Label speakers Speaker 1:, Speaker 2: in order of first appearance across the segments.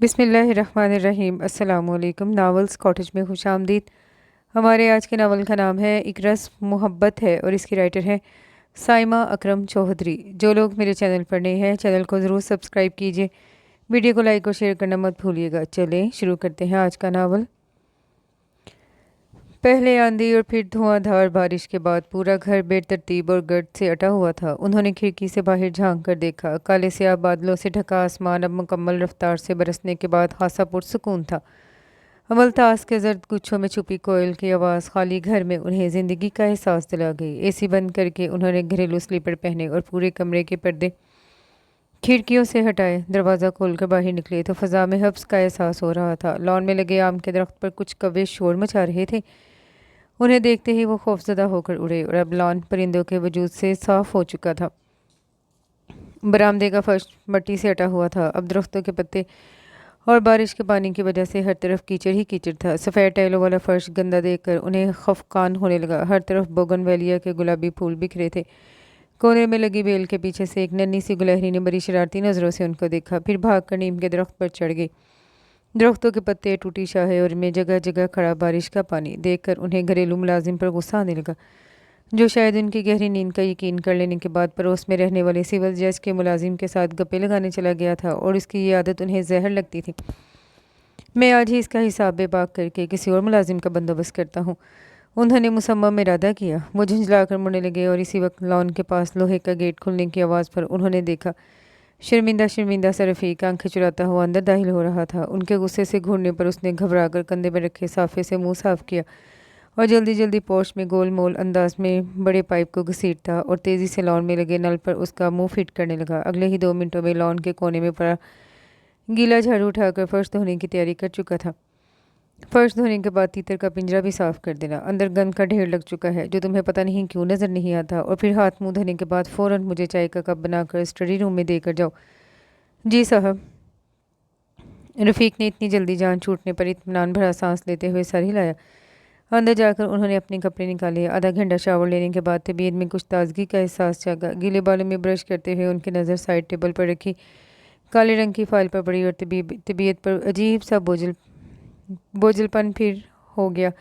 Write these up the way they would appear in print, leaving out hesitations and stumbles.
Speaker 1: बिस्मिल्लाहिर्रहमानिर्रहीम। अस्सलाम वालेकुम। नावल्स कॉटेज में खुश आमदीद। हमारे आज के नावल का नाम है एक रस मोहब्बत है और इसकी राइटर है साइमा अकरम चौधरी। जो लोग मेरे चैनल पर नए हैं चैनल को ज़रूर सब्सक्राइब कीजिए, वीडियो को लाइक और शेयर करना मत भूलिएगा। चलें शुरू करते हैं आज का नावल। पहले आंधी और फिर धुआंधार बारिश के बाद पूरा घर बेतरतीब और गर्द से अटा हुआ था। उन्होंने खिड़की से बाहर झांक कर देखा। काले स्याह बादलों से ढका आसमान अब मुकम्मल रफ्तार से बरसने के बाद खासा पुरसुकून था। अमलतास के जर्द गुच्छों में छुपी कोयल की आवाज़ खाली घर में उन्हें ज़िंदगी का एहसास दिला गई। एसी बंद करके उन्होंने घरेलू स्लीपर पहने और पूरे कमरे के पर्दे खिड़कियों से हटाए। दरवाज़ा खोलकर बाहर निकले तो फ़ज़ा में हब्स का एहसास हो रहा था। लॉन में लगे आम के दरख्त पर कुछ कौवे शोर मचा रहे थे। उन्हें देखते ही वो खौफजदा होकर उड़े और अब लॉन परिंदों के वजूद से साफ हो चुका था। बरामदे का फर्श मट्टी से अटा हुआ था। अब दरख्तों के पत्ते और बारिश के पानी की वजह से हर तरफ कीचड़ ही कीचड़ था। सफ़ेद टाइलों वाला फर्श गंदा देखकर उन्हें खफकान होने लगा। हर तरफ बोगनवेलिया के गुलाबी फूल बिखरे थे। कोने में लगी बेल के पीछे से एक नन्ही सी गुलहरी ने बड़ी शरारती नज़रों से उनको देखा, फिर भागकर नीम के दरख्त पर चढ़ गई। दरख्तों के पत्ते, टूटी शाहें और में जगह जगह खड़ा बारिश का पानी देखकर उन्हें घरेलू मुलाजिम पर गुस्सा आने लगा, जो शायद उनकी गहरी नींद का यकीन कर लेने के बाद पड़ोस में रहने वाले सिविल जज के मुलाजिम के साथ गप्पे लगाने चला गया था और उसकी ये आदत उन्हें जहर लगती थी। मैं आज ही इसका हिसाब बेबाक करके किसी और मुलाजिम का बंदोबस्त करता हूँ, उन्होंने मुसम्मम इरादा किया। वो झुंझलाकर मुड़ने लगे और इसी वक्त लॉन के पास लोहे का गेट खुलने की आवाज़ पर उन्होंने देखा शर्मिंदा शर्मिंदा सा रफ़ीक आंखें चुराता हुआ अंदर दाखिल हो रहा था। उनके गुस्से से घूरने पर उसने घबराकर कंधे में रखे साफे से मुंह साफ किया और जल्दी जल्दी पोर्च में गोल मोल अंदाज में बड़े पाइप को घसीटता और तेज़ी से लॉन में लगे नल पर उसका मुंह फिट करने लगा। अगले ही 2 मिनटों में लॉन के कोने में पड़ा गीला झाड़ू उठाकर फर्श धोने की तैयारी कर चुका था। फर्श धोने के बाद तीतर का पिंजरा भी साफ कर देना। अंदर गंद का ढेर लग चुका है जो तुम्हें पता नहीं क्यों नज़र नहीं आता। और फिर हाथ मुंह धोने के बाद फ़ौरन मुझे चाय का कप बनाकर स्टडी रूम में देकर जाओ। जी साहब। रफ़ीक ने इतनी जल्दी जान छूटने पर इत्मीनान भरा सांस लेते हुए सर हिलाया। अंदर जाकर उन्होंने अपने कपड़े निकाले। आधा घंटा शावर लेने के बाद तबीयत में कुछ ताजगी का एहसास जागा। गीले बालों में ब्रश करते हुए उनकी नज़र साइड टेबल पर रखी काले रंग की फाइल पर पड़ी और तबीयत पर अजीब सा बोझलपन फिर हो गया,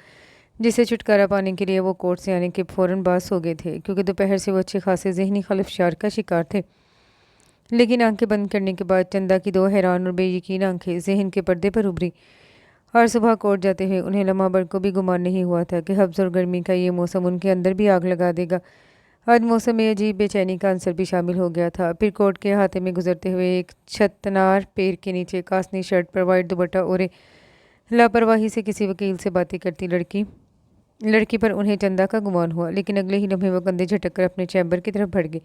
Speaker 1: जिसे छुटकारा पाने के लिए वो कोर्ट से आने के फ़ौरन बास हो गए थे, क्योंकि दोपहर से वो अच्छे खासे जहनी खलफशार का शिकार थे। लेकिन आंखें बंद करने के बाद चंदा की 2 हैरान और बेयकीन आंखें जहन के पर्दे पर उभरी। हर सुबह कोर्ट जाते हुए उन्हें लम्हा भर को भी गुमान नहीं हुआ था कि हब्स और गर्मी का ये मौसम उनके अंदर भी आग लगा देगा। आज मौसम में अजीब बेचैनी का अंसर भी शामिल हो गया था। फिर कोर्ट के अहाते में गुजरते हुए एक छतनार पेड़ के नीचे कासनी शर्ट पर वाइट दुपट्टा ओढ़े लापरवाही से किसी वकील से बातें करती लड़की पर उन्हें चंदा का गुमान हुआ। लेकिन अगले ही लम्हे वो कंधे झटक कर अपने चैम्बर की तरफ बढ़ गए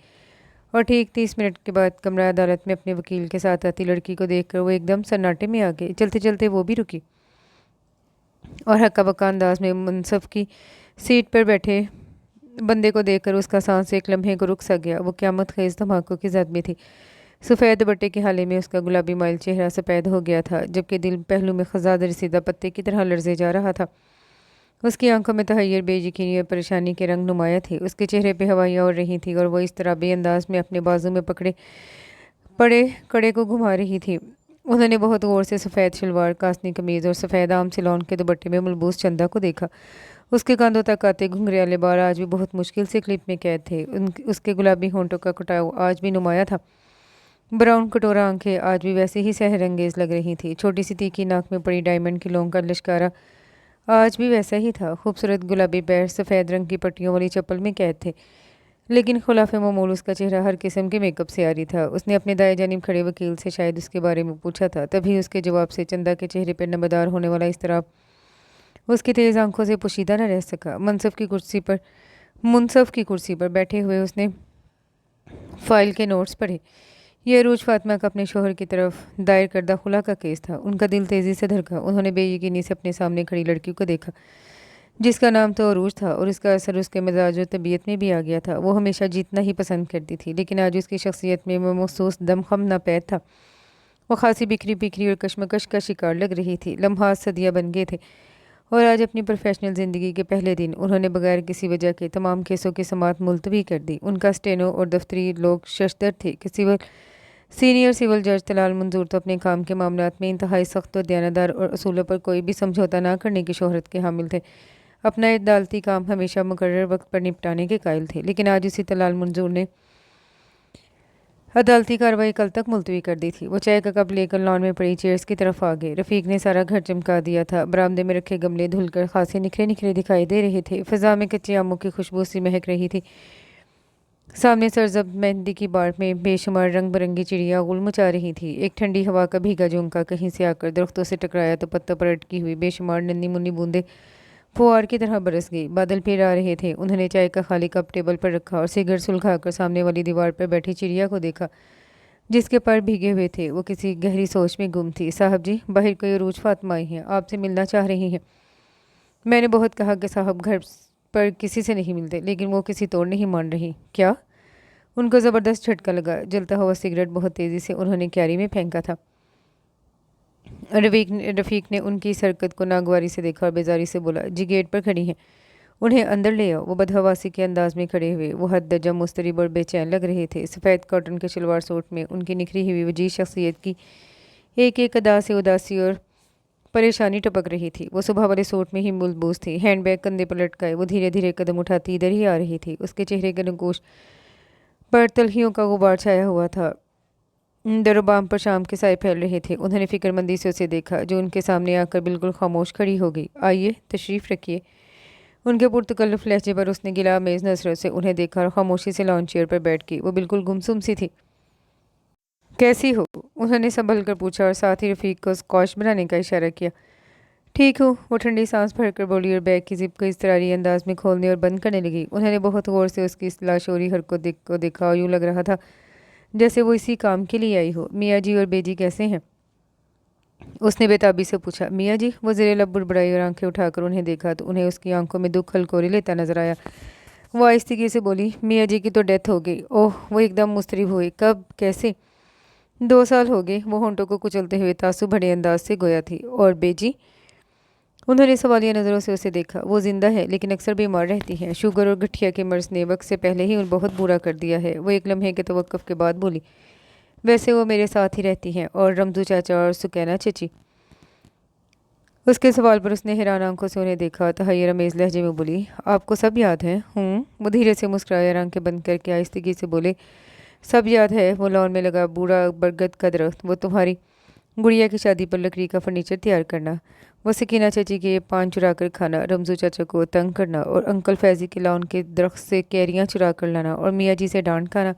Speaker 1: और ठीक 30 मिनट के बाद कमरा अदालत में अपने वकील के साथ आती लड़की को देखकर वो एकदम सन्नाटे में आ गए। चलते चलते वो भी रुकी और हक्का बक्का अंदाज में मुंसफ की सीट पर बैठे बंदे को देखकर उसका सांस एक लम्हे को रुक सा गया। वो क़यामत ख़ेज़ धमाकों की जद में थी। सफ़ेद दुपट्टे के हाले में उसका गुलाबी माइल चेहरा सफ़ेद हो गया था, जबकि दिल पहलू में खजाद रसीदा पत्ते की तरह लर्जे जा रहा था। उसकी आंखों में तहैयर, बेयकीनी और परेशानी के रंग नुमाया थे। उसके चेहरे पे हवाइयाँ उड़ रही थी और वो इस तरह बेअंदाज में अपने बाजू में पकड़े पड़े कड़े को घुमा रही थी। उन्होंने बहुत गौर से सफ़ेद शलवार, कासनी कमीज़ और सफ़ेद आम सिलॉन के दुपट्टे में मलबूस चंदा को देखा। उसके कंधों तक आते घुंघराले बाल आज भी बहुत मुश्किल से क्लिप में कैद थे। उसके गुलाबी होंठों का कटाव आज भी नुमाया था। ब्राउन कटोरा आंखें आज भी वैसे ही सहरंगेज लग रही थी। छोटी सी तीखी नाक में पड़ी डायमंड की लौंग का लश्कारा आज भी वैसा ही था। खूबसूरत गुलाबी पैर सफ़ेद रंग की पट्टियों वाली चप्पल में कैद थे, लेकिन खुलाफ मामूल उसका चेहरा हर किस्म के मेकअप से आरी था। उसने अपने दाएं जानिब खड़े वकील से शायद उसके बारे में पूछा था, तभी उसके जवाब से चंदा के चेहरे पर नमदार होने वाला इज़्तिराब उसकी तेज़ आंखों से पोशीदा न रह सका। मुनसफ की कुर्सी पर बैठे हुए उसने फाइल के नोट्स पढ़े। यह अरूज फातिमा का अपने शोहर की तरफ दायर करदा खुला का केस था। उनका दिल तेज़ी से धड़का। उन्होंने बेयकीनी से अपने सामने खड़ी लड़की को देखा, जिसका नाम तो अरूज था और इसका असर उसके मिजाज और तबीयत में भी आ गया था। वो हमेशा जीतना ही पसंद करती थी, लेकिन आज उसकी शख्सियत में वो महसूस दमखम नापैद था। वो खासी बिखरी बिखरी और कशमकश का शिकार लग रही थी। लम्हात सदियाँ बन गए थे और आज अपनी प्रोफेशनल ज़िंदगी के पहले दिन उन्होंने बगैर किसी वजह के तमाम केसों की समाअत मुलतवी कर दी। उनका स्टेनो और दफ्तरी लोग शशदर थे कि सीनियर सिविल जज तलाल मंजूर तो अपने काम के मामलात में इंतहाई सख्त और दयानतदार और असूलों पर कोई भी समझौता ना करने की शोहरत के हामिल थे। अपना अदालती काम हमेशा मुकर्रर वक्त पर निपटाने के कायल थे, लेकिन आज उसी तलाल मंजूर ने अदालती कार्रवाई कल तक मुलतवी कर दी थी। वो चाय का कप लेकर लॉन में पड़ी चेयर्स की तरफ आ गए। रफीक ने सारा घर चमका दिया था। बरामदे में रखे गमले धुलकर खासे निखरे निखरे दिखाई दे रहे थे। फिजा में कच्चे आमों की खुशबू सी महक रही थी। सामने सरजब मेहंदी की बाढ़ में बेशुमार रंग बिरंगी चिड़िया गुल मचा रही थी। एक ठंडी हवा का भीगा झोंका कहीं से आकर दरख्तों से टकराया तो पत्तों पर अटकी हुई बेशुमार नन्ही मुन्नी बूंदे फुहार की तरह बरस गई। बादल फिर आ रहे थे। उन्होंने चाय का खाली कप टेबल पर रखा और सिगरेट सुलगाकर सामने वाली दीवार पर बैठी चिड़िया को देखा, जिसके पर भीगे हुए थे। वो किसी गहरी सोच में गुम थी। साहब जी, बाहर कोई अरूज फातिमा आई हैं, आपसे मिलना चाह रही हैं। मैंने बहुत कहा कि साहब घर पर किसी से नहीं मिलते, लेकिन वो किसी तोड़ नहीं मान रही। क्या? उनको ज़बरदस्त झटका लगा। जलता हुआ सिगरेट बहुत तेज़ी से उन्होंने क्यारी में फेंका था। रफ़ीक ने उनकी इस हरकत को नागवारी से देखा और बेजारी से बोला, जी गेट पर खड़ी हैं, उन्हें अंदर ले आओ। वो बदहवासी के अंदाज में खड़े हुए। वो हद दर्जा मुस्तरिब और बेचैन लग रहे थे। सफ़ेद कॉटन के शलवार सूट में उनकी निखरी हुई वजीज शख्सियत की एक एक अदा से उदासी और परेशानी टपक रही थी। वो सुबह वाले सूट में ही मुलबूस थी। हैंड बैग कंधे पर लटकाए वो धीरे धीरे कदम उठाती इधर ही आ रही थी। उसके चेहरे के नगोश पर तलखियों का गुबार छाया हुआ था। दरोबाम पर शाम के साए फैल रहे थे। उन्होंने फिक्रमंदी से उसे देखा, जो उनके सामने आकर बिल्कुल खामोश खड़ी हो गई। आइए, तशरीफ़ रखिए। उनके पुरतकल्लुफ़ लहजे पर उसने गिला मेज़ नज़रों से उन्हें देखा और खामोशी से लॉन चेयर पर बैठ गई। वो बिल्कुल गुमसुम सी थी। कैसी हो? उन्होंने संभल कर पूछा और साथ ही रफ़ीक को स्कॉश बनाने का इशारा किया। ठीक हूँ, वो ठंडी सांस भरकर बोली और बैग की जिप को इस तरारी अंदाज में खोलने और बंद करने लगी। उन्होंने बहुत गौर से उसकी इस लाशोरी हरकत को देखा और यूँ लग रहा था जैसे वो इसी काम के लिए आई हो। मियाँ जी और बेजी कैसे हैं? उसने बेताबी से पूछा। मियाँ जी? वो ज़ेरे लब बुड़बुड़ाई और आंखें उठाकर उन्हें देखा तो उन्हें उसकी आंखों में दुख हलकोरे लेता नजर आया। वो आहिस्तगी से बोली, मियाँ जी की तो डेथ हो गई। ओह! वो एकदम मुस्तरिब हुई। कब? कैसे? 2 साल हो गए। वो होंठों को कुचलते हुए तासुब भरे अंदाज से गोया थी। और बेजी? उन्होंने सवालिया नज़रों से उसे देखा। वो जिंदा है, लेकिन अक्सर बीमार रहती हैं। शुगर और गठिया के मर्ज ने वक्त से पहले ही उन बहुत बुरा कर दिया है। वो एक लम्हे के तवक्कुफ के बाद बोली, वैसे वो मेरे साथ ही रहती हैं। और रमजू चाचा और सुकैना चची? उसके सवाल पर उसने हैरान आंखों से उन्हें देखा। तहैयर अमेज़ लहजे में बोली, आपको सब याद है? वो धीरे से मुस्कुराए और आंखें बंद करके आहिस्तगी से बोले, सब याद है। वो लॉन में लगा बूढ़ा बरगद का दरख्त, वो तुम्हारी गुड़िया की शादी पर लकड़ी का फर्नीचर तैयार करना, वो सकीना चाची के पान चुरा कर खाना, रमजू चाचा को तंग करना और अंकल फैज़ी के लॉन के दरख्त से कैरियाँ चुरा कर लाना और मियाँ जी से डांट खाना।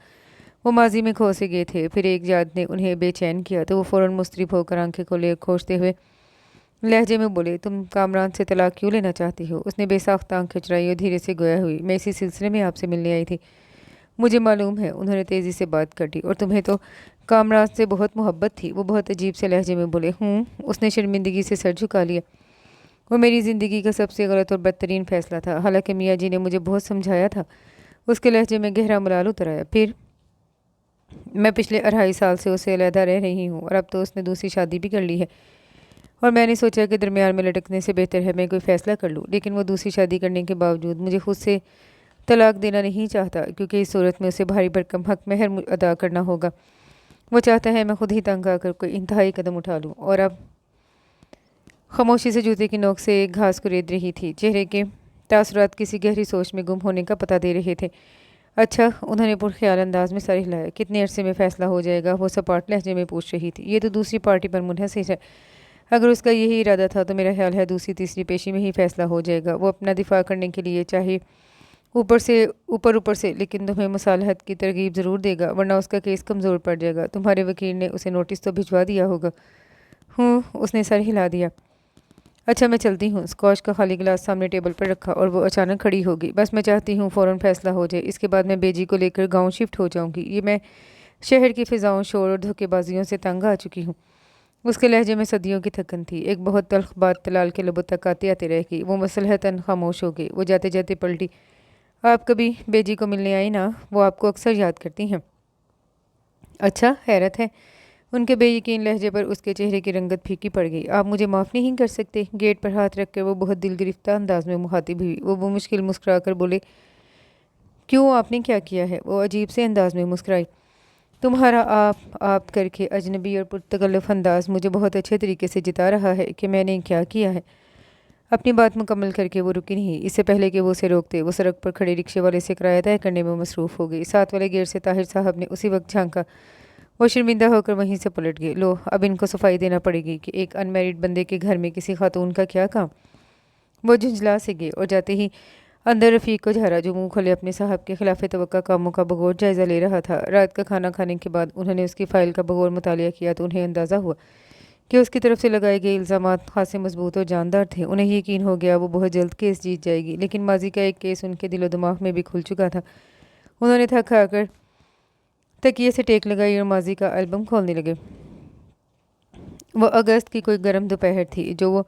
Speaker 1: वो माजी में खो से गए थे। फिर एक याद ने उन्हें बेचैन किया तो वो फ़ौरन मुस्तरिब होकर आंखें खोले खोजते हुए लहजे में बोले, तुम कामरान से तलाक क्यों लेना चाहती हो? उसने बेसाख्त आंखें चुराई और धीरे से गोया हुई, मैं इसी सिलसिले में आपसे मिलने आई थी। मुझे मालूम है। उन्होंने तेज़ी से बात कर दी। और तुम्हें तो कामरान से बहुत मोहब्बत थी। वो बहुत अजीब से लहजे में बोले। उसने शर्मिंदगी से सर झुका लिया। वो मेरी ज़िंदगी का सबसे गलत और बदतरीन फ़ैसला था। हालांकि मियाँ जी ने मुझे बहुत समझाया था। उसके लहजे में गहरा मलाल उतर आया। फिर मैं पिछले 2.5 साल से उससे अलहदा रह रही हूँ और अब तो उसने दूसरी शादी भी कर ली है। और मैंने सोचा कि दरमियान में लटकने से बेहतर है मैं कोई फ़ैसला कर लूँ। लेकिन वो दूसरी शादी करने के बावजूद मुझे खुद से तलाक देना नहीं चाहता, क्योंकि इस सूरत में उसे भारी भरकम हक महर अदा करना होगा। वो चाहता है मैं खुद ही तंग आकर कोई इंतहाई कदम उठा लूँ। और अब खामोशी से जूते की नोक से एक घास को रेत रही थी। चेहरे के तासुरात किसी गहरी सोच में गुम होने का पता दे रहे थे। अच्छा, उन्होंने पुरख्याल अंदाज में सर हिलाया। कितने अरसे में फ़ैसला हो जाएगा? वो सपाट लहजे में पूछ रही थी। ये तो दूसरी पार्टी पर मुनहसर है। अगर उसका यही इरादा था तो मेरा ख्याल है दूसरी तीसरी पेशी में ही फ़ैसला हो जाएगा। वो अपना दिफा करने के लिए चाहे ऊपर से, लेकिन तुम्हें मसालहत की तरगीब ज़रूर देगा, वरना उसका केस कमज़ोर पड़ जाएगा। तुम्हारे वकील ने उसे नोटिस तो भिजवा दिया होगा। उसने सर हिला दिया। अच्छा, मैं चलती हूँ। स्कॉच का खाली गिलास सामने टेबल पर रखा और वो अचानक खड़ी हो गई। बस मैं चाहती हूँ फ़ौरन फ़ैसला हो जाए। इसके बाद मैं बेजी को लेकर गाँव शिफ्ट हो जाऊँगी। ये मैं शहर की फ़िज़ाओं, शोर और धोखेबाजियों से तंग आ चुकी हूँ। उसके लहजे में सदियों की थकन थी। एक बहुत तल्ख बात तलाल के लबों तक आते आते रह गई। वो मसलहतन खामोश हो गई। वो जाते जाते पलटी। आप कभी बेजी को मिलने आई ना? वो आपको अक्सर याद करती हैं। अच्छा, हैरत है। उनके बेयकीन लहजे पर उसके चेहरे की रंगत फीकी पड़ गई। आप मुझे माफ़ नहीं कर सकते? गेट पर हाथ रख कर वो बहुत दिल गिरफ्तार अंदाज में मुखातिब हुई। वो मुश्किल मुस्कुरा कर बोले, क्यों, आपने क्या किया है? वो अजीब से अंदाज में मुस्कुराई। तुम्हारा आप करके अजनबी और पुरतकल्लुफ़ अंदाज मुझे बहुत अच्छे तरीके से जिता रहा है कि मैंने क्या किया है। अपनी बात मुकम्मल करके वो रुकी नहीं। इससे पहले कि वो उसे रोकते, वो सड़क पर खड़े रिक्शे वाले से किराया तय करने में मसरूफ़ हो गई। साथ वाले गेट से ताहिर साहब ने उसी वक्त झांका। वो शर्मिंदा होकर वहीं से पलट गए। लो, अब इनको सफाई देना पड़ेगी कि एक अनमैरिड बंदे के घर में किसी खातून का क्या काम। वो झुंझला से गए और जाते ही अंदर रफ़ीक को झारा, जो मुंह खोले अपने साहब के खिलाफ तवक्का कामों का बगौर जायज़ा ले रहा था। रात का खाना खाने के बाद उन्होंने उसकी फ़ाइल का बगौर मुतालिया किया तो उन्हें अंदाज़ा हुआ कि उसकी तरफ से लगाए गए इल्ज़ामात खासे मजबूत और जानदार थे। उन्हें यकीन हो गया वो बहुत जल्द केस जीत जाएगी। लेकिन माजी का एक केस उनके दिलो दिमाग में भी खुल चुका था। उन्होंने थक हार तकिए से टेक लगाई और माजी का एल्बम खोलने लगे। वो अगस्त की कोई गर्म दोपहर थी जो वो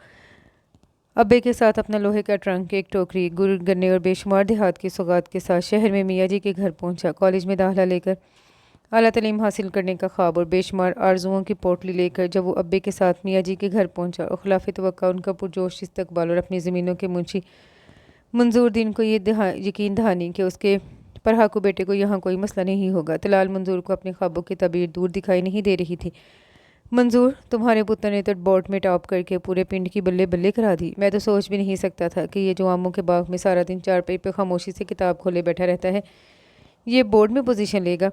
Speaker 1: अब्बे के साथ अपना लोहे का ट्रंक, एक टोकरी, गुड़, गन्ने और बेशुमार देहात की सौगात के साथ शहर में मियाँ जी के घर पहुंचा। कॉलेज में दाखिला लेकर आला तालीम हासिल करने का ख्वाब और बेशुमार आरजुओं की पोटली लेकर जब वो अब्बे के साथ मियाँ जी के घर पहुंचा और खिलाफ तवक्का उनका पुरजोश इस्तकबाल और अपनी ज़मीनों के मुंशी मंजूर दीन को ये यकीन दहानी कि उसके पढ़ाकू बेटे को यहाँ कोई मसला नहीं होगा। तलाल मंजूर को अपने ख्वाबों की तबीर दूर दिखाई नहीं दे रही थी। मंजूर, तुम्हारे पुत्र ने तो बोर्ड में टॉप करके पूरे पिंड की बल्ले बल्ले करा दी। मैं तो सोच भी नहीं सकता था कि ये जो आमों के बाग में सारा दिन चारपाई पे खामोशी से किताब खोले बैठा रहता है, ये बोर्ड में पोजीशन लेगा।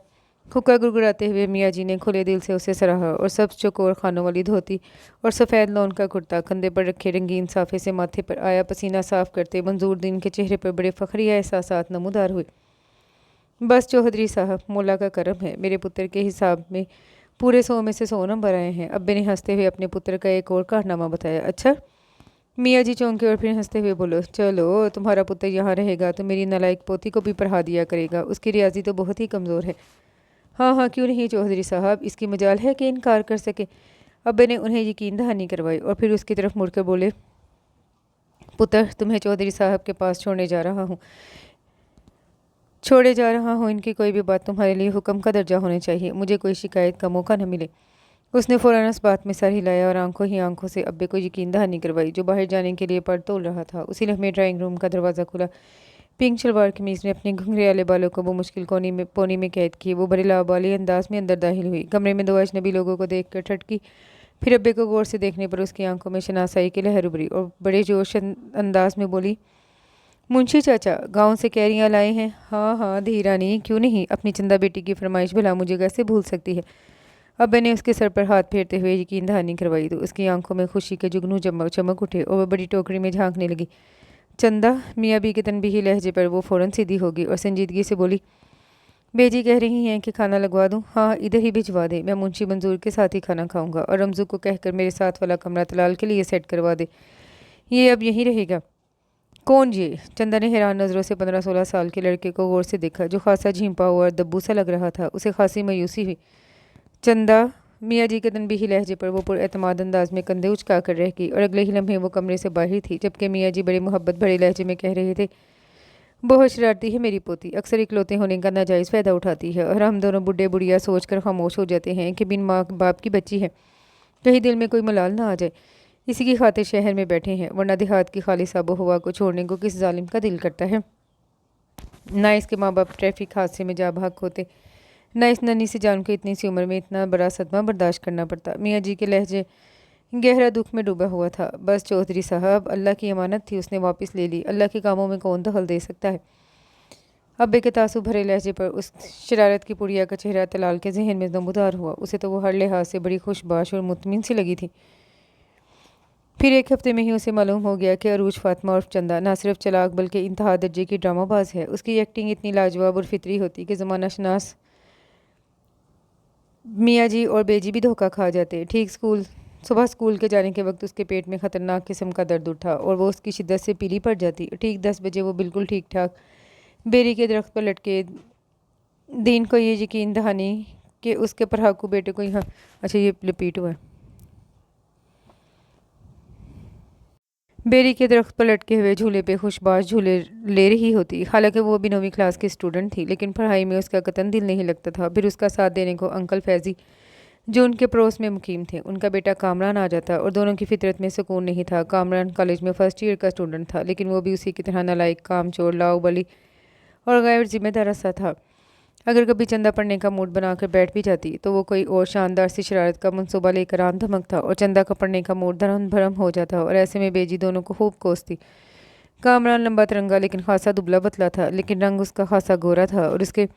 Speaker 1: हुक्का गुड़गुड़ाते हुए मियाँ जी ने खुले दिल से उसे सराहा और सब चौकोर खानों वाली धोती और सफ़ेद लौन का कुर्ता कंधे पर रखे रंगीन साफे से माथे पर आया पसीना साफ करते मंजूर दिन के चेहरे पर बड़े फ़खरिया एहसासात नमूदार हुए। बस चौधरी साहब, मौला का करम है, मेरे पुत्र के हिसाब में पूरे 100 में से 100 नंबर आए हैं। अब्बे ने हंसते हुए अपने पुत्र का एक और कारनामा बताया। अच्छा? मियाँ जी चौंके और फिर हंसते हुए बोलो, चलो तुम्हारा पुत्र यहाँ रहेगा तो मेरी नालायक पोती को भी पढ़ा दिया करेगा। उसकी रियाजी तो बहुत ही कमज़ोर है। हाँ हाँ, क्यों नहीं चौधरी साहब, इसकी मजाल है कि इनकार कर सके। अब्बे ने उन्हें यकीन दहानी करवाई और फिर उसकी तरफ मुड़कर बोले, पुत्र, तुम्हें चौधरी साहब के पास छोड़े जा रहा हूँ। इनकी कोई भी बात तुम्हारे लिए हुक्म का दर्जा होना चाहिए। मुझे कोई शिकायत का मौका न मिले। उसने फ़ौरन इस बात में सर हिलाया और आंखों ही आंखों से अब्बे को यकीन दहानी करवाई, जो बाहर जाने के लिए पर तोल रहा था। उसी लम्हे ड्राइंग रूम का दरवाज़ा खुला। पिंक शलवार कमीज़ में अपने घुंघराले बालों को वो मुश्किल पोनी में कैद किए वो बड़े लावाली अंदाज में अंदर दाखिल हुई। कमरे में 2 अजनबी लोगों को देख कर ठटकी। फिर अब्बे को गौर से देखने पर उसकी आंखों में शनासाई की लहर उभरी और बड़े जोश अंदाज में बोली, मुंशी चाचा, गांव से कैरियाँ लाए हैं? हाँ हाँ धीरानी, क्यों नहीं, अपनी चंदा बेटी की फरमाइश भला मुझे कैसे भूल सकती है। अब्बे ने उसके सर पर हाथ फेरते हुए यकीन दहानी करवाई तो उसकी आंखों में खुशी के जुगनू चमक उठे और वह बड़ी टोकरी में झांकने लगी। चंदा, मियाँ बी के तनबीही लहजे पर वो फ़ौरन सीधी होगी और संजीदगी से बोली, बेजी कह रही हैं कि खाना लगवा दूँ? हाँ, इधर ही भिजवा दे। मैं मुंशी मंजूर के साथ ही खाना खाऊंगा और रमज़ू को कहकर मेरे साथ वाला कमरा तलाल के लिए सेट करवा दे। ये अब यहीं रहेगा। कौन ये? चंदा ने हैरान नज़रों से 15-16 साल के लड़के को गौर से देखा, जो खासा झींपा हुआ और दब्बू सा लग रहा था। उसे खासी मायूसी हुई। चंदा, मियाँ जी के तनबीही लहजे पर वो पुरएतमाद अंदाज में कंधे उचका कर रह गई और अगले ही लम्हे वो कमरे से बाहर थी, जबकि मियाँ जी बड़े मोहब्बत भरे लहजे में कह रहे थे, बहुत शरारती है मेरी पोती, अक्सर इकलौते होने का नाजायज़ फ़ायदा उठाती है और हम दोनों बुढ़े बुढ़िया सोच कर खामोश हो जाते हैं कि बिन माँ बाप की बच्ची है, कहीं दिल में कोई मलाल ना आ जाए। इसी की खातिर शहर में बैठे हैं, वरना देहात की खालिस आबो हवा को छोड़ने को किस जालिम का दिल करता है। ना इसके माँ बाप ट्रैफिक हादसे में जा भाग होते, ना इस नन्ही सी जान को इतनी सी उम्र में इतना बड़ा सदमा बर्दाश्त करना पड़ता। मियाँ जी के लहजे गहरा दुख में डूबा हुआ था। बस चौधरी साहब, अल्लाह की अमानत थी, उसने वापस ले ली। अल्लाह के कामों में कौन दखल दे सकता है। अब्बे के तासुब भरे लहजे पर उस शरारत की पुड़िया का चेहरा तलाल के जहन में नमूदार हुआ। उसे तो वो हर लिहाज से बड़ी खुशबाश और मुतमिन सी लगी थी। फिर एक हफ्ते में ही उसे मालूम हो गया कि अरूज फातिमा उर्फ चंदा ना सिर्फ चलाक बल्कि इंतहा दर्जे की ड्रामाबाज है। उसकी एक्टिंग इतनी लाजवाब और फितरी होती कि ज़माना शनास मियाँ जी और बेजी भी धोखा खा जाते। सुबह स्कूल के जाने के वक्त उसके पेट में ख़तरनाक किस्म का दर्द उठा और वो उसकी शिद्दत से पीली पड़ जाती। ठीक 10 बजे वो बिल्कुल ठीक ठाक बेरी के दरख्त पर लटके दीन को ये यकीन दहानी कि उसके पढ़ाकू बेटे को यहाँ, अच्छा ये रिपीट हुआ है, बेरी के दरख्त पर लटके हुए झूले पे खुशबाश झूले ले रही होती। हालांकि वो अभी 9वीं क्लास की स्टूडेंट थी, लेकिन पढ़ाई में उसका कतन दिल नहीं लगता था। फिर उसका साथ देने को अंकल फैज़ी, जो उनके पड़ोस में मुकीम थे, उनका बेटा कामरान आ जाता और दोनों की फितरत में सुकून नहीं था। कामरान कॉलेज में फर्स्ट ईयर का स्टूडेंट था, लेकिन वो भी उसी की तरह नालायक, कामचोर, लाउबली और गैर जिम्मेदार सा था। अगर कभी चंदा पढ़ने का मूड बनाकर बैठ भी जाती तो वो कोई और शानदार सी शरारत का मंसूबा लेकर आन धमकता और चंदा का पढ़ने का मूड धरम भरम हो जाता और ऐसे में बेजी दोनों को खूब कोसती। कामरान लंबा तिरंगा लेकिन खासा दुबला पतला था, लेकिन रंग उसका खासा गोरा था और उसके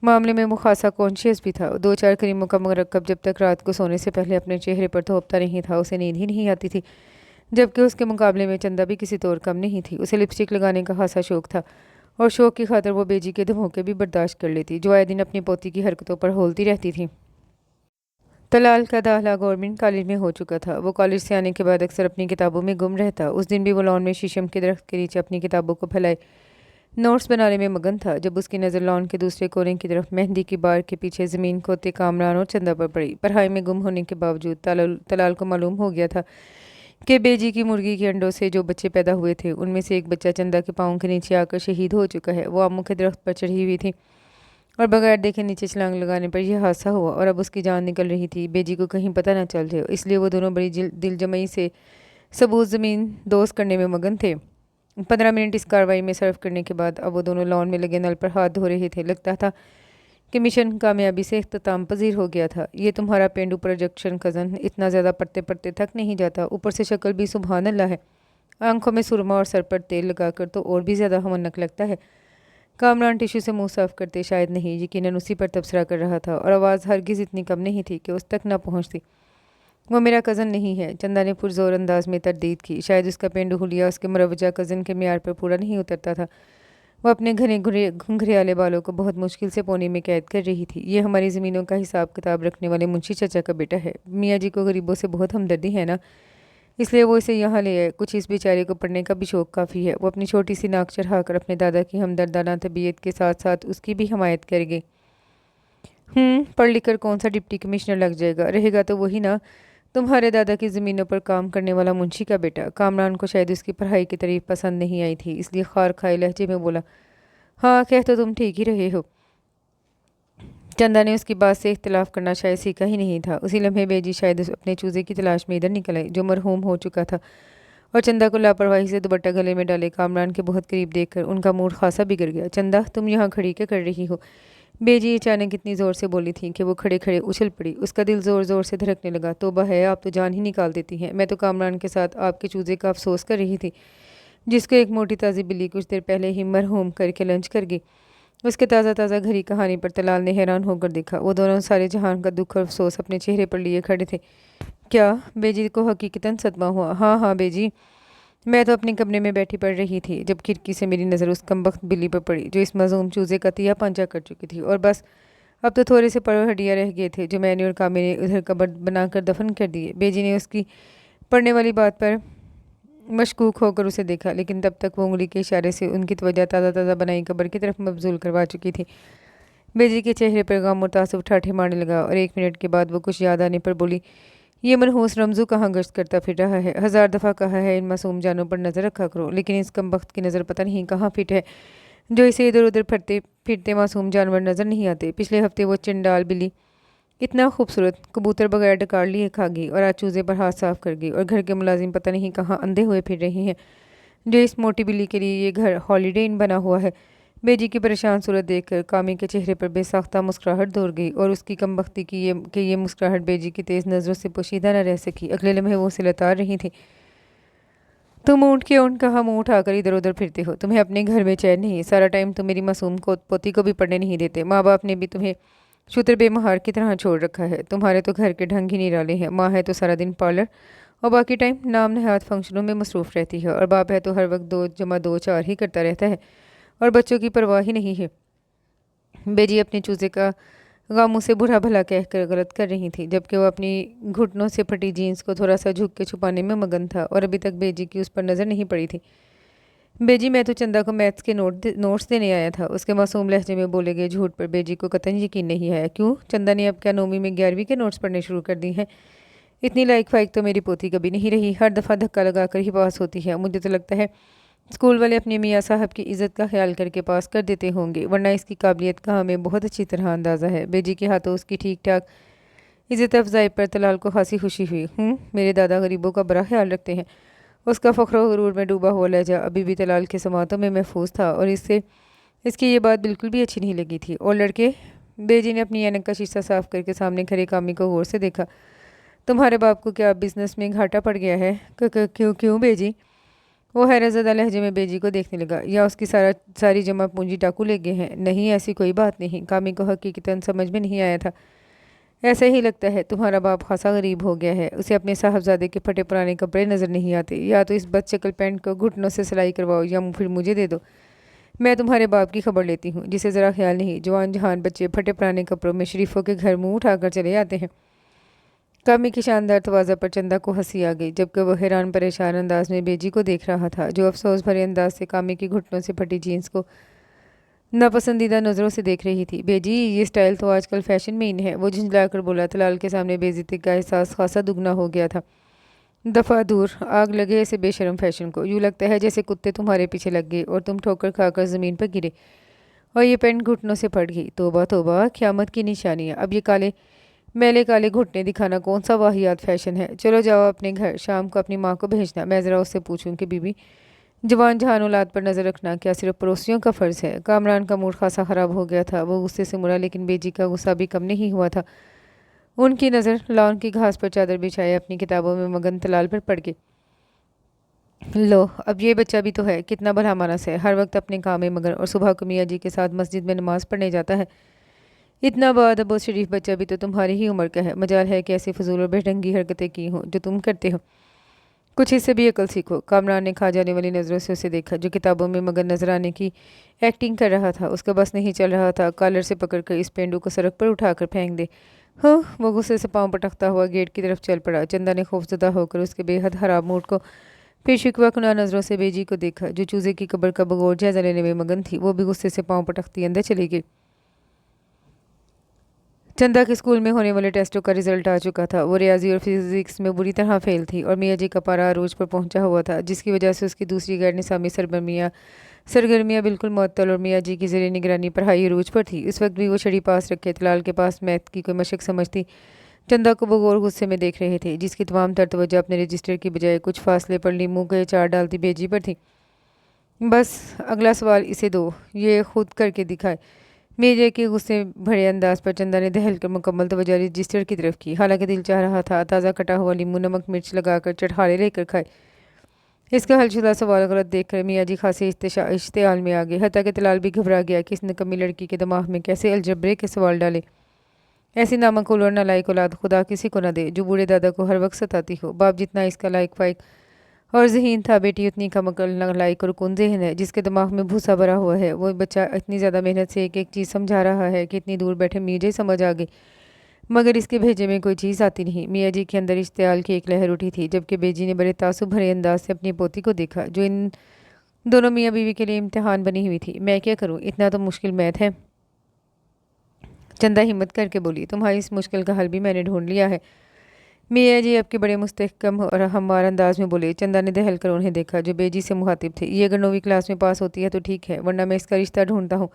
Speaker 1: मामले में वो खासा कॉन्शियस भी था। दो चार क्रीमों का मरकब जब तक रात को सोने से पहले अपने चेहरे पर थोपता नहीं था उसे नींद ही नहीं आती थी, जबकि उसके मुकाबले में चंदा भी किसी तौर कम नहीं थी। उसे लिपस्टिक लगाने का खासा शौक था और शौक की खातर वो बेजी के धमोके भी बर्दाश्त कर लेती, जो आए दिन अपनी पोती की हरकतों पर होलती रहती थी। तलाल का दाखिला गवर्नमेंट कॉलेज में हो चुका था। वो कॉलेज से आने के बाद अक्सर अपनी किताबों में गुम रहता। उस दिन भी वो लॉन में शीशम के दरख्त के नीचे अपनी किताबों को फैलाए नोट्स बनाने में मगन था, जब उसकी नज़र लॉन के दूसरे कोने की तरफ मेहंदी की बार के पीछे ज़मीन खोते कामरान और चंदा पर पड़ी। पढ़ाई में गुम होने के बावजूद तलाल को मालूम हो गया था कि बेजी की मुर्गी के अंडों से जो बच्चे पैदा हुए थे उनमें से एक बच्चा चंदा के पाँव के नीचे आकर शहीद हो चुका है। वो आमों के दरख्त पर चढ़ी हुई थी और बगैर देखे नीचे छलांग लगाने पर यह हादसा हुआ और अब उसकी जान निकल रही थी। बेजी को कहीं पता न चल जाए, इसलिए वो दोनों बड़ी दिलजमई से सबूत ज़मीन दोस्त करने में मगन थे। 15 मिनट इस कार्रवाई में सर्व करने के बाद अब वो दोनों लॉन में लगे नल पर हाथ धो रहे थे। लगता था कि मिशन कामयाबी से इख्तिताम पजीर हो गया था। ये तुम्हारा पेंडू प्रोजेक्शन कज़न इतना ज़्यादा पढ़ते पढ़ते थक नहीं जाता, ऊपर से शक्ल भी सुबहान अल्लाह है। आंखों में सुरमा और सर पर तेल लगाकर तो और भी ज़्यादा हमनक लगता है। कामरान टिश्यू से मुंह साफ करते शायद नहीं, यकीनन उसी पर तबसरा कर रहा था और आवाज़ हरगिज़ इतनी कम नहीं थी कि उस तक न पहुँचती। वो मेरा कज़न नहीं है, चंदा ने पुरजोर अंदाज में तरदीद की। शायद उसका पेंडू हुलिया उसके मुरवजा कज़न के म्यार पर पूरा नहीं उतरता था। वो अपने घने घुंघरियाले बालों को बहुत मुश्किल से पोनी में कैद कर रही थी। ये हमारी ज़मीनों का हिसाब किताब रखने वाले मुंशी चाचा का बेटा है। मियाँ जी को गरीबों से बहुत हमदर्दी है ना, इसलिए वो इसे यहाँ ले आए। कुछ इस बेचारे को पढ़ने का भी शौक काफ़ी है। वो अपनी छोटी सी नाक चढ़ाकर अपने दादा की हमदर्दाना तबीयत के साथ साथ उसकी भी हमायत करेगी। पढ़ लिख कर कौन सा डिप्टी कमिश्नर लग जाएगा, रहेगा तो वही ना, तुम्हारे दादा की ज़मीनों पर काम करने वाला मुंशी का बेटा। कामरान को शायद उसकी पढ़ाई की तारीफ पसंद नहीं आई थी, इसलिए खार खाए लहजे में बोला, हाँ कह तो तुम ठीक ही रहे हो। चंदा ने उसकी बात से इख्तिलाफ करना शायद सीखा ही नहीं था। उसी लम्हे बेजी शायद अपने चूजे की तलाश में इधर निकल आई, जो मरहूम हो चुका था, और चंदा को लापरवाही से दुपट्टा गले में डाले कामरान के बहुत करीब देखकर उनका मूड खासा बिगड़ गया। चंदा, तुम यहाँ खड़ी क्या कर रही हो? बेजी अचानक इतनी ज़ोर से बोली थी कि वो खड़े खड़े उछल पड़ी। उसका दिल ज़ोर ज़ोर से धड़कने लगा। तौबा है, आप तो जान ही निकाल देती हैं। मैं तो कामरान के साथ आपके चूजे का अफसोस कर रही थी, जिसको एक मोटी ताज़ी बिल्ली कुछ देर पहले ही मरहूम करके लंच कर गई। उसके ताज़ा ताज़ा घरी कहानी पर तलाल ने हैरान होकर देखा। वो दोनों सारे जहान का दुख और अफसोस अपने चेहरे पर लिए खड़े थे। क्या? बेजी को हकीकतन सदमा हुआ। हाँ हाँ बेजी, मैं तो अपने कमरे में बैठी पढ़ रही थी, जब खिड़की से मेरी नज़र उस कमबख्त बिल्ली पर पड़ी, जो इस मज़ूम चूजे का तिया पांचा कर चुकी थी। और बस अब तो थोड़े से पर हड्डियाँ रह गए थे, जो मैंने और कामे ने उधर कब्र बनाकर दफन कर दिए। बेजी ने उसकी पढ़ने वाली बात पर मशकूक होकर उसे देखा, लेकिन तब तक वो उंगली के इशारे से उनकी तवज्जो ताज़ा ताज़ा बनाई कब्र की तरफ मबजूल करवा चुकी थी। बेजी के चेहरे पर गम और तासुफ ठाठे मारने लगा और 1 मिनट के बाद वो कुछ याद आने पर बोली, ये मनहूस रमजू कहाँ गश्त करता फिर रहा है? 1000 दफ़ा कहा है इन मासूम जानों पर नज़र रखा करो, लेकिन इस कमबख्त की नज़र पता नहीं कहाँ फिट है, जो इसे इधर उधर फिरते मासूम जानवर नज़र नहीं आते। पिछले हफ्ते वो चंडाल बिल्ली इतना खूबसूरत कबूतर बगैर डकार लिए खा गई और आज चूजे पर हाथ साफ कर गई, और घर के मुलाजिम पता नहीं कहाँ अंधे हुए फिर रहे हैं, जो इस मोटी बिल्ली के लिए ये घर हॉलीडे इन बना हुआ है। बेजी की परेशान सूरत देखकर कामी के चेहरे पर बेसाख्ता मुस्कुराहट दौड़ गई, और उसकी कमबख्ती की ये मुस्कुराहट बेजी की तेज़ नज़रों से पोशीदा न रह सकी। अगले लम्हे वो उसे लताड़ रही थी। तुम ऊँट के ऊँट कहाँ मुँह उठाकर इधर उधर फिरते हो? तुम्हें अपने घर में चैन नहीं? सारा टाइम तुम मेरी मासूम को पोती को भी पढ़ने नहीं देते। माँ बाप ने भी तुम्हें शूत्र बेमहार की तरह छोड़ रखा है। तुम्हारे तो घर के ढंग ही निराले हैं। माँ है तो सारा दिन पार्लर और बाकी टाइम नाम नहात फंक्शनों में मसरूफ़ रहती है, और बाप है तो हर वक्त 2 + 2 = 4 ही करता रहता है और बच्चों की परवाह ही नहीं है। बेजी अपने चूजे का गामों से बुरा भला कहकर गलत कर रही थी, जबकि वो अपनी घुटनों से फटी जीन्स को थोड़ा सा झुक के छुपाने में मगन था, और अभी तक बेजी की उस पर नज़र नहीं पड़ी थी। बेजी, मैं तो चंदा को मैथ्स के नोट्स देने आया था। उसके मासूम लहजे में बोले गए झूठ पर बेजी को कतई यकीन नहीं आया। क्यों? चंदा ने अब क्या 9वीं में 11वीं के नोट्स पढ़ने शुरू कर दी हैं? इतनी लाइक फाइक तो मेरी पोती कभी नहीं रही, हर दफ़ा धक्का लगा कर ही पास होती है। मुझे तो लगता है स्कूल वाले अपने मियाँ साहब की इज़्ज़त का ख्याल करके पास कर देते होंगे, वरना इसकी काबिलियत का हमें बहुत अच्छी तरह अंदाज़ा है। बेजी के हाथों उसकी ठीक ठाक इज़्ज़त अफजाई पर तलाल को खासी खुशी हुई। मेरे दादा गरीबों का बड़ा ख्याल रखते हैं। उसका फ़ख्र व गुरूर में डूबा हुआ लहजा अभी भी तलाल के समातों में महफूज था, और इससे इसकी ये बात बिल्कुल भी अच्छी नहीं लगी थी। और लड़के, बेजी ने अपनी ऐनक का शीशा साफ करके सामने खड़े कामी को गौर से देखा। तुम्हारे बाप को क्या बिजनेस में घाटा पड़ गया है? क्यों क्यों बेजी? वो हैरतज़दा लहजे में बेजी को देखने लगा। या उसकी सारी जमा पूंजी डाकू ले गए हैं? नहीं, ऐसी कोई बात नहीं। कामी को हकीकतन समझ में नहीं आया था। ऐसा ही लगता है, तुम्हारा बाप खासा गरीब हो गया है। उसे अपने साहबजादे के फटे पुराने कपड़े नज़र नहीं आते। या तो इस बदशक्ल पैंट को घुटनों से सिलाई करवाओ या फिर मुझे दे दो। मैं तुम्हारे बाप की खबर लेती हूँ, जिसे ज़रा ख्याल नहीं जवान जहान बच्चे फटे पुराने कपड़ों में शरीफों के घर मुंह उठाकर चले आते हैं। कामी की शानदार तवाज़ा पर चंदा को हंसी आ गई, जबकि वह हैरान परेशान अंदाज में बेजी को देख रहा था, जो अफसोस भरे अंदाज से कामी की घुटनों से फटी जीन्स को नापसंदीदा नज़रों से देख रही थी। बेजी, ये स्टाइल तो आजकल फैशन में इन है, वो झुंझलाकर बोला। तलाल के सामने बेइज्जती का एहसास खासा दुगना हो गया था। दफ़ा दूर, आग लगे ऐसे बेशरम फैशन को। यूँ लगता है जैसे कुत्ते तुम्हारे पीछे लग गए और तुम ठोकर खाकर ज़मीन पर गिरे और ये पैंट घुटनों से फट गई। तोबा तोबा, क़यामत की निशानियाँ। अब ये मैले काले घुटने दिखाना कौन सा वाहियात फैशन है? चलो जाओ अपने घर, शाम को अपनी माँ को भेजना। मैं ज़रा उससे पूछूं कि बीबी, जवान जहान औलाद पर नज़र रखना क्या सिर्फ पड़ोसियों का फ़र्ज़ है? कामरान का मूड खासा ख़राब हो गया था। वो गुस्से से मुड़ा, लेकिन बेजी का गुस्सा भी कम नहीं हुआ था। उनकी नज़र लॉन की घास पर चादर बिछाए अपनी किताबों में मगन तलाल पर पड़ गई। लो, अब ये बच्चा भी तो है, कितना भला मानस है, हर वक्त अपने काम में मगन, और सुबह को मियाँ जी के साथ मस्जिद में नमाज़ पढ़ने जाता है। इतना बादब और शरीफ बच्चा भी तो तुम्हारी ही उम्र का है। मजाल है कि ऐसी फजूल और बेढंगी हरकतें की हों जो तुम करते हो। कुछ इससे भी अकल सीखो। कामरान ने खा जाने वाली नज़रों से उसे देखा, जो किताबों में मगन नजर आने की एक्टिंग कर रहा था। उसका बस नहीं चल रहा था कॉलर से पकड़कर इस पेंडू को सड़क पर उठाकर फेंक दे। हाँ, वो गुस्से से पाँव पटकता हुआ गेट की तरफ चल पड़ा। चंदा ने खौफजदा होकर उसके बेहद खराब मूड को फिर शिकवा कुना नज़रों से बेजी को देखा, जो चूजे की कब्र का बगौर जायजा लेने में मगन थी। वो भी गुस्से से पाँव पटकती अंदर चली गई। चंदा के स्कूल में होने वाले टेस्टों का रिजल्ट आ चुका था। वो रियाजी और फिजिक्स में बुरी तरह फेल थी और मियाँ जी का पारा अरूज पर पहुंचा हुआ था, जिसकी वजह से उसकी दूसरी गैर निसामी सरगर्मियाँ बिल्कुल मुअत्तल और मियाँ जी की ज़ेर निगरानी पढ़ाई अरूज पर थी। इस वक्त भी वो छड़ी पास रखे तलाल के पास मैथ की कोई मशक समझती चंदा को वो गौर गुस्से में देख रहे थे, जिसकी तमाम तर तवज्जो अपने रजिस्टर की बजाय कुछ फासले पर लीमू के चार डालती बेजी पर थी। बस अगला सवाल इसे दो, ये खुद करके दिखाए। मेजे के गुस्से भरे अंदाज पर चंदा ने दहल कर मुकम्मल तवज्जो रजिस्टर की तरफ की। हालांकि दिल चाह रहा था ताज़ा कटा हुआ नींबू नमक मिर्च लगाकर चटखारे लेकर खाए। इसका हलशुदा सवाल गलत देखकर मियाँ जी खासे इश्तेआल में आ गए। हत्ता कि तलाल भी घबरा गया कि इस निकम्मी लड़की के दिमाग में कैसे अलजबरे के सवाल डाले। ऐसी नामकुल और नालायक औलाद खुदा किसी को न दे, जो बूढ़े दादा को हर वक्त सताती हो। बाप जितना इसका लायक फाइक और ज़हीन था, बेटी उतनी कमकल नालायक और कुंज़ेहन है, जिसके दिमाग में भूसा भरा हुआ है। वो बच्चा इतनी ज़्यादा मेहनत से एक एक चीज़ समझा रहा है कि इतनी दूर बैठे मुझे समझ आ गई, मगर इसके भेजे में कोई चीज़ आती नहीं। मियाँ जी के अंदर इश्तियाल की एक लहर उठी थी, जबकि बेजी ने बड़े तासुब भरे अंदाज से अपनी पोती को देखा, जो इन दोनों मियाँ बीवी के लिए इम्तिहान बनी हुई थी। मैं क्या करूँ, इतना तो मुश्किल मैथ है। चंदा हिम्मत करके बोली, तुम्हारी इस मुश्किल का हल भी मैंने ढूंढ लिया है। मियाँ जी आपके बड़े मुस्तहकम और हमवार अंदाज में बोले। चंदा ने दहल कर उन्हें देखा, जो बेजी से मुखातिब थे। ये अगर 9वीं क्लास में पास होती है तो ठीक है, वरना मैं इसका रिश्ता ढूंढता हूँ।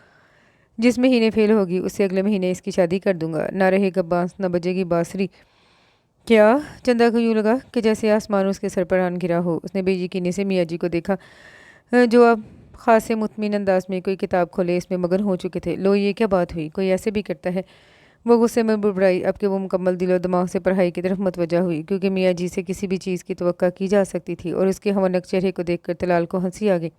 Speaker 1: जिस महीने फेल होगी उससे अगले महीने इसकी शादी कर दूंगा। ना रहेगा बांस न बजेगी बांसुरी। क्या? चंदा को यूँ लगा कि जैसे आसमान उसके सर पर आन गिरा हो। उसने बेयकीनी से मियाँ जी को देखा, जो अब खासे मुतमिन अंदाज में कोई किताब खोले इसमें मगन हो चुके थे। लो, ये क्या बात हुई, कोई ऐसे भी करता है? वो गुस्से में बुड़बुड़ाई। अब कि वो मुकम्मल दिलो दिमाग से पढ़ाई की तरफ मुतवज्जा हुई, क्योंकि मियाँ जी से किसी भी चीज़ की तवक्का की जा सकती थी। और उसके हमनक चेहरे को देखकर तलाल को हंसी आ गई।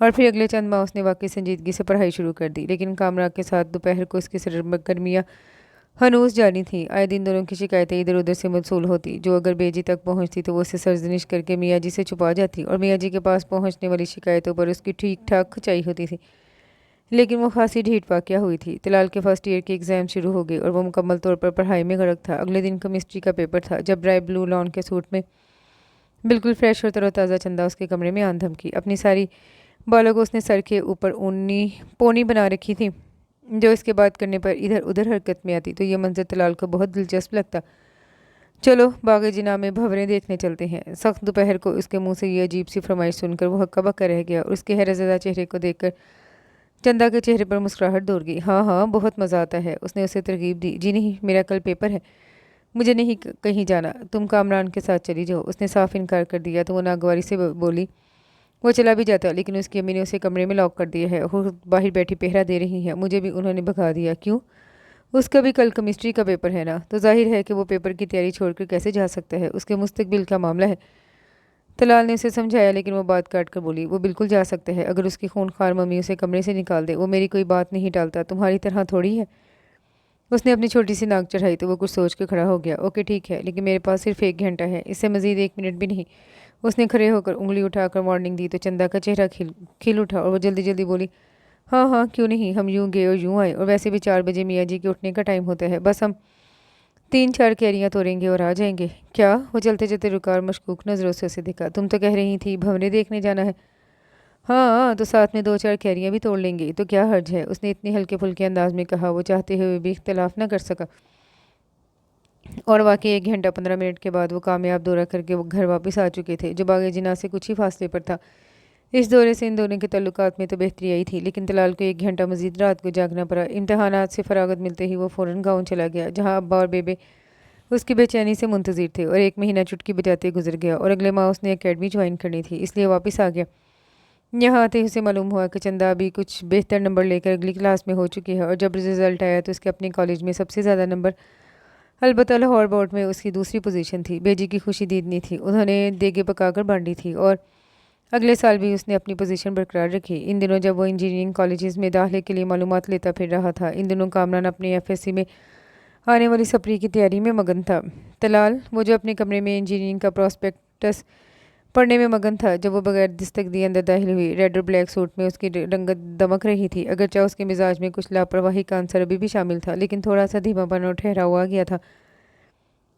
Speaker 1: और फिर अगले चंद माह उसने वाकई संजीदगी से पढ़ाई शुरू कर दी। लेकिन कामरा के साथ दोपहर को उसकी सरगर्मियाँ हनूस जारी थी। आए दिन दोनों की शिकायतें इधर उधर से मौसूल होती, जो अगर बेजी तक पहुंचती तो वो उसे सरजनिश करके मियाँ जी से छुपा जाती, और मियाँ जी के पास पहुंचने वाली शिकायतों पर उसकी ठीक ठाक खचाई होती थी। लेकिन वो खासी ढीठ वाक़या हुई थी। तलाल के फर्स्ट ईयर के एग्ज़ाम शुरू हो गए और वो मुकम्मल तौर पर पढ़ाई में गरक था। अगले दिन केमिस्ट्री का पेपर था, जब ब्राइट ब्लू लॉन के सूट में बिल्कुल फ्रेश और तरोताज़ा चंदा उसके कमरे में आंधम की। अपनी सारी बालों को उसने सर के ऊपर ऊनी पोनी बना रखी थी, जो इसके बात करने पर इधर उधर हरकत में आती, तो ये मंजर तलाल को बहुत दिलचस्प लगता। चलो बाग जिना में भंवरें देखने चलते हैं। सख्त दोपहर को उसके मुंह से ये अजीब सी फरमाइश सुनकर वो हक्का बक्का रह गया, और उसके हैरतज़दा चेहरे को देखकर चंदा के चेहरे पर मुस्कुराहट दौड़ गई। हाँ हाँ, बहुत मज़ा आता है। उसने उसे तरगीब दी। जी नहीं, मेरा कल पेपर है, मुझे नहीं कहीं जाना, तुम कामरान के साथ चली जाओ। उसने साफ इनकार कर दिया तो वो नागवारी से बोली, वो चला भी जाता, लेकिन उसकी अम्मी ने उसे कमरे में लॉक कर दिया है। वो बाहर बैठी पहरा दे रही है। मुझे भी उन्होंने भगा दिया। क्यों? उसका भी कल केमिस्ट्री का पेपर है ना, तो जाहिर है कि वो पेपर की तैयारी छोड़कर कैसे जा सकता है। उसके मुस्तकबिल का मामला है। तलाल ने उसे समझाया, लेकिन वो बात काट कर बोली, वो बिल्कुल जा सकता है अगर उसकी खूनखार मम्मी उसे कमरे से निकाल दे। वो मेरी कोई बात नहीं टालता, तुम्हारी तरह थोड़ी है। उसने अपनी छोटी सी नाक चढ़ाई तो वो कुछ सोच के खड़ा हो गया। ओके ठीक है, लेकिन मेरे पास सिर्फ 1 घंटा है, इससे मजीद 1 मिनट भी नहीं। उसने खड़े होकर उंगली उठाकर वार्निंग दी तो चंदा का चेहरा खिल खिल उठा और वो जल्दी जल्दी बोली, हाँ हाँ क्यों नहीं, हम यूं गए और यूं आए, और वैसे भी 4 बजे मियाँ जी के उठने का टाइम होता है। बस हम 3-4 कैरियाँ तोड़ेंगे और आ जाएंगे। क्या? वो चलते चलते रुका और मशकूक नजरों से उसे देखा। तुम तो कह रही थी भंवरे देखने जाना है। हाँ तो साथ में 2-4 कैरियाँ भी तोड़ लेंगे, तो क्या हर्ज है, उसने इतने हल्के फुल्के अंदाज में कहा। वो चाहते हुए भी इख्तलाफ न कर सका। और वाकई 1 घंटा 15 मिनट के बाद वो कामयाब दौरा करके वो घर वापस आ चुके थे, जो बागे जिना से कुछ ही फासले पर था। इस दौरे से इन दोनों के ताल्लुकात में तो बेहतरी आई थी, लेकिन तलाल को 1 घंटा मजीद रात को जागना पड़ा। इम्तहानात से फरागत मिलते ही वो फ़ौरन गाँव चला गया, जहाँ अब्बा और बेबे उसकी बेचैनी से मुंतजिर थे। और 1 महीना चुटकी बजाते गुजर गया और अगले माह उसने एकेडमी ज्वाइन करनी थी, इसलिए वापस आ गया। यहाँ आते ही उसे मालूम हुआ कि चंदा अभी कुछ बेहतर नंबर लेकर अगली क्लास में हो चुकी है, और जब रिजल्ट आया तो उसके अपने कॉलेज में सबसे ज़्यादा नंबर। अलबत्ता लाहौर बोर्ड में उसकी दूसरी पोजीशन थी। बेजी की खुशी दीदनी थी, उन्होंने देगे पकाकर बांटी थी, और अगले साल भी उसने अपनी पोजीशन बरकरार रखी। इन दिनों जब वो इंजीनियरिंग कॉलेजेस में दाखिले के लिए मालूमात लेता फिर रहा था, इन दिनों कामरान अपने एफएससी में आने वाली सप्री की तैयारी में मगन था। तलाल वो जो अपने कमरे में इंजीनियरिंग का प्रोस्पेक्टस पढ़ने में मगन था, जब वो बगैर दस्तक दिए अंदर दाखिल हुई। रेड और ब्लैक सूट में उसकी रंगत दमक रही थी, अगरचे उसके मिजाज में कुछ लापरवाही का अंसर अभी भी शामिल था, लेकिन थोड़ा सा धीमापन और ठहराव आ गया था।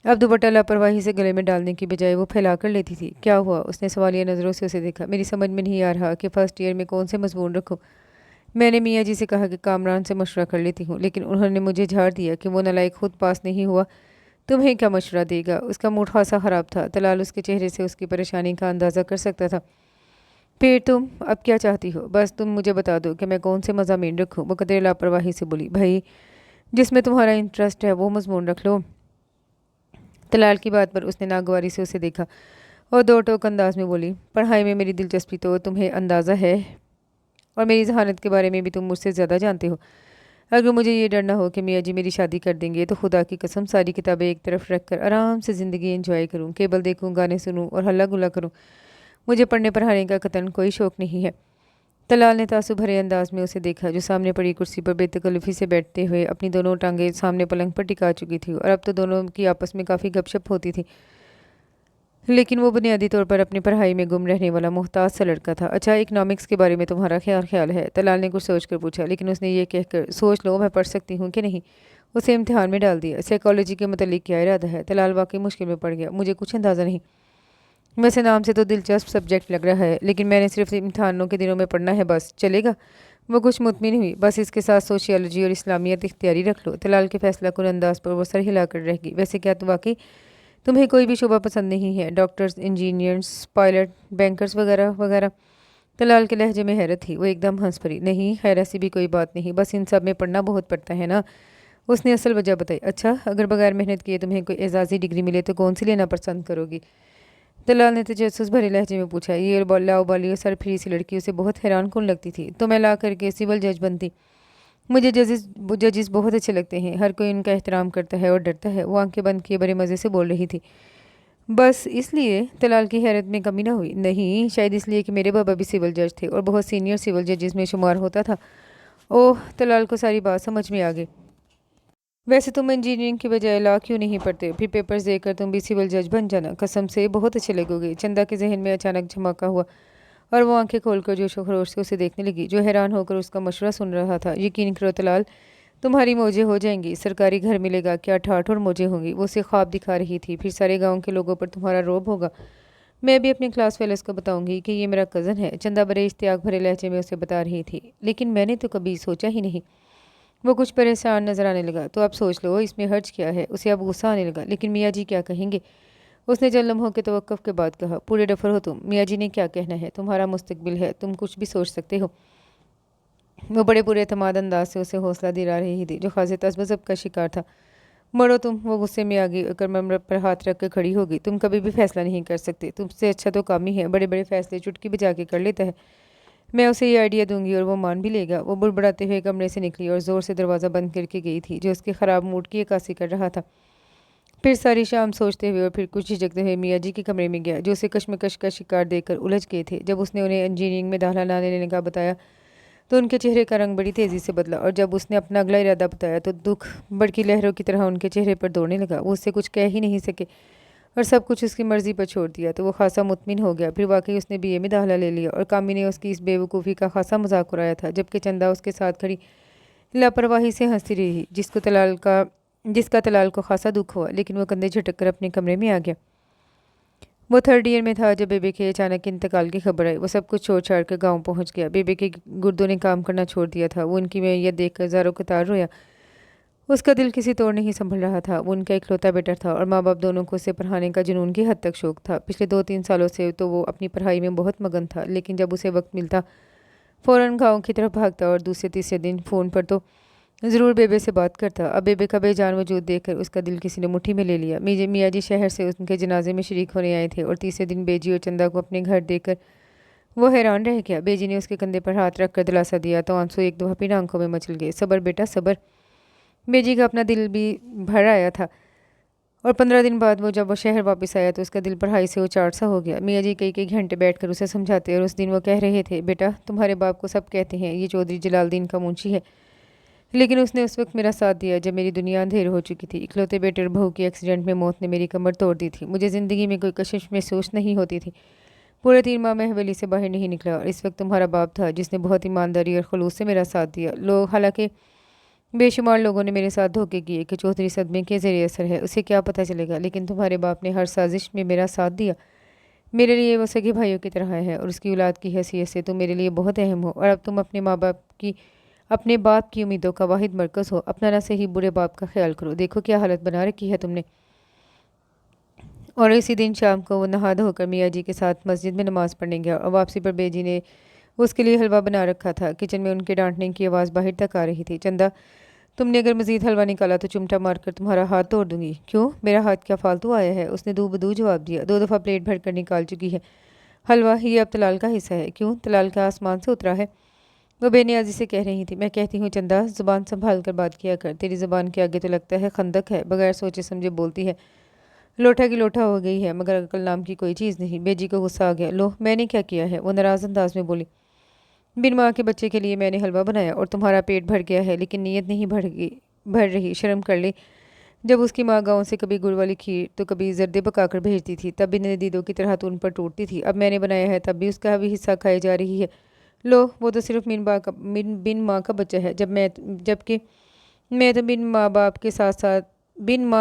Speaker 1: अब दुपट्टा लापरवाही से गले में डालने की बजाय वो फैला कर लेती थी। क्या हुआ? उसने सवालिया नज़रों से उसे देखा। मेरी समझ में नहीं आ रहा कि फर्स्ट ईयर में कौन से मजमून रखूं। मैंने मियाँ जी से कहा कि कामरान से मशवरा कर लेती हूँ, लेकिन उन्होंने मुझे झाड़ दिया कि वो नालायक खुद पास नहीं हुआ, तुम्हें क्या मशवरा देगा। उसका मूड खासा ख़राब था। तलाल उसके चेहरे से उसकी परेशानी का अंदाज़ा कर सकता था। फिर तुम अब क्या चाहती हो? बस तुम मुझे बता दो कि मैं कौन से मज़ामीन रखूँ। वो कदरे लापरवाही से बोली, भाई जिसमें तुम्हारा इंटरेस्ट है वो मजमून रख लो। तलाल की बात पर उसने नागवारी से उसे देखा और दो टोक अंदाज में बोली, पढ़ाई में मेरी दिलचस्पी तो तुम्हें अंदाज़ा है, और मेरी जहानत के बारे में भी तुम मुझसे ज़्यादा जानते हो। अगर मुझे ये डर ना हो कि मियाँ जी मेरी शादी कर देंगे, तो खुदा की कसम सारी किताबें एक तरफ रख कर आराम से ज़िंदगी एंजॉय करूँ, केबल देखूँ, गाने सुनूँ और हल्ला गुल्ला करूँ। मुझे पढ़ने पढ़ाने का कतन कोई शौक़ नहीं है। तलाल ने तासुब भरे अंदाज में उसे देखा, जो सामने पड़ी कुर्सी पर बेतकल्लुफ़ी से बैठते हुए अपनी दोनों टांगें सामने पलंग पर टिका चुकी थी, और अब तो दोनों की आपस में काफ़ी गपशप होती थी। लेकिन वो बुनियादी तौर पर अपनी पढ़ाई में गुम रहने वाला मोहताज सा लड़का था। अच्छा, इकनॉमिक्स के बारे में तुम्हारा ख्याल है? तलाल ने कुछ सोच कर पूछा, लेकिन उसने ये कहकर सोच लो मैं पढ़ सकती हूँ कि नहीं, उसे इम्तिहान में डाल दिया। साइकोलॉजी के मतलब क्या इरादा है? तलाल वाकई मुश्किल में पड़ गया। मुझे कुछ अंदाज़ा नहीं। वैसे नाम से तो दिलचस्प सब्जेक्ट लग रहा है, लेकिन मैंने सिर्फ इम्तिहानों के दिनों में पढ़ना है, बस चलेगा? वो कुछ मुतमिन हुई। बस इसके साथ सोशियोलॉजी और इस्लामियत इख्तियारी रख लो। तलाल के फैसला कुन अंदाज पर वो सर हिलाकर रह गई। वैसे क्या तो वाकई तुम्हें कोई भी शुबा पसंद नहीं है? डॉक्टर्स, इंजीनियर्स, पायलट, बैंकर्स वगैरह वगैरह? तलाल के लहजे में हैरत थी। वो एकदम हंस पड़ी। नहीं खैर, ऐसी भी कोई बात नहीं, बस इन सब में पढ़ना बहुत पड़ता है ना। उसने असल वजह बताई। अच्छा, अगर बगैर मेहनत किए तुम्हें कोई एजाज़ी डिग्री मिले तो कौन सी लेना पसंद करोगी? तलाल ने तजस्सुस भरे लहजे में पूछा। ये लाओ बाली और सरफरी सी लड़की उसे बहुत हैरान कौन लगती थी। तो मैं ला करके सिविल जज बनती। मुझे जजिस बहुत अच्छे लगते हैं, हर कोई उनका एहतराम करता है और डरता है। वो आंखें बंद किए बड़े मज़े से बोल रही थी। बस इसलिए? तलाल की हैरत में कमी ना हुई। नहीं, शायद इसलिए कि मेरे बाबा भी सिविल जज थे और बहुत सीनियर सिविल जजेस में शुमार होता था। ओह, तलाल को सारी बात समझ में आ गई। वैसे तुम इंजीनियरिंग की बजाय लॉ क्यों नहीं पढ़ते? फिर पेपर्स देकर तुम भी सिविल जज बन जाना, कसम से बहुत अच्छे लगोगे। चंदा के जहन में अचानक झमाका हुआ और वो आंखें खोलकर जोशो खरोश से उसे देखने लगी, जो हैरान होकर उसका मशवरा सुन रहा था। यकीन करो तलाल, तुम्हारी मौजें हो जाएंगी। सरकारी घर मिलेगा, क्या ठाठ और मौजें होंगी। वो उसे ख्वाब दिखा रही थी। फिर सारे गाँव के लोगों पर तुम्हारा रोब होगा। मैं भी अपने क्लास फेलोज़ को बताऊंगी कि ये मेरा कज़न है। चंदा बड़े इश्तियाक भरे लहजे में उसे बता रही थी। लेकिन मैंने तो कभी सोचा ही नहीं। वो कुछ परेशान नजर आने लगा। तो अब सोच लो, इसमें हर्ज क्या है? उसे अब गुस्सा आने लगा। लेकिन मियाँ जी क्या कहेंगे? उसने चंद लम्हों के तवक्कुफ के बाद कहा, पूरे डफर हो तुम, मियाँ जी ने क्या कहना है? तुम्हारा मुस्तकबिल है, तुम कुछ भी सोच सकते हो। वो बड़े पूरे एतमाद अंदाज से उसे हौसला दिला रही थी, जो खासे तज़ब्ज़ब का शिकार था। मरो तुम, वो गुस्से में आ गई और कमर पर हाथ रख कर खड़ी हो गई। तुम कभी भी फैसला नहीं कर सकते, तुमसे अच्छा तो काम ही है, बड़े बड़े फैसले चुटकी बजा के कर लेता है। मैं उसे ये आइडिया दूंगी और वो मान भी लेगा। वो बुड़बुड़ाते हुए कमरे से निकली और जोर से दरवाज़ा बंद करके गई थी, जो उसके ख़राब मूड की अक्कासी कर रहा था। फिर सारी शाम सोचते हुए और फिर कुछ झिझकते हुए मियाँ जी के कमरे में गया, जो उसे कश्मकश का शिकार देखकर उलझ गए थे। जब उसने उन्हें इंजीनियरिंग में दाखिला ना लेने का बताया तो उनके चेहरे का रंग बड़ी तेज़ी से बदला, और जब उसने अपना अगला इरादा बताया तो दुख बड़की लहरों की तरह उनके चेहरे पर दौड़ने लगा। वो उससे कुछ कह ही नहीं सके और सब कुछ उसकी मर्जी पर छोड़ दिया, तो वो खासा मुतमिन हो गया। फिर वाकई उसने बीए में दाखिला ले लिया और कामी ने उसकी इस बेवकूफ़ी का खासा मजाक उड़ाया था, जबकि चंदा उसके साथ खड़ी लापरवाही से हंसती रही, जिसका तलाल को खासा दुख हुआ, लेकिन वो कंधे झटक कर अपने कमरे में आ गया। वो थर्ड ईयर में था जब बेबे के अचानक इंतकाल की खबर आई। वो सब कुछ छोड़ छाड़ कर गाँव पहुंच गया। बेबे के गुर्दों ने काम करना छोड़ दिया था। वो उनकी मैयत देखकर ज़ारों कतार रोया। उसका दिल किसी तौर नहीं संभल रहा था। वो उनका इकलौता बेटा था और माँ बाप दोनों को उसे पढ़ाने का जुनून की हद तक शौक था। पिछले 2-3 सालों से तो वो अपनी पढ़ाई में बहुत मगन था, लेकिन जब उसे वक्त मिलता फ़ौरन गाँव की तरफ भागता और दूसरे तीसरे दिन फ़ोन पर तो ज़रूर बेबे से बात करता। अब बेबे का बेजान वजूद देखकर उसका दिल किसी ने मुट्ठी में ले लिया। मियाँ जी शहर से उनके जनाजे में शरीक होने आए थे और तीसरे दिन बेजी और चंदा को अपने घर देखकर वो हैरान रह गया। बेजी ने उसके कंधे पर हाथ रख कर दिलासा दिया तो आंसू एक दो फिर आंखों में मचल गए। सबर बेटा सबर। बेजी का अपना दिल भी भर आया था और 15 दिन बाद जब वो शहर वापस आया तो उसका दिल पढ़ाई से उचाट सा हो गया। मियाँ जी कई कई घंटे बैठकर उसे समझाते और उस दिन वो कह रहे थे, बेटा तुम्हारे बाप को सब कहते हैं ये चौधरी जलालदीन का मुंशी है, लेकिन उसने उस वक्त मेरा साथ दिया जब मेरी दुनिया अंधेर हो चुकी थी। इकलौते बेटे और बहू के एक्सीडेंट में मौत ने मेरी कमर तोड़ दी थी। मुझे ज़िंदगी में कोई कशिश महसूस नहीं होती थी। पूरे 3 माह मैं हवेली से बाहर नहीं निकला और इस वक्त तुम्हारा बाप था जिसने बहुत ईमानदारी और खलूस से मेरा साथ दिया। लोग हालांकि बेशुमार लोगों ने मेरे साथ धोखे किए कि चौधरी सदमे के ज़रिए असर है, उसे क्या पता चलेगा, लेकिन तुम्हारे बाप ने हर साजिश में मेरा साथ दिया। मेरे लिए वो सगे भाइयों की तरह है और उसकी औलाद की हैसियत से तुम मेरे लिए बहुत अहम हो। और अब तुम अपने बाप की उम्मीदों का वाहिद मरकज़ हो। अपना ना सही बुरे बाप का ख्याल करो। देखो क्या हालत बना रखी है तुमने। और इसी दिन शाम को वो नहा धोकर मियाँ जी के साथ मस्जिद में नमाज़ पढ़ने गया और वापसी पर बेजी ने उसके लिए हलवा बना रखा था। किचन में उनके डांटने की आवाज़ बाहर तक आ रही थी। चंदा, तुमने अगर मज़ीद हलवा निकाला तो चिमटा मारकर तुम्हारा हाथ तोड़ दूंगी। क्यों, मेरा हाथ क्या फालतू आया है? उसने दू बदू जवाब दिया। 2 दफ़ा प्लेट भर कर निकाल चुकी है हलवा, ये अब तलाल का हिस्सा है। क्यों, तलाल का आसमान से उतरा है? वो बेनियाजी से कह रही थी। मैं कहती हूँ चंदा, ज़ुबान संभाल कर बात किया कर। तेरी ज़ुबान के आगे तो लगता है खंदक है। बगैर सोचे समझे बोलती है। लोटा की लोटा हो गई है, मगर अकल नाम की कोई चीज़ नहीं। बेजी को गुस्सा आ गया। लो, मैंने क्या किया है? वो नाराज़ अंदाज में बोली। बिन माँ के बच्चे के लिए मैंने हलवा बनाया और तुम्हारा पेट भर गया है, लेकिन नीयत नहीं भर रही। शर्म कर ले। जब उसकी माँ गाँव से कभी गुड़ वाली खीर तो कभी जर्दे पकाकर भेजती थी, तब भी नदीदों की तरह तो उन पर टूटती थी। अब मैंने बनाया है तब भी उसका भी हिस्सा खाई जा रही है। लो, वो तो सिर्फ बिन माँ का बच्चा है, जबकि मैं तो बिन माँ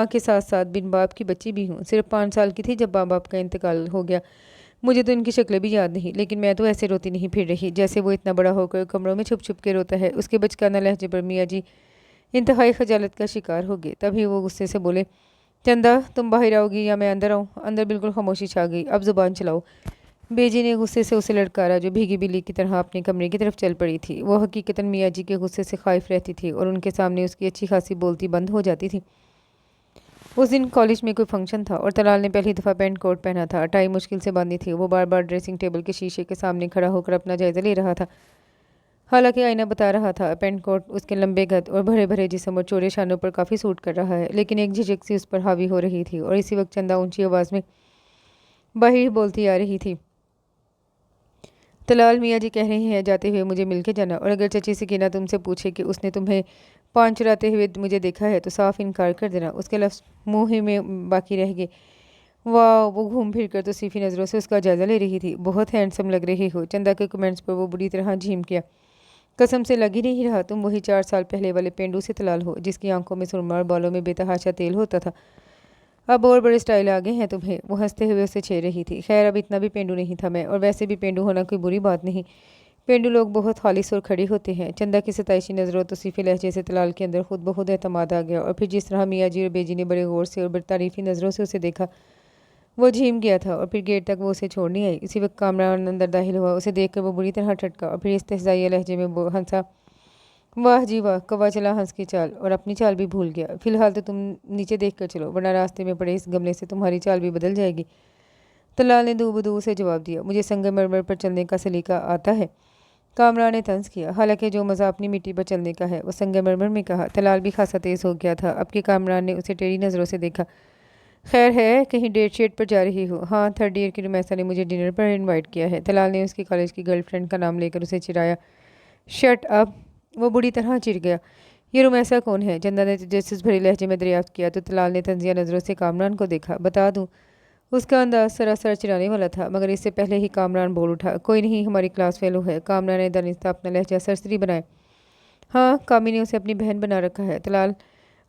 Speaker 1: के साथ साथ बिन बाप की बच्ची भी हूँ। सिर्फ 5 साल की थी जब माँ बाप का इंतकाल हो गया। मुझे तो इनकी शक्लें भी याद नहीं, लेकिन मैं तो ऐसे रोती नहीं फिर रही जैसे वो इतना बड़ा होकर कमरों में छुप छुप के रोता है। उसके बचकाना लहजे पर मियाँ जी इंतहाई खजालत का शिकार हो गए। तभी वो गुस्से से बोले, चंदा तुम बाहर आओगी या मैं अंदर आऊँ? अंदर बिल्कुल खामोशी छा गई। अब जुबान चलाओ। बेजी ने गुस्से से उसे लड़कारा, जो भीगी बिल्ली की तरह अपने कमरे की तरफ चल पड़ी थी। वो हकीकतन मियाँ जी के गुस्से से खाइफ रहती थी और उनके सामने उसकी अच्छी खासी बोलती बंद हो जाती थी। उस दिन कॉलेज में कोई फंक्शन था और तलाल ने पहली दफ़ा पेंट कोट पहना था। टाई मुश्किल से बांधी थी। वो बार बार ड्रेसिंग टेबल के शीशे के सामने खड़ा होकर अपना जायज़ा ले रहा था। हालांकि आईना बता रहा था पेंट कोट उसके लंबे कद और भरे भरे जिस्म और चौड़े शानों पर काफ़ी सूट कर रहा है, लेकिन एक झिझक सी उस पर हावी हो रही थी। और इसी वक्त चंदा ऊंची आवाज़ में बाहर बोलती आ रही थी, तलाल, मियाँ जी कह रहे हैं जाते हुए मुझे मिल के जाना, और अगर चची सकीना तुमसे पूछे कि उसने तुम्हें पान चुराते हुए मुझे देखा है तो साफ इनकार कर देना। उसके लफ्ज़ मुँह ही में बाकी रह गए। वाह, वो घूम फिर कर तो सीफी नज़रों से उसका जायज़ा ले रही थी। बहुत हैंडसम लग रही हो। चंदा के कमेंट्स पर वो बुरी तरह झीम गया। कसम से लग ही नहीं रहा तुम वही 4 साल पहले वाले पेंडू से तलाल हो, जिसकी आंखों में सुरमा और बालों में बेतहाशा तेल होता था। अब और बड़े स्टाइल आ गए हैं तुम्हें। वो हंसते हुए उसे छेड़ रही थी। खैर, अब इतना भी पेंडू नहीं था मैं, और वैसे भी पेंडू होना कोई बुरी बात नहीं। पेंडू लोग बहुत खालिस और खड़े होते हैं। चंदा की सताइशी नज़रों तो सीफी लहजे से तलाल के अंदर खुद ब खुद एतमाद आ गया, और फिर जिस तरह मियाँ जी और बेजी ने बड़े गौर से और बड़ी तारीफी नज़रों से उसे देखा, वो झीम गया था। और फिर गेट तक वो उसे छोड़ने आई। इसी वक्त कामरान अंदर दाखिल हुआ। उसे देखकर वो बुरी तरह ठटका और फिर इस्तेहज़ाई लहजे में हंसा। वाह जी वाह! कौवा चला हंस की चाल और अपनी चाल भी भूल गया। फिलहाल तो तुम नीचे देख कर चलो, वरना रास्ते में पड़े इस गमले से तुम्हारी चाल भी बदल जाएगी। तलाल ने दूबदू से जवाब दिया, मुझे संगमरमर पर चलने का सलीका आता है। कामरान ने तंज किया, हालांकि जो मज़ा अपनी मिट्टी पर चलने का है वो संगमरमर में कहा। तलाल भी खासा तेज़ हो गया था। अब के कामरान ने उसे टेढ़ी नज़रों से देखा। खैर है, कहीं डेट शीट पर जा रही हो? हाँ, थर्ड ईयर की रुमैसा ने मुझे डिनर पर इनवाइट किया है। तलाल ने उसकी कॉलेज की गर्लफ्रेंड का नाम लेकर उसे चिढ़ाया। Shut up! वो बुरी तरह चिढ़ गया। ये रुमैसा कौन है? चंदा ने तजस्सुस भरे लहजे में दरियाफ्त किया तो तलाल ने तंजिया नज़रों से कामरान को देखा। बता दूं? उसका अंदाज सरासर चिढ़ाने वाला था, मगर इससे पहले ही कामरान बोल उठा, कोई नहीं, हमारी क्लास फेलो है। कामरान ने दानिस्ता अपना लहजा सरसरी बनाया। हाँ, कामी ने उसे अपनी बहन बना रखा है। तलाल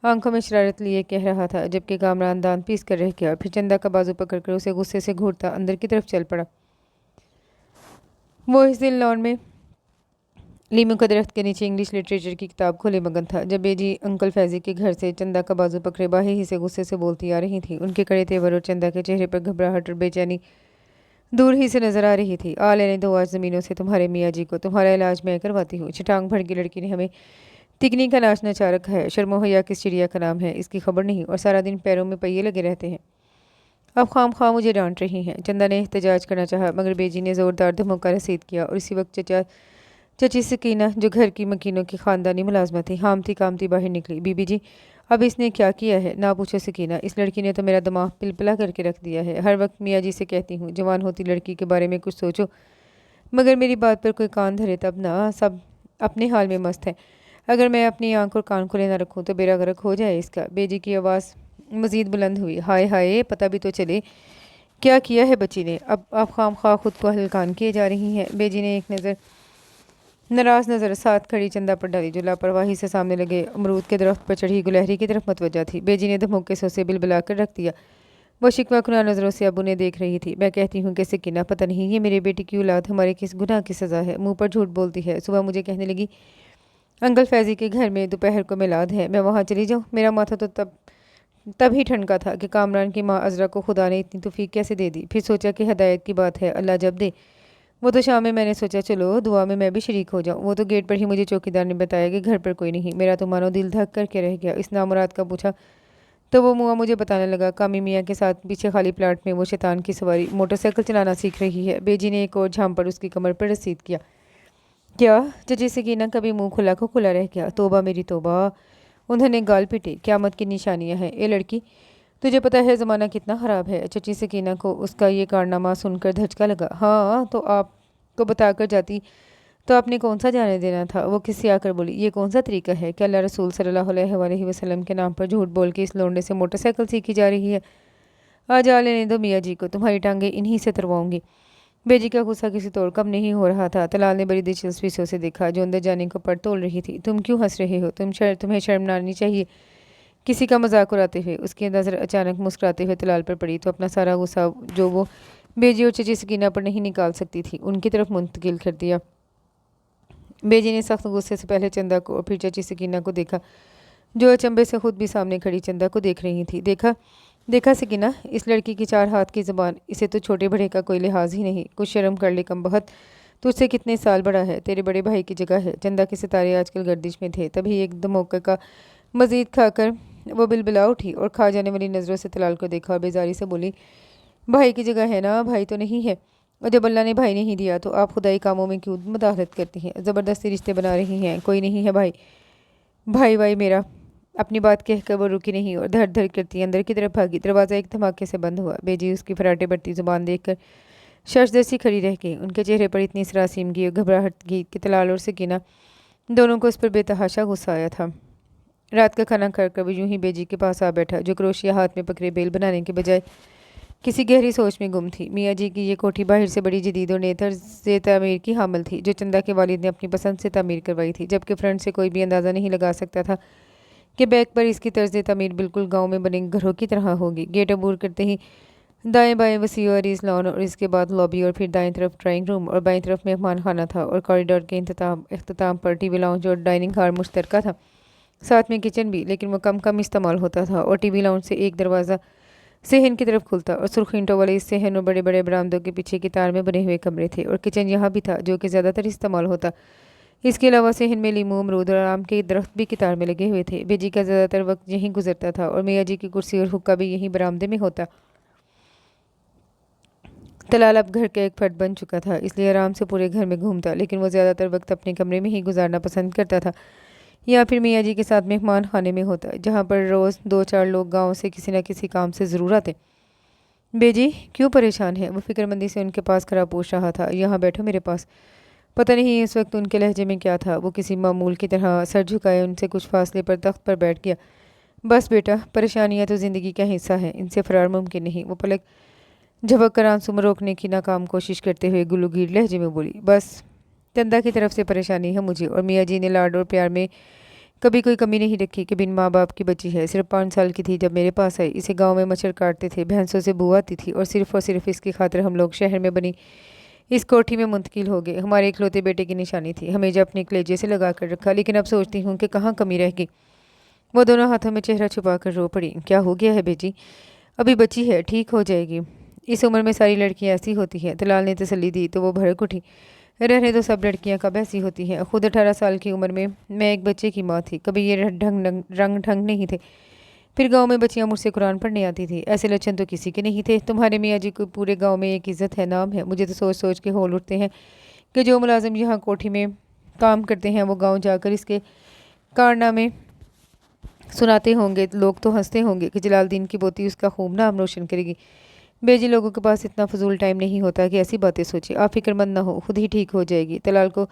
Speaker 1: आंखों में शरारत लिए कह रहा था, जबकि कामरान दांत पीस कर रह गया। फिर चंदा का बाजू पकड़कर उसे गुस्से से घूरता अंदर की तरफ चल पड़ा। वो इस दिन लॉन में लीमू के दरख्त के नीचे इंग्लिश लिटरेचर की किताब खोले मगन था, जब बेजी अंकल फैजी के घर से चंदा का बाजू पकड़े बाहे ही से गुस्से से बोलती आ रही थी। उनके कड़े तेवर और चंदा के चेहरे पर घबराहट और बेचैनी दूर ही से नजर आ रही थी। आ लेने दो आज ज़मीनों से तुम्हारे मियाँ जी को, तुम्हारा इलाज मैं करवाती हूँ। छटांग भड़की लड़की ने हमें तिकनी का नाच नचा रखा है। शर्मो हया किस चिड़िया का नाम है, इसकी खबर नहीं, और सारा दिन पैरों में पहिए लगे रहते हैं। अब खाम खाम मुझे डांट रही हैं। चंदा ने एहतजाज करना चाहा, मगर बेजी ने ज़ोरदार धमका रसीद किया और इसी वक्त चची सकीना, जो घर की मकीनों की खानदानी मुलाजमा थी, हामती कामती बाहर निकली। बीबी जी, अब इसने क्या किया है? ना पूछो सकीना, इस लड़की ने तो मेरा दिमाग पिलपिला करके रख दिया है। हर वक्त मियाँ जी से कहती हूँ जवान होती लड़की के बारे में कुछ सोचो, मगर मेरी बात पर कोई कान धरे तब ना। सब अपने हाल में मस्त है। अगर मैं अपनी आंख और कान खुले ना रखूँ तो बेड़ा गर्क हो जाए इसका। बेजी की आवाज़ मजीद बुलंद हुई। हाय हाय, पता भी तो चले क्या किया है बच्ची ने। अब आप खाम खा खुद को हल्कान किए जा रही हैं। बेजी ने एक नाराज नज़र साथ खड़ी चंदा पर डाली, जो लापरवाही से सामने लगे अमरूद के दरख्त पर चढ़ी गुलहरी की तरफ मतवजा थी। बेजी ने धमोके से उसे बिलबिला कर रख दिया। वो शिकवा खुना नज़रों से अबू ने देख रही थी। मैं कहती हूँ कि सकीना, पता नहीं ये मेरे बेटी की औलाद हमारे किस गुनाह की सज़ा है, मुंह पर झूठ बोलती है। सुबह मुझे कहने लगी अंकल फैज़ी के घर में दोपहर को मिलाद है, मैं वहाँ चली जाऊँ। मेरा माथा तो तब ही ठनका था कि कामरान की माँ अज़रा को खुदा ने इतनी तौफीक कैसे दे दी। फिर सोचा कि हदायत की बात है, अल्लाह जब दे। वो तो शाम में मैंने सोचा चलो दुआ में मैं भी शरीक हो जाऊँ। वो तो गेट पर ही मुझे चौकीदार ने बताया कि घर पर कोई नहीं। मेरा तो मानो दिल धक करके रह गया। इस नामुराद का पूछा तो वो मुआ मुझे बताने लगा कामी मियाँ के साथ पीछे खाली प्लाट में वो शैतान की सवारी मोटरसाइकिल चलाना सीख रही है। बेजी ने एक और झाम पर उसकी कमर पर रसीद किया। क्या? चची सकीना कभी मुंह खुला को खुला रह गया। तोबा मेरी तोबा! उन्होंने गाल पीटे। क्यामत की निशानियां हैं। ए लड़की, तुझे पता है ज़माना कितना ख़राब है। चची सकीना को उसका ये कारनामा सुनकर धचका लगा। हाँ, तो आपको बताकर जाती तो आपने कौन सा जाने देना था। वो किसी आकर बोली, ये कौन सा तरीका है कि अल्लाह रसूल सल्लल्लाहु अलैहि वसल्लम के नाम पर झूठ बोल के इस लोंडे से मोटरसाइकिल सीखी जा रही है। आज आ लेने दो मियाँ जी को, तुम्हारी टांगें इन्हीं से तुड़वाऊंगी। बेजी का गुस्सा किसी तोड़ कम नहीं हो रहा था। तलाल ने बड़ी दिलचस्पी से उसे देखा, जो अंदर जाने को पर तोल रही थी। तुम क्यों हंस रहे हो? तुम्हें शर्म ना आनी चाहिए किसी का मजाक उड़ाते हुए। उसकी नज़र अचानक मुस्कुराते हुए तलाल पर पड़ी तो अपना सारा गुस्सा, जो वो बेजी और चची सकीना पर नहीं निकाल सकती थी, उनकी तरफ मुंतकिल कर दिया। बेजी ने सख्त गुस्से से पहले चंदा को और फिर चची सकीना को देखा, जो अचंभे से खुद भी सामने खड़ी चंदा को देख रही थी। देखा देखा सकीना, इस लड़की की 4 हाथ की ज़बान, इसे तो छोटे बड़े का कोई लिहाज ही नहीं। कुछ शर्म कर ले कम बहुत, तुझसे कितने साल बड़ा है, तेरे बड़े भाई की जगह है। चंदा के सितारे आजकल गर्दिश में थे। तभी एक धमोके का मजीद खाकर वो बिलबिला उठी और खा जाने वाली नज़रों से तलाल को देखा और बेजारी से बोली, भाई की जगह है ना? भाई तो नहीं है, और जब अल्लाह ने भाई नहीं दिया तो आप खुदाई कामों में क्यों मुदाखलत करती हैं? ज़बरदस्ती रिश्ते बना रही हैं। कोई नहीं है भाई। भाई मेरा। अपनी बात कहकर वो रुकी नहीं और धड़ धड़ करती अंदर की तरफ भागी। दरवाज़ा एक धमाके से बंद हुआ। बेजी उसकी फराटे बढ़ती जुबान देखकर शर्जसी खड़ी रह गई। उनके चेहरे पर इतनी सरासीमगी और घबराहटगी कि तलाल और सकीना दोनों को उस पर बेतहाशा गुस्सा आया था। रात का खाना खाकर वो यूं ही बेजी के पास आ बैठा, जो क्रोशिया हाथ में पकड़े बेल बनाने के बजाय किसी गहरी सोच में गुम थी। मियाँ जी की ये कोठी बाहर से बड़ी जदीद और नेतर से तामीर की हामिल थी, जो चंदा के वालिद ने अपनी पसंद से तामीर करवाई थी, जबकि फ्रंट से कोई भी अंदाज़ा नहीं लगा सकता था कि बैक पर इसकी तर्ज तामीर बिल्कुल गांव में बने घरों की तरह होगी। गेट अबूर करते ही दाएं बाएं वसी और इस लॉन और इसके बाद लॉबी और फिर दाएं तरफ ड्राइंग रूम और बाएं तरफ मेहमान खाना था और कॉरिडोर के अख्ताम पर टीवी लाउंज और डाइनिंग हॉल मुश्तरका था, साथ में किचन भी, लेकिन वो कम कम इस्तेमाल होता था। और टीवी लाउंज से एक दरवाज़ा सेहन की तरफ खुलता और सुर्ख ईंटों वाले इस सेहन और बड़े बड़े बरामदों के पीछे की तार में बने हुए कमरे थे। और किचन यहाँ भी था, जो कि ज़्यादातर इस्तेमाल होता, اس کے علاوہ صحن میں لیمو، امرود اور آم کے درخت بھی قطار میں لگے ہوئے تھے۔ بیجی کا زیادہ تر وقت یہیں گزرتا تھا اور میاں جی کی کرسی اور حقہ بھی یہیں برآمدے میں ہوتا۔ طلال اب گھر کا ایک فرد بن چکا تھا، اس لیے آرام سے پورے گھر میں گھومتا، لیکن وہ زیادہ تر وقت اپنے کمرے میں ہی گزارنا پسند کرتا تھا، یا پھر میاں جی کے ساتھ مہمان خانے میں ہوتا، جہاں پر روز 2-4 لوگ گاؤں سے کسی نہ کسی کام سے ضرور آتے۔ بیجی کیوں پریشان ہے؟ وہ فکر مندی سے ان کے پاس کھڑا پوچھ رہا تھا۔ یہاں بیٹھو میرے پاس۔ پتہ نہیں اس وقت ان کے لہجے میں کیا تھا، وہ کسی معمول کی طرح سر جھکائے ان سے کچھ فاصلے پر تخت پر بیٹھ گیا۔ بس بیٹا، پریشانیاں تو زندگی کا حصہ ہیں، ان سے فرار ممکن نہیں۔ وہ پلک جھپک کر آنسوں میں روکنے کی ناکام کوشش کرتے ہوئے گلوگیر لہجے میں بولی، بس چندا کی طرف سے پریشانی ہے مجھے، اور میاں جی نے لاڈ اور پیار میں کبھی کوئی کمی نہیں رکھی کہ بن ماں باپ کی بچی ہے۔ صرف 5 سال کی تھی جب میرے پاس آئی، اسے گاؤں میں مچھر کاٹتے تھے، بھینسوں سے بو آتی تھی، اور صرف اس کی خاطر ہم لوگ شہر میں بنی اس کوٹھی میں منتقل ہو گئے۔ ہمارے اکلوتے بیٹے کی نشانی تھی، ہمیشہ اپنے کلیجے سے لگا کر رکھا، لیکن اب سوچتی ہوں کہ کہاں کمی رہ گئی۔ وہ دونوں ہاتھوں میں چہرہ چھپا کر رو پڑی۔ کیا ہو گیا ہے بیجی؟ ابھی بچی ہے، ٹھیک ہو جائے گی، اس عمر میں ساری لڑکیاں ایسی ہوتی ہیں۔ طلال نے تسلی دی تو وہ بھڑک اٹھی، رہنے تو سب لڑکیاں کب ایسی ہوتی ہیں، خود 18 سال کی عمر میں میں ایک بچے کی ماں تھی، کبھی یہ رنگ ڈھنگ نہیں تھے۔ پھر گاؤں میں بچیاں مجھ سے قرآن پڑھنے آتی تھی، ایسے لچن تو کسی کے نہیں تھے۔ تمہارے میاں جی کو پورے گاؤں میں ایک عزت ہے، نام ہے۔ مجھے تو سوچ سوچ کے ہول اٹھتے ہیں کہ جو ملازم یہاں کوٹھی میں کام کرتے ہیں وہ گاؤں جا کر اس کے کارنامے سناتے ہوں گے، لوگ تو ہنستے ہوں گے کہ جلال الدین کی پوتی اس کا خوب نام روشن کرے گی۔ بیجی لوگوں کے پاس اتنا فضول ٹائم نہیں ہوتا کہ ایسی باتیں سوچے، آپ فکر مند نہ ہو، خود ہی ٹھیک ہو جائے گی۔ طلال کو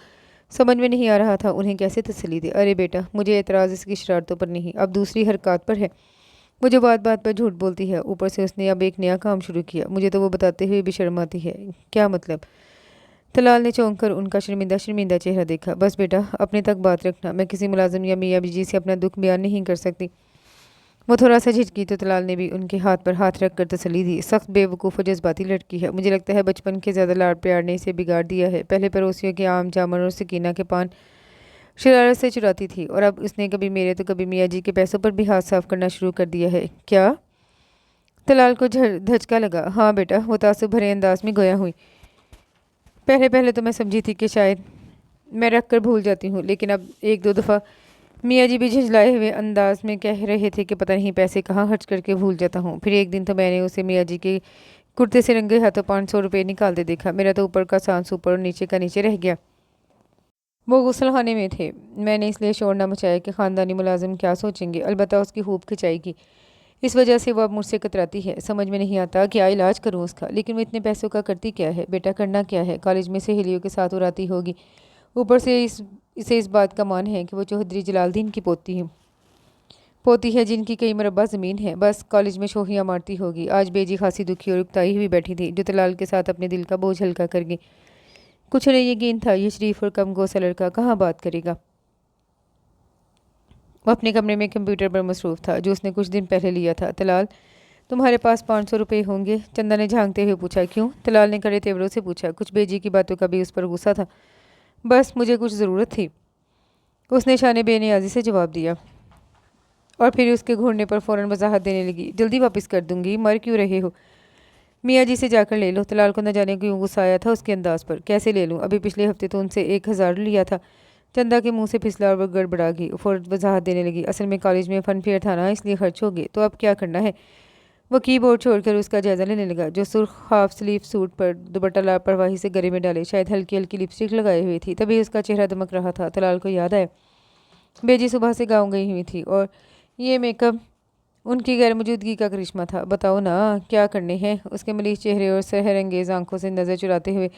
Speaker 1: سمجھ میں نہیں آ رہا تھا انہیں کیسے تسلی دے۔ ارے بیٹا، مجھے اعتراض اس کی شرارتوں پر نہیں، اب دوسری حرکات پر ہے۔ وہ جو بات بات پر جھوٹ بولتی ہے، اوپر سے اس نے اب ایک نیا کام شروع کیا، مجھے تو وہ بتاتے ہوئے بھی شرم آتی ہے۔ کیا مطلب؟ طلال نے چونک کر ان کا شرمندہ چہرہ دیکھا۔ بس بیٹا، اپنے تک بات رکھنا، میں کسی ملازم یا میاں جی سے اپنا دکھ بیان نہیں کر سکتی۔ وہ تھوڑا سا جھجکی تو طلال نے بھی ان کے ہاتھ پر ہاتھ رکھ کر تسلی دی۔ سخت بے وقوف و جذباتی لڑکی ہے، مجھے لگتا ہے بچپن کے زیادہ لاڈ پیار نے اسے بگاڑ دیا ہے۔ پہلے پڑوسیوں کے آم جامن اور سکینہ کے پان شرارت سے چراتی تھی، اور اب اس نے کبھی میرے تو کبھی میاں جی کے پیسوں پر بھی ہاتھ صاف کرنا شروع کر دیا ہے۔ کیا؟ طلال کو دھچکا لگا۔ ہاں بیٹا، وہ تعصب بھرے انداز میں گویا ہوئی۔ پہلے تو میں سمجھی تھی کہ شاید میں رکھ کر بھول جاتی ہوں، لیکن اب 1-2 دفعہ میاں جی بھی جھنجھلائے ہوئے انداز میں کہہ رہے تھے کہ پتہ نہیں پیسے کہاں خرچ کر کے بھول جاتا ہوں۔ پھر ایک دن تو میں نے اسے میاں جی کے کرتے سے رنگے ہاتھوں 500 روپے نکالتے دیکھا، میرا تو اوپر کا سانس اوپر اور نیچے کا نیچے رہ گیا۔ وہ غسل خانے میں تھے، میں نے اس لیے شور نہ مچایا کہ خاندانی ملازم کیا سوچیں گے، البتہ اس کی خوب کھچائی کی، اس وجہ سے وہ اب مجھ سے کتراتی ہے۔ سمجھ میں نہیں آتا کیا علاج کروں اس کا، لیکن وہ اتنے پیسوں کا کرتی کیا ہے؟ بیٹا کرنا کیا ہے، کالج میں سہیلیوں کے ساتھ اڑاتی ہوگی، اوپر سے اسے اس بات کا مان ہے کہ وہ چوہدری جلال الدین کی پوتی ہے جن کی کئی مربع زمین ہے، بس کالج میں شوخیاں مارتی ہوگی۔ آج بیجی خاصی دکھی اور اکتائی ہوئی بیٹھی تھی، جو طلال کے ساتھ اپنے دل کا بوجھ ہلکا کر گئی۔ کچھ انہیں یقین تھا یہ شریف اور کم گو سا لڑکا کہاں بات کرے گا۔ وہ اپنے کمرے میں کمپیوٹر پر مصروف تھا جو اس نے کچھ دن پہلے لیا تھا۔ طلال، تمہارے پاس 500 روپے ہوں گے؟ چندا نے جھانکتے ہوئے پوچھا۔ کیوں؟ طلال نے کڑے تیوروں سے پوچھا۔ کچھ بیجی کی باتوں کا بھی اس پر غصہ تھا۔ بس مجھے کچھ ضرورت تھی، اس نے شانے بے نیازی سے جواب دیا، اور پھر اس کے گھورنے پر فوراً وضاحت دینے لگی۔ جلدی واپس کر دوں گی، مر کیوں رہے ہو؟ میاں جی سے جا کر لے لو۔ طلال کو نہ جانے کیوں غصہ آیا تھا اس کے انداز پر۔ کیسے لے لوں؟ ابھی پچھلے ہفتے تو ان سے 1000 لیا تھا۔ چندا کے منہ سے پھسلا اور وہ گڑبڑا گئی، فوراً وضاحت دینے لگی۔ اصل میں کالج میں فن فیئر تھا نا، اس لیے خرچ ہو گئے۔ تو اب کیا کرنا ہے؟ وہ کی بورڈ چھوڑ کر اس کا جائزہ لینے لگا، جو سرخ ہاف سلیو سوٹ پر دوپٹہ لاپرواہی سے گلے میں ڈالے شاید ہلکی ہلکی لپسٹک لگائے ہوئے تھی۔ تبھی اس کا چہرہ دمک رہا تھا۔ طلال کو یاد آیا بیجی صبح سے گاؤں گئی ہوئی تھی، اور یہ میک اپ ان کی غیر موجودگی کا کرشمہ تھا۔ بتاؤ نا کیا کرنے ہیں؟ اس کے ملیح چہرے اور سحر انگیز آنکھوں سے نظر چراتے ہوئے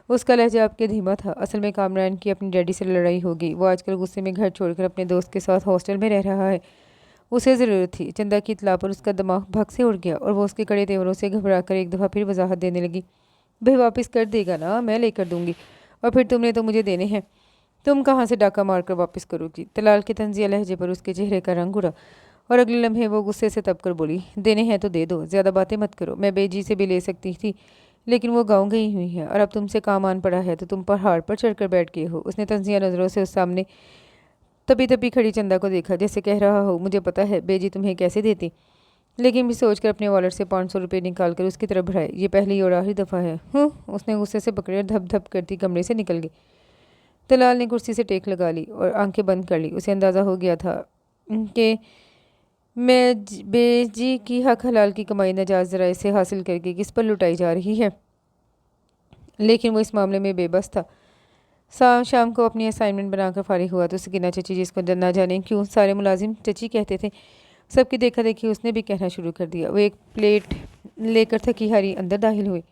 Speaker 1: اس کا لہجہ آپ کے دھیما تھا۔ اصل میں کامران کی اپنی ڈیڈی سے لڑائی ہو گئی، وہ آج کل غصے میں گھر چھوڑ کر اپنے دوست کے ساتھ ہاسٹل میں رہ رہا ہے۔ اسے ضرورت تھی۔ چندا کی اطلاع پر اس کا دماغ بھگ سے اڑ گیا، اور وہ اس کے کڑے تیوروں سے گھبرا کر ایک دفعہ پھر وضاحت دینے لگی۔ بھائی واپس کر دے گا نا، میں لے کر دوں گی، اور پھر تم نے تو مجھے دینے ہیں، تم کہاں سے ڈاکہ مار کر واپس کرو گی؟ طلال کے طنزیہ لہجے پر اس کے چہرے کا رنگ اڑا، اور اگلے لمحے وہ غصے سے تپ کر بولی، دینے ہیں تو دے دو، زیادہ باتیں مت کرو۔ میں بیجی سے بھی لے سکتی تھی، لیکن وہ گاؤں گئی ہوئی ہے، اور اب تم سے کام آن پڑا ہے تو تم پہاڑ پر چڑھ کر بیٹھ گئے ہو۔ اس نے طنزیہ نظروں سے اس سامنے تپی کھڑی چندا کو دیکھا، جیسے کہہ رہا ہو مجھے پتہ ہے بیجی تمہیں کیسے دیتی، لیکن بھی سوچ کر اپنے والٹ سے 500 روپے نکال کر اس کی طرف بڑھائے۔ یہ پہلی اور آخری دفعہ ہے۔ اس نے غصے سے پکڑے اور دھپ دھپ کرتی کمرے سے نکل گئی۔ तलाल ने कुर्सी से टेक लगा ली और आंखें बंद कर ली। उसे अंदाज़ा हो गया था कि बेजी की हक हलाल की कमाई नाजायज़ ज़राए से हासिल करके किस पर लुटाई जा रही है, लेकिन वो इस मामले में बेबस था। शाम को अपनी असाइनमेंट बनाकर फारिग हुआ तो सकीना चची, जिसको ना जाने क्यों सारे मुलाजिम चची कहते थे, सबकी देखा देखी उसने भी कहना शुरू कर दिया। वो एक प्लेट लेकर थकी हारी अंदर दाखिल हुई।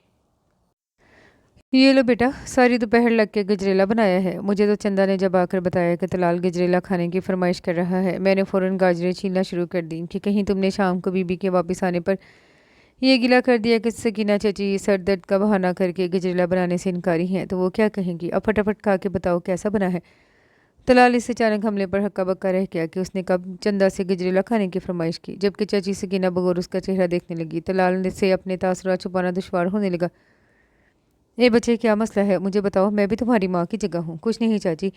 Speaker 1: ये लो बेटा, सारी दोपहर लग के गजरेला बनाया है। मुझे तो चंदा ने जब आकर बताया कि तलाल गजरेला खाने की फरमाइश कर रहा है, मैंने फ़ौरन गाजरें छीलना शुरू कर दी कि कहीं तुमने शाम को बीबी के वापस आने पर ये गिला कर दिया कि सकीना चची सर दर्द का बहाना करके गजरेला बनाने से इनकारी हैं, तो वो क्या कहेंगी। अब फटाफट खा के बताओ कैसा बना है। तलाल इस अचानक हमले पर हक्का बक्का रह गया कि उसने कब चंदा से गजरेला खाने की फरमाइश की। जबकि चची सकीना बगौर उसका चेहरा देखने लगी। तलाल से अपने तासुरात छुपाना दुश्वार होने लगा। ए बच्चे, क्या मसला है, मुझे बताओ, मैं भी तुम्हारी माँ की जगह हूँ। कुछ नहीं चाची।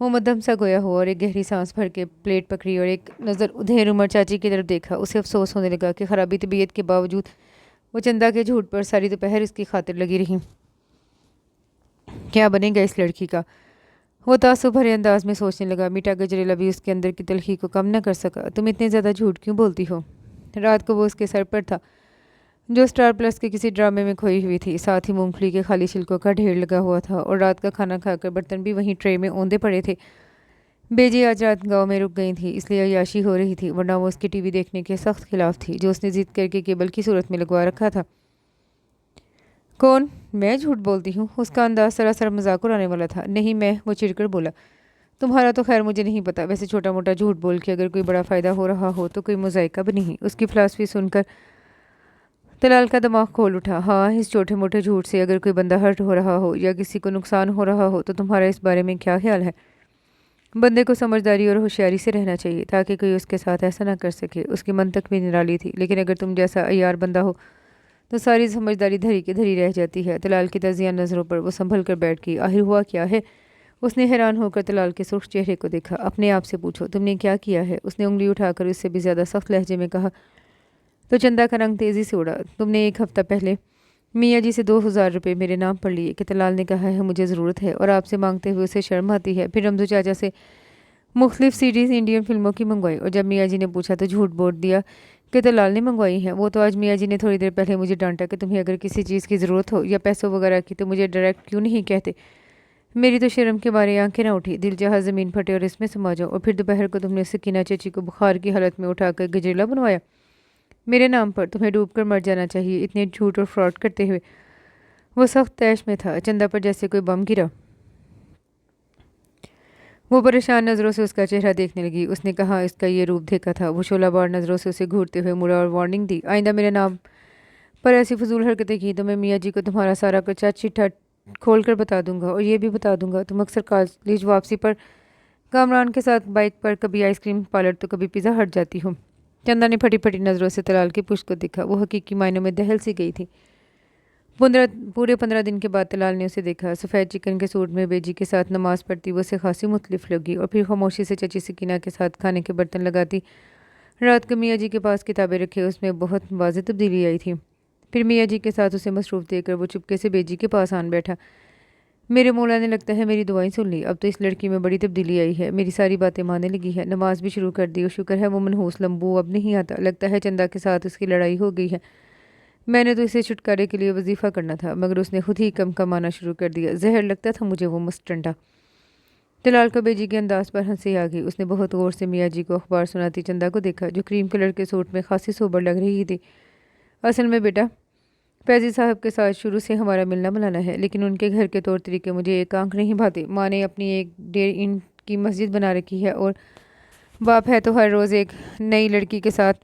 Speaker 1: वो मध्यम सा गोया हुआ और एक गहरी सांस भर के प्लेट पकड़ी और एक नज़र उधेर उमर चाची की तरफ देखा। उसे अफसोस होने लगा कि खराबी तबीयत के बावजूद वो चंदा के झूठ पर सारी दोपहर इसकी खातिर लगी रही। क्या बनेगा इस लड़की का, वो तासुब भरे अंदाज में सोचने लगा। मीठा गजरेला भी उसके अंदर की तलखी को कम न कर सका। तुम इतने ज़्यादा झूठ क्यों बोलती हो। रात को वो उसके सर पर था जो स्टार प्लस के किसी ड्रामे में खोई हुई थी। साथ ही मूंगफली के खाली छिलकों का ढेर लगा हुआ था और रात का खाना खाकर बर्तन भी वहीं ट्रे में औंधे पड़े थे। बेजी आज रात गांव में रुक गई थी, इसलिए अय्याशी हो रही थी, वरना वो उसकी टीवी देखने के सख्त खिलाफ थी, जो उसने जिद करके केबल की सूरत में लगवा रखा था। कौन, मैं झूठ बोलती हूँ। उसका अंदाज सरासर मजाक उड़ाने वाला था। नहीं मैं, वो चिढ़कर बोला। तुम्हारा तो खैर मुझे नहीं पता, वैसे छोटा मोटा झूठ बोल के अगर कोई बड़ा फ़ायदा हो रहा हो तो कोई मुज़ायका भी नहीं। उसकी फ़िलासफ़ी सुनकर तलाल का दिमाग खोल उठा। हाँ, इस छोटे मोटे झूठ से अगर कोई बंदा हर्ट हो रहा हो या किसी को नुकसान हो रहा हो तो तुम्हारा इस बारे में क्या ख्याल है। बंदे को समझदारी और होशियारी से रहना चाहिए ताकि कोई उसके साथ ऐसा ना कर सके। उसकी मंतक भी निराली थी, लेकिन अगर तुम जैसा अय्यार बंदा हो तो सारी समझदारी धरी की धरी रह जाती है। तलाल की तजिया नज़रों पर वो संभल कर बैठ गई। आखिर हुआ क्या है। उसने हैरान होकर तलाल के सुर्ख चेहरे को देखा। अपने आप से पूछो, तुमने क्या किया है। उसने उंगली उठाकर उससे भी ज़्यादा सख्त लहजे में कहा। तो चंदा का रंग तेज़ी से उड़ा। तुमने 1 हफ्ता पहले मियाँ जी से 2000 रुपये मेरे नाम पर लिए कि तलाल ने कहा है मुझे ज़रूरत है और आपसे मांगते हुए उसे शर्म आती है। फिर रमजू चाचा से मुख्तलिफ सीरीज़ इंडियन फिल्मों की मंगवाई और जब मियाँ जी ने पूछा तो झूठ बोल दिया कि तलाल ने मंगवाई हैं। वो तो आज मियाँ जी ने थोड़ी देर पहले मुझे डांटा कि तुम्हें अगर किसी चीज़ की ज़रूरत हो या पैसों वगैरह की तो मुझे डायरेक्ट क्यों नहीं कहते। मेरी तो शर्म के बारे आंखें ना उठी, दिल चाहा ज़मीन फटे और इसमें समा जाओ। और फिर दोपहर को तुमने सकीना चची को बुखार की हालत में उठाकर गजरेला बनवाया मेरे नाम पर। तुम्हें डूब कर मर जाना चाहिए इतने झूठ और फ्रॉड करते हुए। वो सख्त तैश में था। चंदा पर जैसे कोई बम गिरा। वो परेशान नज़रों से उसका चेहरा देखने लगी। उसने कहा इसका ये रूप देखा था। वो शोलाबार नज़रों से उसे घूरते हुए मुड़ा और वार्निंग दी, आइंदा मेरे नाम पर ऐसी फजूल हरकतें की तो मैं मियाँ जी को तुम्हारा सारा कच्चा चिट्ठा खोल कर बता दूंगा और ये भी बता दूंगा तुम अक्सर कॉलेज वापसी पर कामरान के साथ बाइक पर कभी आइसक्रीम पार्लर तो कभी पिज़्ज़ा हट जाती हो। चंदा ने फटी फटी नज़रों से तलाल की पुश्त को देखा। वो हकीकी मायनों में दहल सी गई थी। पूरे 15 दिन के बाद तलाल ने उसे देखा। सफ़ेद चिकन के सूट में बेजी के साथ नमाज़ पढ़ती वो उसे खासी मुख्तलिफ लगी और फिर खामोशी से चची सकीना के साथ खाने के बर्तन लगाती। रात को मियाँ जी के पास किताबें रखे उसमें बहुत वाज़ेह तब्दीली आई थी। फिर मियाँ जी के साथ उसे मसरूफ़ देकर वो चुपके से बेजी के पास आन बैठा। मेरे मौला ने लगता है मेरी दुआएं सुन ली। अब तो इस लड़की में बड़ी तब्दीली आई है, मेरी सारी बातें मानने लगी है, नमाज भी शुरू कर दी और शुक्र है वो मनहूस लंबू अब नहीं आता। लगता है चंदा के साथ उसकी लड़ाई हो गई है। मैंने तो इसे छुटकारे के लिए वजीफ़ा करना था मगर उसने खुद ही कम कमाना शुरू कर दिया। जहर लगता था मुझे वो मस्टंडा। तलाल को बेजी के अंदाज पर हंसी आ गई। उसने बहुत गौर से मियाँ जी को अखबार सुनाती चंदा को देखा जो क्रीम कलर के सूट में खासी सोबर लग रही थी। असल में बेटा, फैज़ी साहब के साथ शुरू से हमारा मिलना मिलाना है, लेकिन उनके घर के तौर तरीके मुझे एक आंख नहीं भाते। माँ ने अपनी 1.5 इंच की मस्जिद बना रखी है और बाप है तो हर रोज़ एक नई लड़की के साथ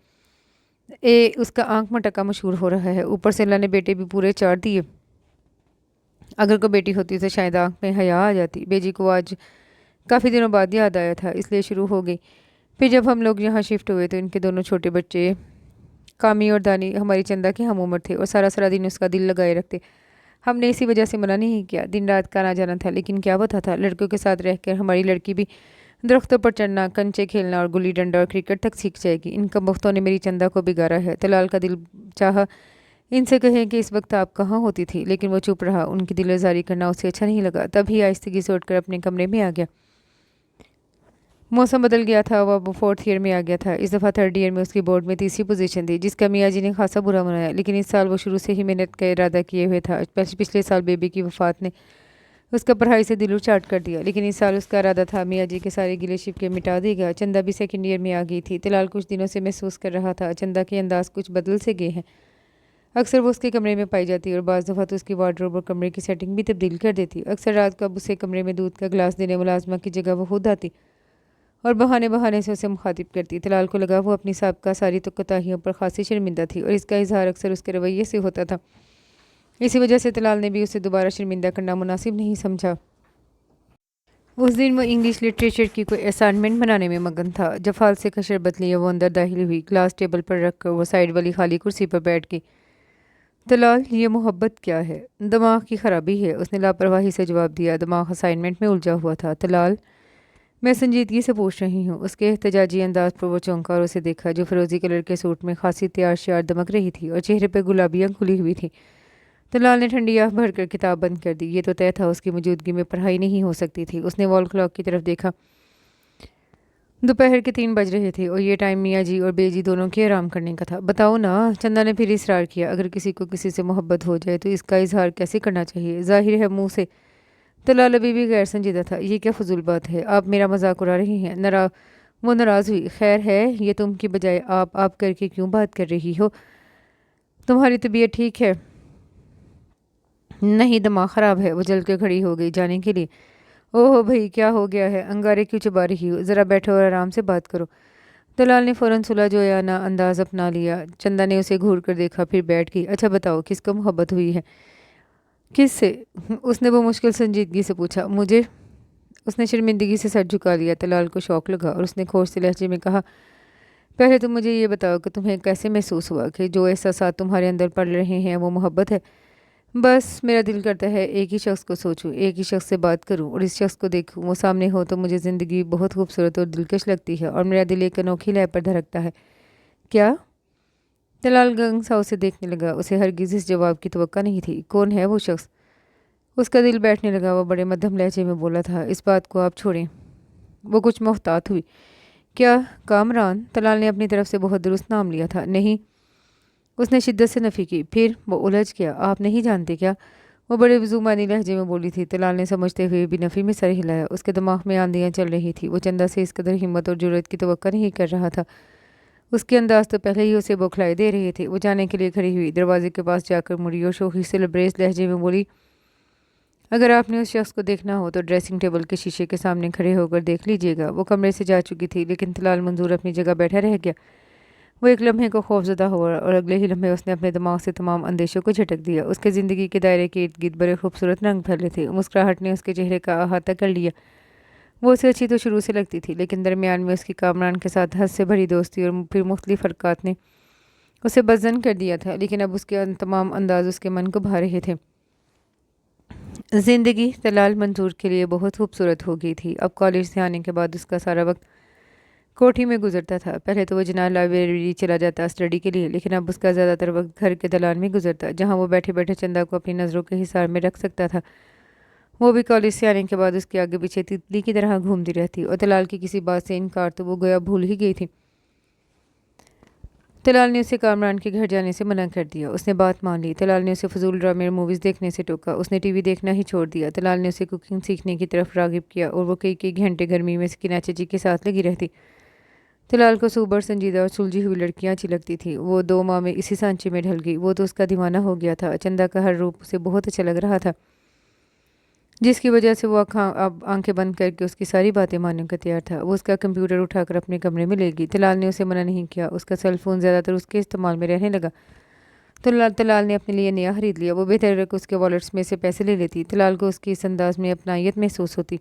Speaker 1: उसका आंख मटका मशहूर हो रहा है। ऊपर से अल्लाह ने बेटे भी पूरे 4 दिए। अगर कोई बेटी होती तो शायद आंख में हया आ जाती। बेजी को आज काफ़ी दिनों बाद याद आया था, इसलिए शुरू हो गई। फिर जब हम लोग यहाँ शिफ्ट हुए तो इनके दोनों छोटे बच्चे कामी और दानी हमारी चंदा के हम उम्र थे और सारा सारा दिन उसका दिल लगाए रखते। हमने इसी वजह से मना नहीं किया, दिन रात का आना जाना था। लेकिन क्या पता था, लड़कों के साथ रहकर हमारी लड़की भी दरख्तों पर चढ़ना, कंचे खेलना और गुल्ली डंडा और क्रिकेट तक सीख जाएगी। इन कमबख्तों ने मेरी चंदा को बिगाड़ा है। तलाल का दिल चाहा इनसे कहें कि इस वक्त आप कहाँ होती थी, लेकिन वो चुप रहा। उनकी दिल आज़ारी करना उसे अच्छा नहीं लगा। तभी आहिस्तगी से उठकर अपने कमरे में आ गया। मौसम बदल गया था। वह फोर्थ ईयर में आ गया था। इस दफ़ा थर्ड ईयर में उसकी बोर्ड में तीसरी पोजीशन थी, जिसका मियाँ जी ने खासा बुरा मनाया। लेकिन इस साल वो शुरू से ही मेहनत का इरादा किए हुए था। पिछले साल बेबी की वफात ने उसका पढ़ाई से दिल उचाट कर दिया, लेकिन इस साल उसका इरादा था मियाँ जी के सारे गिले शिकवे मिटा देगा। चंदा भी सेकंड ईयर में आ गई थी। तिलाल कुछ दिनों से महसूस कर रहा था चंदा के अंदाज कुछ बदल से गए हैं। अक्सर वो उसके कमरे में पाई जाती और बाज़ दफ़ा तो उसकी वार्डरोब और कमरे की सेटिंग भी तब्दील कर देती। अक्सर रात को अब उसे कमरे में दूध का गिलास देने मुलाजमा की जगह वो खुद आती और बहाने बहाने से उसे मुखातिब करती। तिलाल को लगा वो अपनी साबका सारी तो कोताहियों पर खासी शर्मिंदा थी और इसका इजहार अक्सर उसके रवैये से होता था। इसी वजह से तिलाल ने भी उसे दोबारा शर्मिंदा करना मुनासिब नहीं समझा। उस दिन वो इंग्लिश लिटरेचर की कोई असाइनमेंट बनाने में मगन था। जब फाल से का शरबत लिया वो अंदर दाखिल हुई। ग्लास टेबल पर रख कर वो साइड वाली खाली कुर्सी पर बैठ गई। तलाल, ये मोहब्बत क्या है? दिमाग की खराबी है, उसने लापरवाही से जवाब दिया। दिमाग असाइनमेंट में उलझा हुआ था। तलाल, मैं संजीदगी से पूछ रही हूँ। उसके एहतजाजी अंदाज पर वो चौंका और उसे देखा, जो फिरोजी कलर के सूट में खासी तैयार श्यार दमक रही थी और चेहरे पर गुलाबियाँ खुली हुई थी। तलाल ने ठंडी आँख भरकर किताब बंद कर दी। ये तो तय था उसकी मौजूदगी में पढ़ाई नहीं हो सकती थी। उसने वॉल क्लॉक की तरफ देखा। दोपहर के 3 बज रहे थे और ये टाइम मियाँ जी और बेजी दोनों के आराम करने का था। बताओ ना, चंदा ने फिर इसरार किया। अगर किसी को किसी से मोहब्बत हो जाए तो इसका इजहार कैसे करना चाहिए? जाहिर है मुंह से। तलाल अभी भी गैर संजीदा था। ये क्या फजूल बात है? आप मेरा मजाक उड़ा रही हैं। वो नाराज़ हुई। खैर है, ये तुम की बजाय आप करके क्यों बात कर रही हो? तुम्हारी तबीयत ठीक है? नहीं, दिमाग ख़राब है। वो जल के खड़ी हो गई जाने के लिए। ओह भाई, क्या हो गया है? अंगारे क्यों चबा रही हो? ज़रा बैठो और आराम से बात करो। दलाल ने फ़ौरन सुलझोयाना अंदाज अपना लिया। चंदा ने उसे घूर कर देखा, फिर बैठ गई। अच्छा बताओ, किसको मोहब्बत हुई है? किससे? उसने वो मुश्किल संजीदगी से पूछा। मुझे। उसने शर्मिंदगी से सर झुका लिया। तलाल को शौक लगा और उसने खोर से लहजे में कहा, पहले तुम मुझे ये बताओ कि तुम्हें कैसे महसूस हुआ कि जो एहसास तुम्हारे अंदर पड़ रहे हैं वो मोहब्बत है? बस मेरा दिल करता है एक ही शख्स को सोचूं, एक ही शख्स से बात करूं और इस शख्स को देखूं। वो सामने हो तो मुझे ज़िंदगी बहुत खूबसूरत और दिलकश लगती है और मेरा दिल एक अनोखी लय पर धड़कता है। क्या? तलाल गंग सा उसे देखने लगा। उसे हरगिज़ इस जवाब की तवक्का नहीं थी। कौन है वो शख्स? उसका दिल बैठने लगा। वो बड़े मध्यम लहजे में बोला था, इस बात को आप छोड़ें। वो कुछ मोहतात हुई। क्या? कामरान? तलाल ने अपनी तरफ से बहुत दुरुस्त नाम लिया था। नहीं। उसने शिद्दत से नफ़ी की। फिर वो उलझ गया। आप नहीं जानते क्या? वो बड़े वजूमानी लहजे में बोली थी। तलाल ने समझते हुए भी नफ़ी में सर हिलाया। उसके दिमाग में आंधियाँ चल रही थी। वो चंदा से इस कदर हिम्मत और जुर्रत की तवक्का नहीं कर रहा था। उसके अंदाज तो पहले ही उसे बौखलाए दे रहे थे। वो जाने के लिए खड़ी हुई। दरवाजे के पास जाकर मुड़ी और शोखी से लबरेज लहजे में बोली, अगर आपने उस शख्स को देखना हो तो ड्रेसिंग टेबल के शीशे के सामने खड़े होकर देख लीजिएगा। वो कमरे से जा चुकी थी, लेकिन तलाल मंजूर अपनी जगह बैठा रह गया। वो एक लम्हे को खौफजदा हुआ और अगले ही लम्हे उसने अपने दिमाग से तमाम अंदेशों को झटक दिया। उसके ज़िंदगी के दायरे के इर्द गिर्द बड़े खूबसूरत रंग फैले थे। मुस्कुराहट ने उसके चेहरे का अहाता कर लिया। वो उसे अच्छी तो शुरू से लगती थी, लेकिन दरमियान में उसकी कामरान के साथ हद से भरी दोस्ती और फिर मुख्तलिफ हरकत ने उसे बदजन कर दिया था। लेकिन अब उसके तमाम अंदाज उसके मन को भा रहे थे। ज़िंदगी तलाल मंजूर के लिए बहुत खूबसूरत हो गई थी। अब कॉलेज से आने के बाद उसका सारा वक्त कोठी में गुजरता था। पहले तो वो जना लाइब्रेरी चला जाता स्टडी के लिए, लेकिन अब उसका ज़्यादातर वक्त घर के दलान में गुजरता, जहाँ वो बैठे बैठे चंदा को अपनी नज़रों के हिसार में रख सकता था। वो भी कॉलेज से आने के बाद उसके आगे पीछे तितली की तरह घूमती रहती और तलाल की किसी बात से इनकार तो वो गोया भूल ही गई थी। तलाल ने उसे कामरान के घर जाने से मना कर दिया। उसने बात मान ली। तलाल ने उसे फजूल ड्रामे और मूवीज़ देखने से टोका। उसने टीवी देखना ही छोड़ दिया। तलाल ने उसे कुकिंग सीखने की तरफ रागिब किया और वो कई कई घंटे गर्मी में सकीना चाची के साथ लगी रहती। तलाल को सूबर संजीदा और सुलझी हुई लड़कियां अच्छी लगती थी। वो 2 माह में इसी सांचे में ढल गई। वो तो उसका दीवाना हो गया था। चंदा का हर रूप उसे बहुत अच्छा लग रहा था, जिसकी वजह से वो अब आंखें बंद करके उसकी सारी बातें मानने को तैयार था। वो उसका कंप्यूटर उठाकर अपने कमरे में ले गई। तलाल ने उसे मना नहीं किया। उसका सेल फ़ोन ज़्यादातर उसके इस्तेमाल में रहने लगा। तो तलाल ने अपने लिए नया खरीद लिया। वो बेहतर उसके वॉलेट्स में से पैसे ले लेती। तलाल को उसकी इस अंदाज में अपनायत महसूस होती।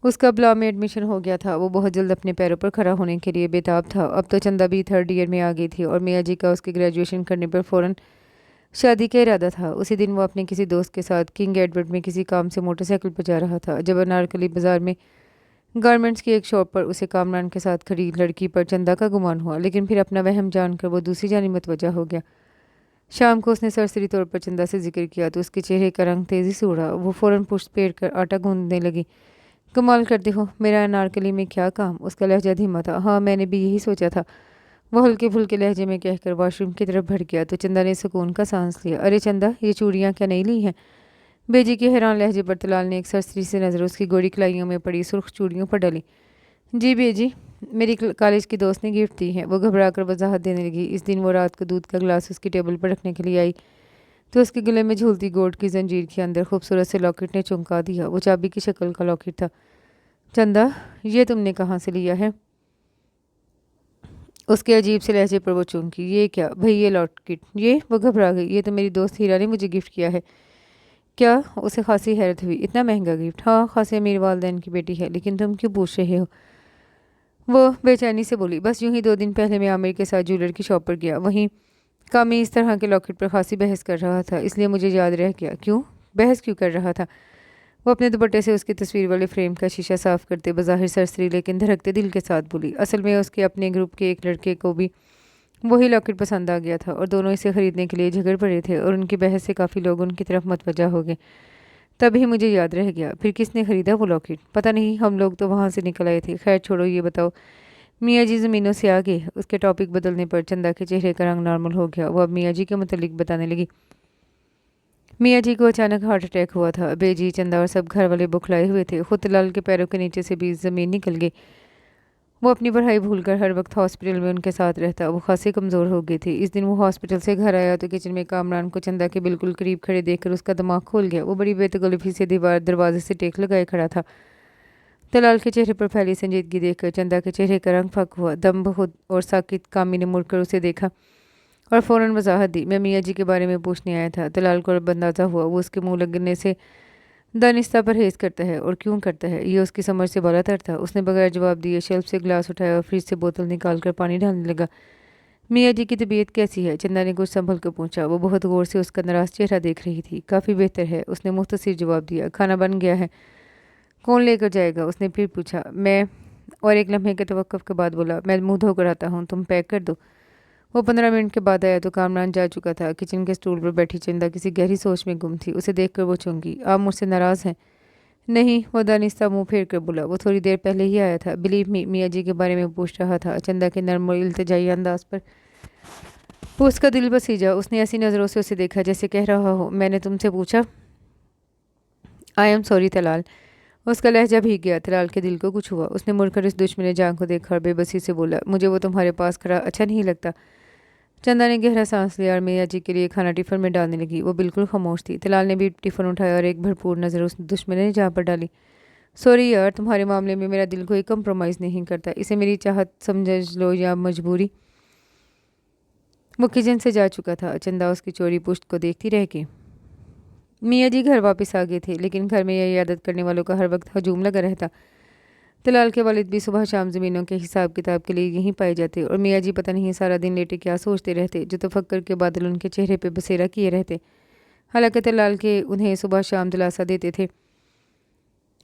Speaker 1: उसका ब्ला में एडमिशन हो गया था। वो बहुत जल्द अपने पैरों पर खड़ा होने के लिए बेताब था। अब तो चंदा भी थर्ड ईयर में आ गई थी और मियाँ जी का उसके ग्रेजुएशन करने पर फ़ौरन शादी का इरादा था। उसी दिन वो अपने किसी दोस्त के साथ किंग एडवर्ड में किसी काम से मोटरसाइकिल पर जा रहा था, जब अनारकली बाजार में गारमेंट्स की एक शॉप पर उसे कामरान के साथ खड़ी लड़की पर चंदा का गुमान हुआ। लेकिन फिर अपना वहम जानकर वो दूसरी जानिब मुतवज्जा हो गया। शाम को उसने सरसरी तौर पर चंदा से जिक्र किया तो उसके चेहरे का रंग तेजी से उड़ा। वो फौरन पुष्ट फेर कर आटा गूंदने लगी। कमाल करते हो, मेरा अनारकली में क्या काम? उसका लहजा धीमा था। हाँ, मैंने भी यही सोचा था, वो हल्के फुल्के लहजे में कहकर वॉशरूम की तरफ भटक गया तो चंदा ने सुकून का सांस लिया। अरे चंदा, ये चूड़ियाँ क्या नहीं ली हैं? बेजी के हैरान लहजे पर तलाल ने एक सरसरी से नज़र उसकी गोरी कलाइयों में पड़ी सुर्ख चूड़ियों पर डाली। जी बेजी, मेरी कॉलेज की दोस्त ने गिफ्ट दी है। वो घबरा कर वजाहत देने लगी। इस दिन वो रात को दूध का गिलास उसकी टेबल पर रखने के लिए आई तो उसके गले में झूलती गोल्ड की जंजीर के अंदर खूबसूरत से लॉकेट ने चमका दिया। वो चाबी की शक्ल का लॉकेट था। चंदा, ये तुमने कहाँ से लिया है? उसके अजीब से लहजे पर वो चौंकी। ये क्या भाई, ये लॉकेट? ये? वो घबरा गई। ये तो मेरी दोस्त हीरा ने मुझे गिफ्ट किया है। क्या? उसे खासी हैरत हुई। इतना महंगा गिफ्ट? हाँ, खासे अमीर वालदेन की बेटी है, लेकिन तुम क्यों पूछ रहे हो? वो बेचैनी से बोली। बस यूं ही 2 दिन पहले मैं आमिर के साथ ज्वेलर की शॉप पर गया। वहीं कामी इस तरह के लॉकेट पर खासी बहस कर रहा था, इसलिए मुझे याद रह गया। क्यों बहस क्यों कर रहा था? वो अपने दुपट्टे से उसकी तस्वीर वाले फ्रेम का शीशा साफ करते बज़ाहिर सरसरी लेकिन धड़कते दिल के साथ बोली। असल में उसके अपने ग्रुप के एक लड़के को भी वही लॉकेट पसंद आ गया था और दोनों इसे खरीदने के लिए झगड़ पड़े थे और उनकी बहस से काफ़ी लोग उनकी तरफ मतवजा हो गए। तभी मुझे याद रह गया। फिर किसने खरीदा वो लॉकेट? पता नहीं, हम लोग तो वहाँ से निकल आए थे। खैर छोड़ो, ये बताओ, मियाँ जी ज़मीनों से आ गए? उसके टॉपिक बदलने पर चंदा के चेहरे का रंग नॉर्मल हो गया। वो अब मियाँ जी के मुतालिक बताने लगी। मियाँ जी को अचानक हार्ट अटैक हुआ था। बेजी, चंदा और सब घर वाले बुखलाए हुए थे। खुद लाल के पैरों के नीचे से भी ज़मीन निकल गई। वो अपनी पढ़ाई भूलकर हर वक्त हॉस्पिटल में उनके साथ रहता। वो खासी कमज़ोर हो गई थी। इस दिन वो हॉस्पिटल से घर आया तो किचन में कामरान को चंदा के बिल्कुल करीब खड़े देखकर उसका दिमाग खोल गया। वो बड़ी बेतकल्लुफ़ी से दरवाजे से टेक लगाए खड़ा था। तलाल के चेहरे पर फैली संजीदगी देखकर चंदा के चेहरे का रंग फक हुआ। दम बहुत और साकित कामी ने मुड़कर उसे देखा और फौरन वजाहत दी। मैं मियाँ जी के बारे में पूछने आया था। तलाल को अब अंदाज़ा हुआ वो उसके मुंह लगने से दानिस्ता परहेज करता है और क्यों करता है, ये उसकी समझ से बालातर था। उसने बगैर जवाब दिए शेल्फ से गिलास उठाया और फ्रिज से बोतल निकालकर पानी डालने लगा। मियाँ जी की तबीयत कैसी है? चंदा ने कुछ संभल कर पूछा। वो बहुत गौर से उसका नाराज चेहरा देख रही थी। काफ़ी बेहतर है, उसने मुख्तसर जवाब दिया। खाना बन गया है? कौन लेकर जाएगा? उसने फिर पूछा। मैं। और एक लम्हे के तवक्कुफ के बाद बोला, मैं मुंह धोकर आता हूँ, तुम पैक कर दो। वो 15 मिनट के बाद आया तो कामरान जा चुका था। किचन के स्टूल पर बैठी चंदा किसी गहरी सोच में गुम थी। उसे देखकर वो चौंकी। आप मुझसे नाराज़ हैं? नहीं, वो दानिस्ता मुंह फेर कर बोला। वो थोड़ी देर पहले ही आया था। बिलीव मी, मियाँ जी के बारे में पूछ रहा था। चंदा के नर्म और इल्तिजाई अंदाज पर वो उसका दिल बसीजा। उसने ऐसी नज़रों से उसे देखा जैसे कह रहा हो, मैंने तुमसे पूछा? I am sorry Talal. उसका लहजा भीग गया। तलाल के दिल को कुछ हुआ। उसने मुड़कर इस दुश्मन जान को देखा और बेबसी से बोला, मुझे वो तुम्हारे पास खड़ा अच्छा नहीं लगता। चंदा ने गहरा सांस लिया और मियाँ जी के लिए खाना टिफ़िन में डालने लगी। वो बिल्कुल खामोश थी। तलाल ने भी टिफ़िन उठाया और एक भरपूर नज़र उस दुश्मन ने जहाँ पर डाली। सॉरी यार, तुम्हारे मामले में मेरा दिल कोई कंप्रोमाइज़ नहीं करता। इसे मेरी चाहत समझ लो या मजबूरी। वो किचन से जा चुका था। चंदा उसकी चोरी पुश्त को देखती रह गई। मियाँ जी घर वापस आ गए थे, लेकिन घर में यह आदत करने वालों का हर वक्त हजूम लगा रहता। तलाल के वालिद भी सुबह शाम ज़मीनों के हिसाब किताब के लिए यहीं पाए जाते और मियाँ जी पता नहीं सारा दिन लेटे क्या सोचते रहते, जो तफक्कर के बादल उनके चेहरे पे बसेरा किए रहते। हालांकि तलाल के उन्हें सुबह शाम दिलासा देते थे,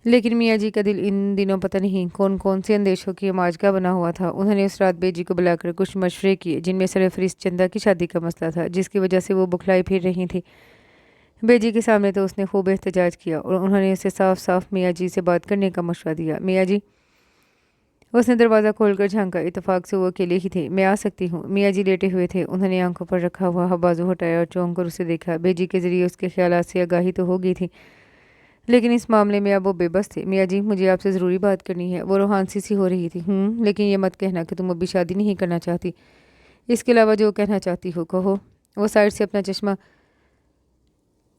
Speaker 1: लेकिन मियाँ जी का दिल इन दिनों पता नहीं कौन कौन से अंदेशों की आमाज का बना हुआ था। उन्होंने उस रात बेजी को बुलाकर कुछ मशवरे किए, जिनमें सरफरिस्त चंदा की शादी का मसला था, जिसकी वजह से वो बुखलाई फिर रही थी। बेजी के सामने तो उसने खूब एहतजाज किया और उन्होंने उसे साफ साफ मियाँ जी से बात करने का मशवरा दिया। मियाँ जी, उसने दरवाज़ा खोलकर झांका। इत्तेफाक से वो अकेले ही थे। मैं आ सकती हूँ? मियाँ जी लेटे हुए थे। उन्होंने आंखों पर रखा हुआ बाजू हटाया और चौंक कर उसे देखा। बेजी के जरिए उसके ख्यालात से आगाही तो हो गई थी, लेकिन इस मामले में अब वो बेबस थे। मियाँ जी, मुझे आपसे ज़रूरी बात करनी है। वो रोहानसी सी हो रही थी। लेकिन ये मत कहना कि तुम अभी शादी नहीं करना चाहती। इसके अलावा जो कहना चाहती हो कहो। वो साइड से अपना चश्मा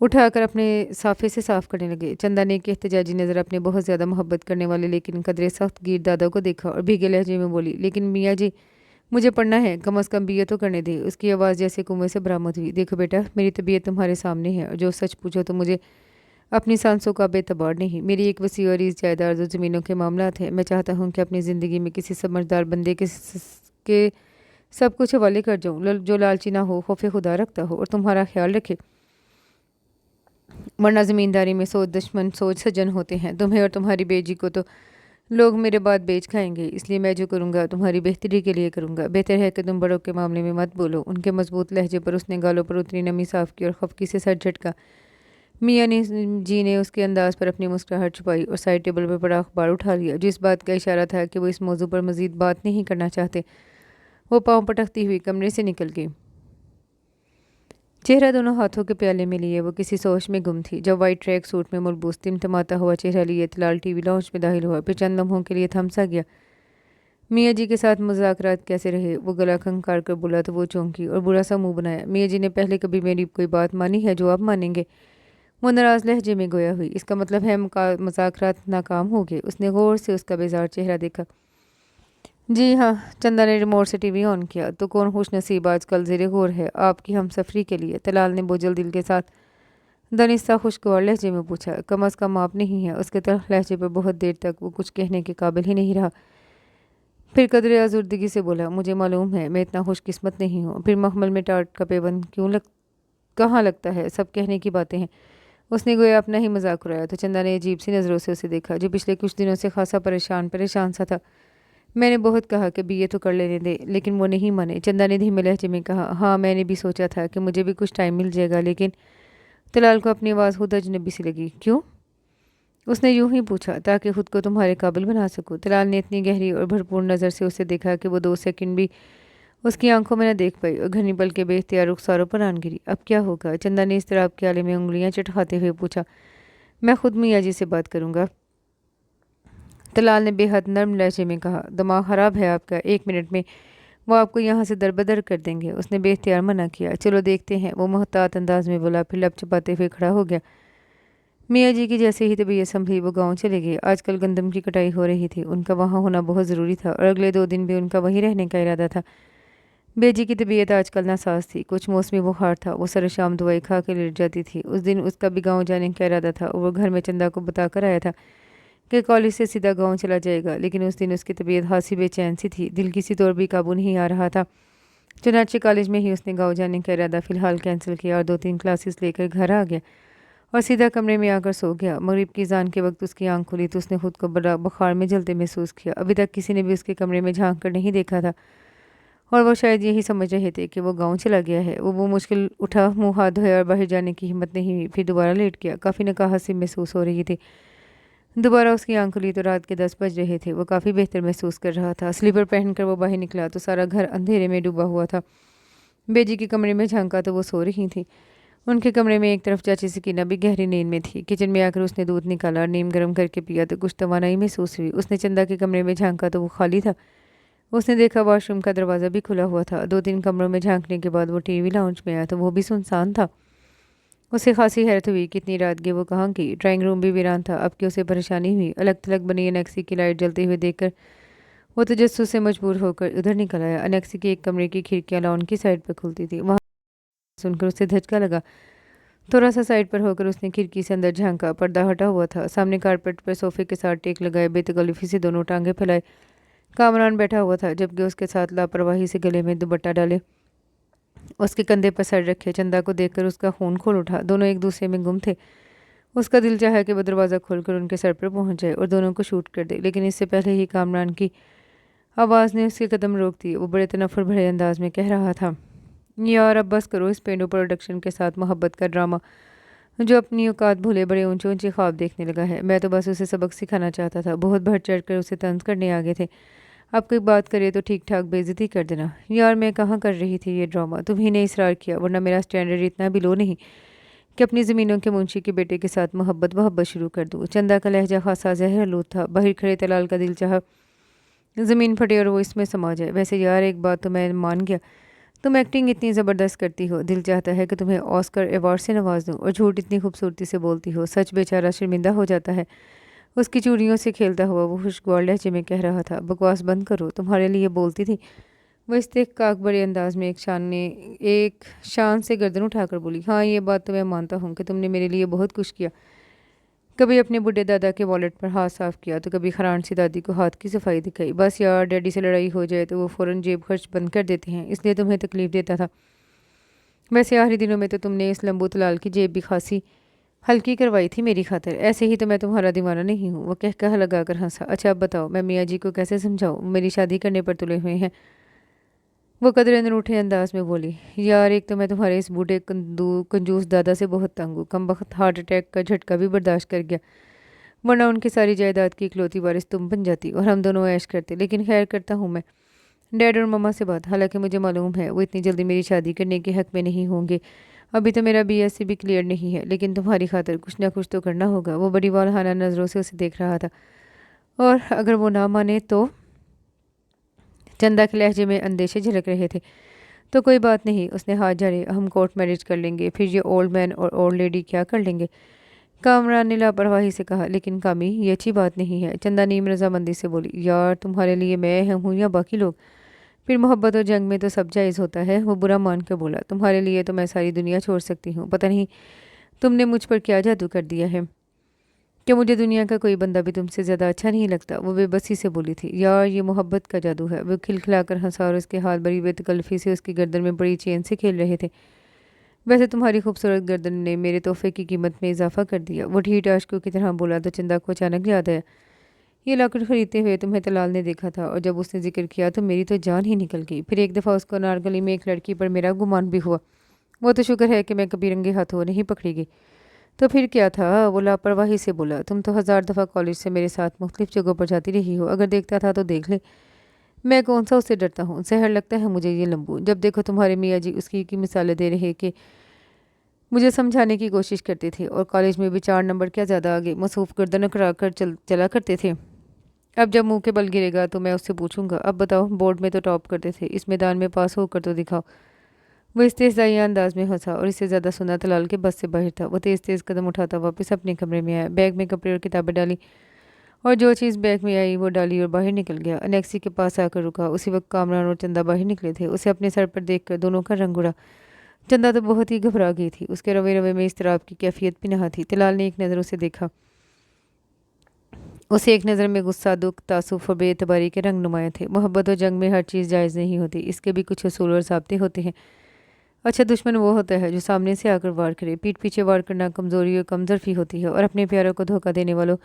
Speaker 1: उठाकर अपने साफे से साफ करने लगे। चंदा ने एक एहतजाजी नज़र अपने बहुत ज़्यादा मोहब्बत करने वाले लेकिन कदरे सख्त गिर दादा को देखा और भीगे लहजे में बोली, लेकिन मियाँ जी, मुझे पढ़ना है, कम अज़ कम बीए तो करने दे। उसकी आवाज़ जैसे कुएं से बरामद हुई। देखो बेटा, मेरी तबीयत तुम्हारे सामने है और जो सच पूछो तो मुझे अपनी सांसों का बेतबार नहीं। मेरी एक वसी और इस जायदाद और ज़मीनों के मामला है। मैं चाहता हूँ कि अपनी ज़िंदगी में किसी समझदार बंदे के सब कुछ हवाले कर जाऊँ, जो लालची ना हो, खौफ खुदा रखता हो और तुम्हारा ख्याल रखे। वरना ज़मींदारी में सोच दुश्मन सोच सज्जन होते हैं। तुम्हें और तुम्हारी बेजी को तो لوگ میرے بات بیچ کھائیں گے، اس لیے میں جو کروں گا تمہاری بہتری کے لیے کروں گا۔ بہتر ہے کہ تم بڑوں کے معاملے میں مت بولو۔ ان کے مضبوط لہجے پر اس نے گالوں پر اتری نمی صاف کی اور خفگی سے سر جھٹکا۔ میاں جی نے اس کے انداز پر اپنی مسکراہٹ چھپائی اور سائڈ ٹیبل پر پڑا اخبار اٹھا لیا، جس بات کا اشارہ تھا کہ وہ اس موضوع پر مزید بات نہیں کرنا چاہتے۔ وہ پاؤں پٹکتی ہوئی کمرے سے نکل گئی۔ چہرہ دونوں ہاتھوں کے پیالے میں لیے وہ کسی سوچ میں گم تھی، جب وائٹ ٹریک سوٹ میں ملبوس تمتماتا ہوا چہرہ لیے تلال ٹی وی لاؤنج میں داخل ہوا، پھر چند لمحوں کے لیے تھم سا گیا۔ میاں جی کے ساتھ مذاکرات کیسے رہے؟ وہ گلا کھنکار کر بولا تو وہ چونکی اور برا سا منہ بنایا۔ میاں جی نے پہلے کبھی میری کوئی بات مانی ہے جو آپ مانیں گے؟ وہ ناراض لہجے میں گویا ہوئی۔ اس کا مطلب ہے مذاکرات ناکام ہو گئے؟ اس نے غور سے اس کا بیزار چہرہ دیکھا۔ جی ہاں، چندہ نے ریموٹ سے ٹی وی آن کیا۔ تو کون خوش نصیب آج کل زیر غور ہے آپ کی ہم سفری کے لیے؟ تلال نے بوجھل دل کے ساتھ دنستہ خوشگوار لہجے میں پوچھا۔ کم از کم آپ نہیں ہیں۔ اس کے تلخ لہجے پر بہت دیر تک وہ کچھ کہنے کے قابل ہی نہیں رہا، پھر قدرے آزردگی سے بولا، مجھے معلوم ہے میں اتنا خوش قسمت نہیں ہوں۔ پھر محمل میں ٹاٹ کا پیوند کہاں لگتا ہے؟ سب کہنے کی باتیں ہیں۔ اس نے گویا اپنا ہی مذاق اڑایا تو چندہ نے عجیب سی نظروں سے اسے دیکھا، جو پچھلے کچھ دنوں سے خاصا پریشان سا تھا۔ میں نے بہت کہا کہ BA تو کر لینے دے، لیکن وہ نہیں مانے۔ چندہ نے دھیمے لہجے میں کہا، ہاں میں نے بھی سوچا تھا کہ مجھے بھی کچھ ٹائم مل جائے گا، لیکن تلال کو اپنی آواز خود اجنبی سی لگی۔ کیوں؟ اس نے یوں ہی پوچھا، تاکہ خود کو تمہارے قابل بنا سکوں۔ تلال نے اتنی گہری اور بھرپور نظر سے اسے دیکھا کہ وہ 2 سیکنڈ بھی اس کی آنکھوں میں نہ دیکھ پائی اور گھنی پل کے بے اختیار رخساروں پر آن گری۔ اب کیا ہوگا؟ چندہ نے اضطراب کے آلے میں انگلیاں چٹکاتے ہوئے پوچھا۔ میں خود میاں جی سے بات کروں گا، تلال نے بے حد نرم لہجے میں کہا۔ دماغ خراب ہے آپ کا؟ 1 منٹ میں وہ آپ کو یہاں سے دربدر کر دیں گے۔ اس نے بے اختیار منع کیا۔ چلو دیکھتے ہیں، وہ محتاط انداز میں بولا، پھر لب چپاتے ہوئے کھڑا ہو گیا۔ میاں جی کی جیسے ہی طبیعت سنبھلی وہ گاؤں چلے گئے۔ آج کل گندم کی کٹائی ہو رہی تھی، ان کا وہاں ہونا بہت ضروری تھا اور اگلے 2 دن بھی ان کا وہیں رہنے کا ارادہ تھا۔ بے جی کی طبیعت آج کل ناساز تھی، کچھ موسمی بخار تھا، وہ سر شام دوائی کھا کے لیٹ جاتی تھی۔ اس دن اس کا بھی گاؤں جانے کا ارادہ تھا اور وہ گھر میں چندہ کو بتا کر آیا تھا کہ کالج سے سیدھا گاؤں چلا جائے گا، لیکن اس دن اس کی طبیعت خاصی بے چین سی تھی، دل کسی طور بھی قابو نہیں آ رہا تھا۔ چنانچہ کالج میں ہی اس نے گاؤں جانے کا ارادہ فی الحال کینسل کیا اور 2-3 کلاسز لے کر گھر آ گیا اور سیدھا کمرے میں آ کر سو گیا۔ مغرب کی اذان کے وقت اس کی آنکھ کھلی تو اس نے خود کو بڑا بخار میں جلتے محسوس کیا۔ ابھی تک کسی نے بھی اس کے کمرے میں جھانک کر نہیں دیکھا تھا اور وہ شاید یہی سمجھ رہے تھے کہ وہ گاؤں چلا گیا ہے۔ وہ مشکل اٹھا، منہ ہاتھ دھویا اور باہر جانے کی ہمت نہیں ہوئی، پھر دوبارہ لیٹ گیا۔ کافی نکاہت سی محسوس ہو رہی تھی۔ دوبارہ اس کی آنکھ کھلی تو رات کے 10 بج رہے تھے۔ وہ کافی بہتر محسوس کر رہا تھا۔ سلیپر پہن کر وہ باہر نکلا تو سارا گھر اندھیرے میں ڈوبا ہوا تھا۔ بے جی کے کمرے میں جھانکا تو وہ سو رہی تھی۔ ان کے کمرے میں ایک طرف چاچی سکینہ بھی گہری نیند میں تھی۔ کچن میں آ کر اس نے دودھ نکالا اور نیم گرم کر کے پیا تو کچھ توانائی محسوس ہوئی۔ اس نے چندہ کے کمرے میں جھانکا تو وہ خالی تھا۔ اس نے دیکھا واش روم کا دروازہ بھی کھلا ہوا تھا۔ 2-3 کمروں میں جھانکنے کے بعد وہ ٹی وی لاؤنج میں آیا تو وہ بھی سنسان تھا۔ اسے خاصی حیرت ہوئی کہ اتنی رات گئے وہ کہاں گئی۔ ڈرائنگ روم بھی ویران تھا۔ اب کہ اسے پریشانی ہوئی، الگ تھلگ بنی انیکسی کی لائٹ جلتے ہوئے دیکھ کر وہ تجسس سے مجبور ہو کر ادھر نکل آیا۔ انیکسی کے ایک کمرے کی کھڑکیاں لان کی سائڈ پر کھلتی تھی۔ وہاں سن کر اسے دھچکا لگا۔ تھوڑا سا سائڈ پر ہو کر اس نے کھڑکی سے اندر جھانکا۔ پردہ ہٹا ہوا تھا۔ سامنے کارپیٹ پر صوفے کے ساتھ ٹیک لگائے بے تکلفی سے دونوں ٹانگیں پھیلائے کامران بیٹھا ہوا تھا، جبکہ اس کے ساتھ لاپرواہی سے گلے میں دوپٹہ ڈالے اس کے کندھے پر سر رکھے چندہ کو دیکھ کر اس کا خون کھول اٹھا۔ دونوں ایک دوسرے میں گم تھے۔ اس کا دل چاہا کہ وہ دروازہ کھول کر ان کے سر پر پہنچ جائے اور دونوں کو شوٹ کر دے، لیکن اس سے پہلے ہی کامران کی آواز نے اس کے قدم روک دیے۔ وہ بڑے تنفر بھرے انداز میں کہہ رہا تھا، یار اب بس کرو اس پینڈو پروڈکشن کے ساتھ محبت کا ڈرامہ، جو اپنی اوقات بھولے بڑے اونچے اونچے خواب دیکھنے لگا ہے۔ میں تو بس اسے سبق سکھانا چاہتا تھا۔ بہت بڑھ چڑھ کر اسے طنز کرنے آگے تھے۔ اب کوئی بات کرے تو ٹھیک ٹھاک بے عزتی کر دینا۔ یار میں کہاں کر رہی تھی یہ ڈرامہ، تمہیں نے اصرار کیا، ورنہ میرا سٹینڈرڈ اتنا بھی لو نہیں کہ اپنی زمینوں کے منشی کے بیٹے کے ساتھ محبت شروع کر دوں۔ چندہ کا لہجہ خاصا زہر آلود تھا۔ باہر کھڑے تلال کا دل چاہا زمین پھٹے اور وہ اس میں سما جائے۔ ویسے یار ایک بات تو میں مان گیا، تم ایکٹنگ اتنی زبردست کرتی ہو، دل چاہتا ہے کہ تمہیں آسکر ایوارڈ سے نواز دوں، اور جھوٹ اتنی خوبصورتی سے بولتی ہو، سچ بیچارہ شرمندہ ہو جاتا ہے۔ اس کی چوڑیوں سے کھیلتا ہوا وہ خوشگوار لہجے میں کہہ رہا تھا، بکواس بند کرو، تمہارے لیے بولتی تھی۔ وہ استحقاق بڑے انداز میں ایک شان سے گردن اٹھا کر بولی، ہاں یہ بات تو میں مانتا ہوں کہ تم نے میرے لیے بہت کچھ کیا، کبھی اپنے بڈھے دادا کے والیٹ پر ہاتھ صاف کیا تو کبھی خران سی دادی کو ہاتھ کی صفائی دکھائی۔ بس یار ڈیڈی سے لڑائی ہو جائے تو وہ فوراً جیب خرچ بند کر دیتے ہیں، اس لیے تمہیں تکلیف دیتا تھا۔ ویسے آخری دنوں میں تو تم نے اس لمبو تلال کی جیب بھی خاصی हल्की करवाई थी मेरी खातिर, ऐसे ही तो मैं तुम्हारा दीवाना नहीं हूँ। वो कह लगा कर हंसा। अच्छा अब बताओ मैं मियाँ जी को कैसे समझाऊँ, मेरी शादी करने पर तुले हुए हैं। वो कदरे रूठे अंदाज में बोली, यार एक तो मैं तुम्हारे इस बूढ़े कंजूस दादा से बहुत तंग हूँ। कमबख्त हार्ट अटैक का झटका भी बर्दाश्त कर गया, वरना उनकी सारी जायदाद की इकलौती वारिस तुम बन जाती और हम दोनों ऐश करते। लेकिन खैर करता हूँ मैं डैड और मम्मा से बात। हालांकि मुझे मालूम है वो इतनी जल्दी मेरी शादी करने के हक में नहीं होंगे। अभी तो मेरा बीएससी भी क्लियर नहीं है, लेकिन तुम्हारी खातिर कुछ ना कुछ तो करना होगा। वो बड़ी वालहाना नज़रों से उसे देख रहा था। और अगर वो ना माने तो? चंदा के लहजे में अंदेशे झलक रहे थे। तो कोई बात नहीं, उसने हाथ झाड़े, हम कोर्ट मैरिज कर लेंगे, फिर ये ओल्ड मैन और ओल्ड लेडी क्या कर लेंगे। कामरान ने लापरवाही से कहा, लेकिन कामी ये अच्छी बात नहीं है। चंदा नीम रजामंदी से बोली, यार तुम्हारे लिए मैं हूँ या बाकी लोग? फिर मोहब्बत और जंग में तो सब जायज़ होता है। वो बुरा मान कर बोला, तुम्हारे लिए तो मैं सारी दुनिया छोड़ सकती हूँ। पता नहीं तुमने मुझ पर क्या जादू कर दिया है कि मुझे दुनिया का कोई बंदा भी तुमसे ज़्यादा अच्छा नहीं लगता। वो बेबसी से बोली थी, यार ये मोहब्बत का जादू है। वो खिलखिलाकर हंसा और उसके हाथ बड़ी बेतकल्फ़ी से उसकी गर्दन में बड़ी चेन से खेल रहे थे। वैसे तुम्हारी खूबसूरत गर्दन ने मेरे तोहफे की कीमत में इजाफा कर दिया। वो ढीठ आशिकों की तरह बोला तो चंदा को अचानक याद आया, ये लॉकेट खरीदते हुए तुम्हें तलाल ने देखा था, और जब उसने जिक्र किया तो मेरी तो जान ही निकल गई। फिर एक दफ़ा उसको नारगली में एक लड़की पर मेरा गुमान भी हुआ। वो तो शुक्र है कि मैं कभी रंगे हाथों नहीं पकड़ी गई। तो फिर क्या था? वो लापरवाही से बोला, तुम तो 1000 दफ़ा कॉलेज से मेरे साथ मुख्तलिफ जगहों पर जाती रही हो। अगर देखता था तो देख ले, मैं कौन सा उससे डरता हूँ। जहर लगता है मुझे ये लंबू। जब देखो तुम्हारे मियाँ जी उसकी की मिसालें दे रहे कि मुझे समझाने की कोशिश करते थे, और कॉलेज में भी 4 नंबर क्या ज़्यादा आगे मसरूफ़ गर्दन करा कर चला करते थे। अब जब मुंह के बल गिरेगा तो मैं उससे पूछूंगा, अब बताओ बोर्ड में तो टॉप करते थे, इस मैदान में पास होकर तो दिखाओ। वो इस्तेज़ाई अंदाज में हंसा, और इससे ज़्यादा सुना तलाल के बस से बाहर था। वो तेज़ तेज़ कदम उठाता वापस अपने कमरे में आया, बैग में कपड़े और किताबें डाली, और जो चीज़ बैग में आई वो डाली और बाहर निकल गया। अनेक्सी के पास आकर रुका। उसी वक्त कामरान और चंदा बाहर निकले थे। उसे अपने सर पर देखकर दोनों का रंग उड़ा। चंदा तो बहुत ही घबरा गई थी। उसके रवे रवे में इस्तराब की कैफियत भी नहा थी। तलाल ने एक नज़र उसे देखा। उसे एक नज़र में गुस्सा, दुख, तासुफ और बेएतबारी के रंग नुमाए थे। मोहब्बत और जंग में हर चीज़ जायज़ नहीं होती, इसके भी कुछ असूल और ज़ाब्ते होते हैं। अच्छा दुश्मन वो होता है जो सामने से आकर वार करे। पीठ पीछे वार करना कमज़ोरी और कमज़रफ़ी होती है, और अपने प्यारों को धोखा देने वालों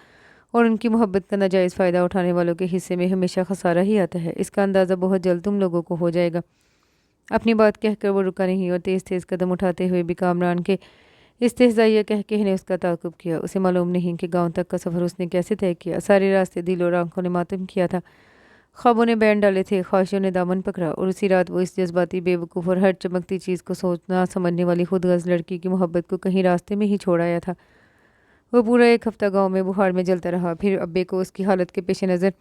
Speaker 1: और उनकी मोहब्बत का नाजायज़ फ़ायदा उठाने वालों के हिस्से में हमेशा खसारा ही आता है। इसका अंदाज़ा बहुत जल्द तुम लोगों को हो जाएगा। अपनी बात कहकर वो रुका नहीं, और तेज़ तेज़ कदम उठाते हुए भी कामरान के इस्तेहज़ाइया कहके ने उसका ताक़ुब किया। उसे मालूम नहीं कि गांव तक का सफ़र उसने कैसे तय किया। सारे रास्ते दिल और आंखों ने मातम किया था। ख्वाबों ने बैंड डाले थे, ख्वाहिशों ने दामन पकड़ा, और उसी रात वो इस जज्बाती, बेवकूफ़ और हर चमकती चीज़ को सोचना समझने वाली खुदगर्ज़ लड़की की मोहब्बत को कहीं रास्ते में ही छोड़ आया था। वो पूरा एक हफ्ता गाँव में बुखार में जलता रहा। फिर अब्बे को उसकी हालत के पेश नज़र